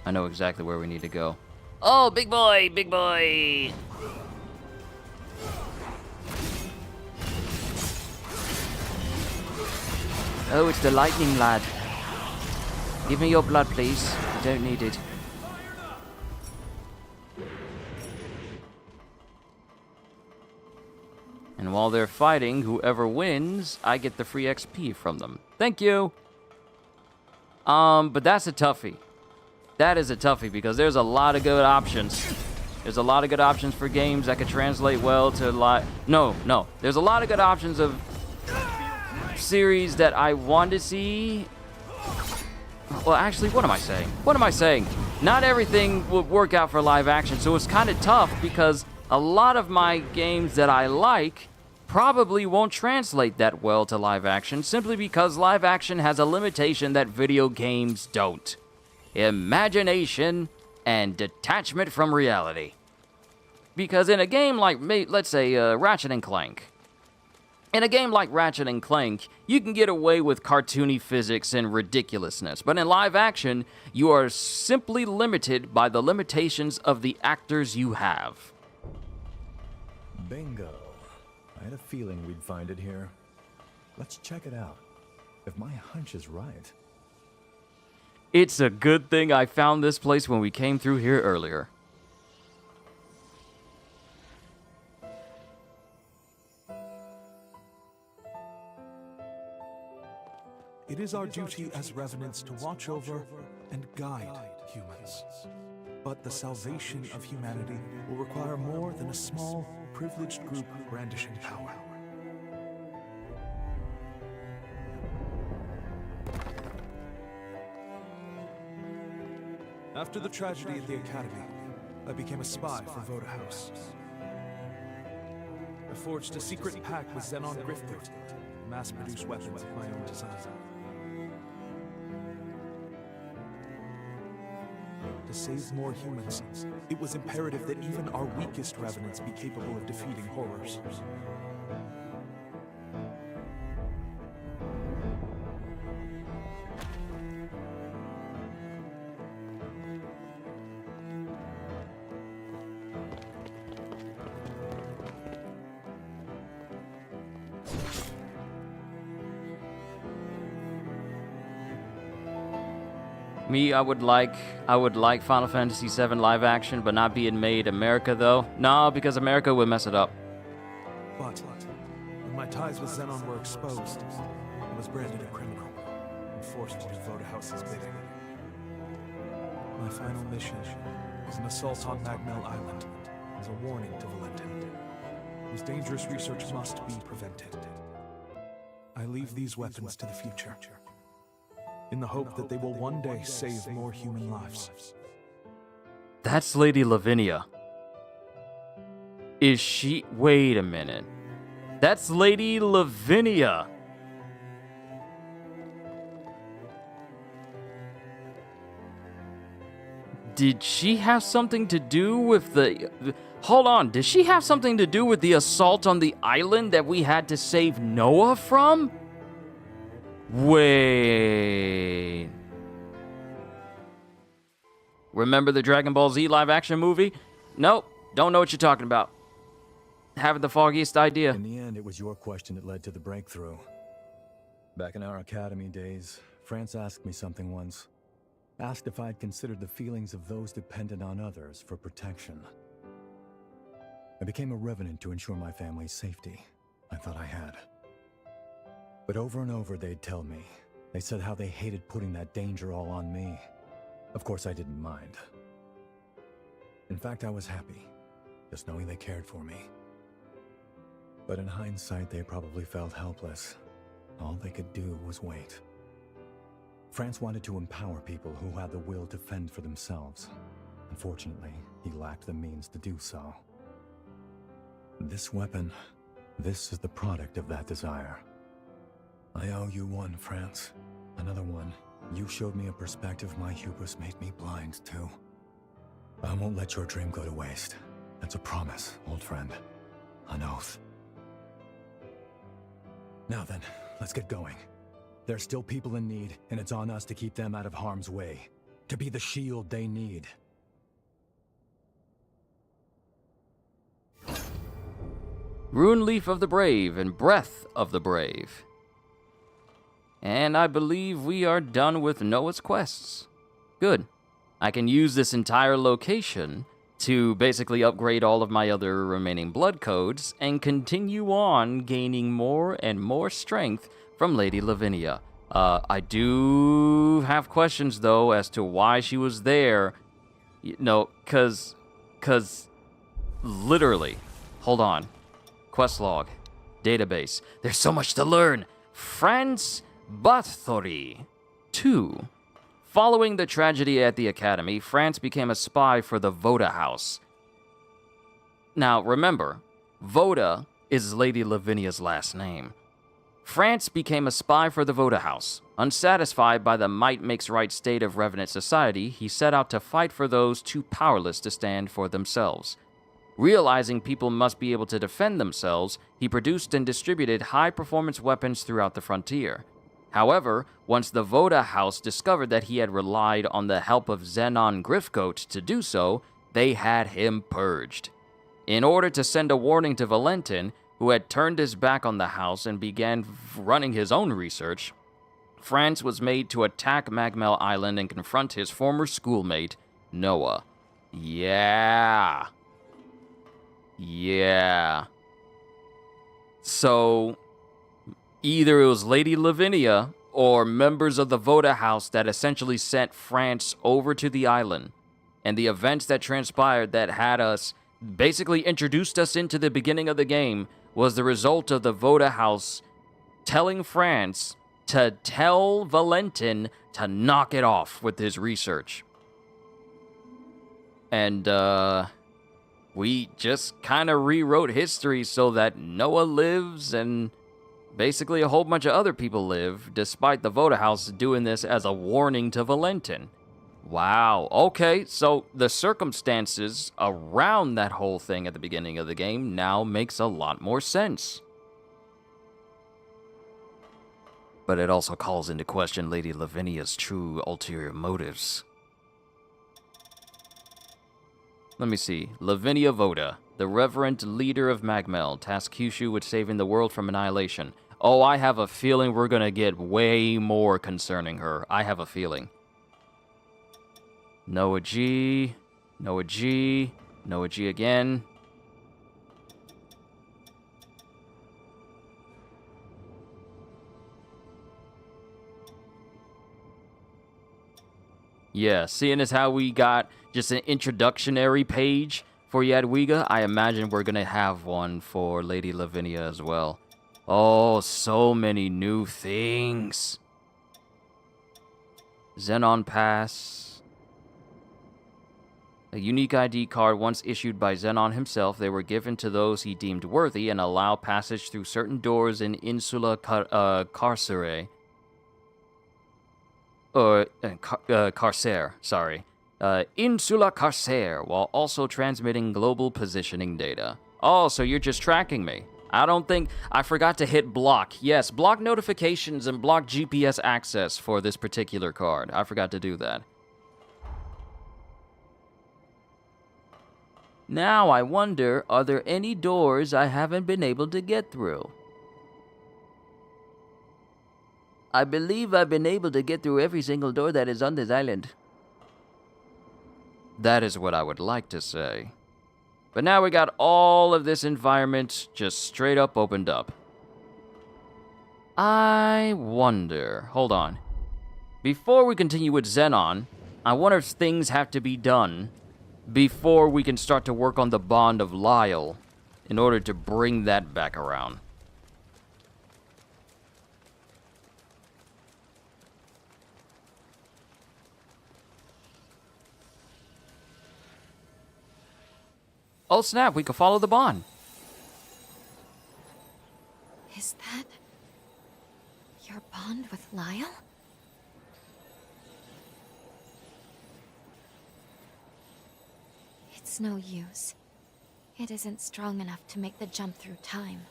I know exactly where we need to go. Oh, big boy, big boy. Oh, it's the lightning lad. Give me your blood, please. I don't need it. And while they're fighting, whoever wins, I get the free XP from them. Thank you. But that's a toughie. That is a toughie, because there's a lot of good options. There's a lot of good options for games that could translate well to No. There's a lot of good options of series that I want to see. Well, actually, what am I saying? What am I saying? Not everything would work out for live action, so it's kind of tough, because a lot of my games that I like probably won't translate that well to live action, simply because live action has a limitation that video games don't. Imagination and detachment from reality. Because in a game like, let's say, Ratchet and Clank, in a game like Ratchet and Clank, you can get away with cartoony physics and ridiculousness, but in live action, you are simply limited by the limitations of the actors you have. Bingo. I had a feeling we'd find it here. Let's check it out. If my hunch is right. It's a good thing I found this place when we came through here earlier. It is our duty as revenants to watch over and guide humans. But the salvation of humanity will require more than a small, privileged group brandishing power. After the tragedy at the Academy, I became a spy for Voda House. I forged a secret pact with Xenon Grifters to mass-produce weapons of my own design. To save more humans, it was imperative that even our weakest revenants be capable of defeating horrors. Me, I would like Final Fantasy VII live action, but not being made America, though. No, because America would mess it up. But when my ties with Xenon were exposed, I was branded a criminal and forced to do Voda House's bidding. My final mission was an assault on Magmel Island as a warning to Valentin, whose dangerous research must be prevented. I leave these weapons to the future, in the hope that they will one day save more human lives. That's Lady Lavinia. Is she... Wait a minute. That's Lady Lavinia. Did she have something to do with the... Hold on, did she have something to do with the assault on the island that we had to save Noah from? Wait. Remember the Dragon Ball Z live action movie? Nope. Don't know what you're talking about. Haven't the foggiest idea. In the end, it was your question that led to the breakthrough. Back in our academy days, France asked me something once. Asked if I'd considered the feelings of those dependent on others for protection. I became a revenant to ensure my family's safety. I thought I had. But over and over they'd tell me. They said how they hated putting that danger all on me. Of course I didn't mind. In fact, I was happy, just knowing they cared for me. But in hindsight, they probably felt helpless. All they could do was wait. France wanted to empower people who had the will to fend for themselves. Unfortunately, he lacked the means to do so. This weapon, this is the product of that desire. I owe you one, France. Another one. You showed me a perspective my hubris made me blind to. I won't let your dream go to waste. That's a promise, old friend. An oath. Now then, let's get going. There's still people in need, and it's on us to keep them out of harm's way. To be the shield they need. Rune Leaf of the Brave and Breath of the Brave. And I believe we are done with Noah's quests. Good. I can use this entire location to basically upgrade all of my other remaining blood codes and continue on gaining more and more strength from Lady Lavinia. I do have questions, though, as to why she was there. You know, cause literally, hold on. Quest log, database. There's so much to learn. France Bathory 2. Following the tragedy at the Academy, France became a spy for the Voda House. Now, remember, Voda is Lady Lavinia's last name. France became a spy for the Voda House. Unsatisfied by the might-makes-right state of Revenant society, he set out to fight for those too powerless to stand for themselves. Realizing people must be able to defend themselves, he produced and distributed high-performance weapons throughout the frontier. However, once the Voda House discovered that he had relied on the help of Xenon Griffgoat to do so, they had him purged. In order to send a warning to Valentin, who had turned his back on the house and began running his own research, France was made to attack Magmel Island and confront his former schoolmate, Noah. Yeah. So, either it was Lady Lavinia or members of the Voda House that essentially sent France over to the island. And the events that transpired that had us, basically introduced us into the beginning of the game, was the result of the Voda House telling France to tell Valentin to knock it off with his research. And, we just kind of rewrote history so that Noah lives and basically a whole bunch of other people live, despite the Voda House doing this as a warning to Valentin. Wow, okay, so the circumstances around that whole thing at the beginning of the game now makes a lot more sense. But it also calls into question Lady Lavinia's true ulterior motives. Let me see. Lavinia Voda, the reverent leader of Magmel, tasked Kyushu with saving the world from annihilation. Oh, I have a feeling we're gonna get way more concerning her. I have a feeling. Noah G, Noah G, Noah G again. Yeah, seeing as how we got just an introductionary page for Jadwiga, I imagine we're going to have one for Lady Lavinia as well. Oh, so many new things. Xenon Pass. A unique ID card once issued by Xenon himself. They were given to those he deemed worthy and allow passage through certain doors in Insula Carcere. Carcere, sorry. Insula Carcere, while also transmitting global positioning data. Oh, so you're just tracking me. I forgot to hit block. Yes, block notifications and block GPS access for this particular card. I forgot to do that. Now I wonder, are there any doors I haven't been able to get through? I believe I've been able to get through every single door that is on this island. That is what I would like to say. But now we got all of this environment just straight up opened up. I wonder... Hold on. Before we continue with Xenon, I wonder if things have to be done before we can start to work on the bond of Lyle in order to bring that back around. Oh snap, we can follow the bond. Is that your bond with Lyle? It's no use. It isn't strong enough to make the jump through time.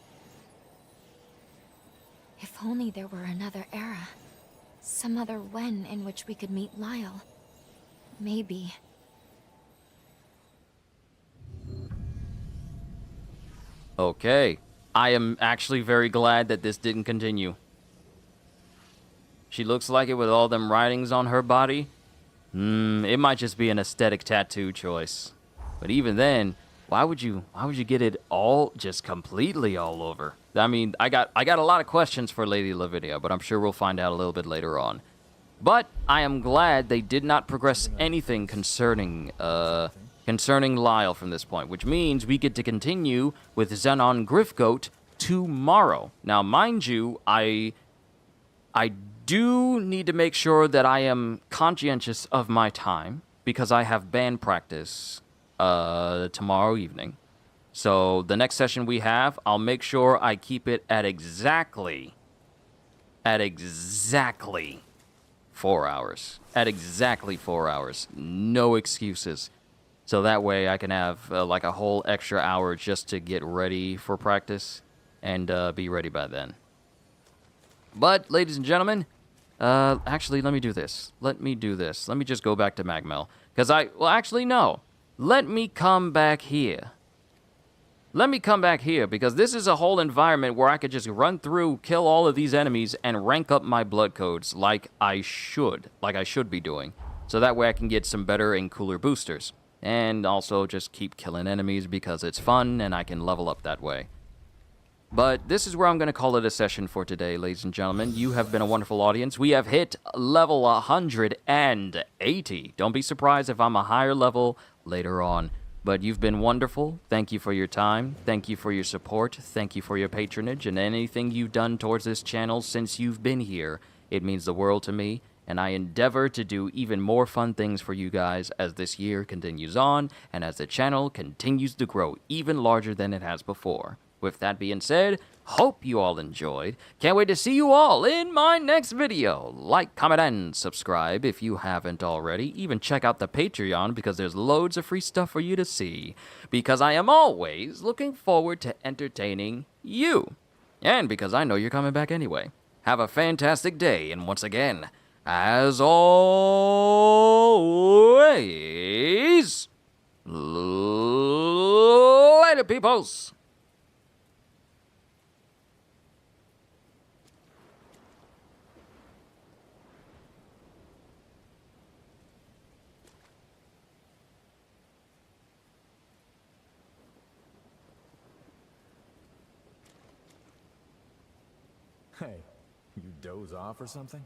If only there were another era. Some other when in which we could meet Lyle. Maybe. Okay. I am actually very glad that this didn't continue. She looks like it with all them writings on her body. It might just be an aesthetic tattoo choice. But even then, why would you get it all just completely all over? I mean, I got a lot of questions for Lady Lavinia, but I'm sure we'll find out a little bit later on. But I am glad they did not progress anything concerning Lyle from this point, which means we get to continue with Xenon Griffgoat tomorrow. Now, mind you, I do need to make sure that I am conscientious of my time because I have band practice tomorrow evening. So the next session we have, I'll make sure I keep it at exactly 4 hours. At exactly 4 hours. No excuses. So that way I can have like a whole extra hour just to get ready for practice and be ready by then. But, ladies and gentlemen, actually, let me do this. Let me just go back to Magmel. Because actually, no. Let me come back here. Because this is a whole environment where I could just run through, kill all of these enemies, and rank up my blood codes like I should be doing. So that way I can get some better and cooler boosters. And also just keep killing enemies because it's fun and I can level up that way. But this is where I'm going to call it a session for today, ladies and gentlemen. You have been a wonderful audience. We have hit level 180. Don't be surprised if I'm a higher level later on. But you've been wonderful. Thank you for your time. Thank you for your support. Thank you for your patronage and anything you've done towards this channel since you've been here. It means the world to me. And I endeavor to do even more fun things for you guys as this year continues on and as the channel continues to grow even larger than it has before. With that being said, hope you all enjoyed. Can't wait to see you all in my next video. Like, comment, and subscribe if you haven't already. Even check out the Patreon because there's loads of free stuff for you to see. Because I am always looking forward to entertaining you. And because I know you're coming back anyway. Have a fantastic day, and once again, as always, later, peoples. Hey, you doze off or something?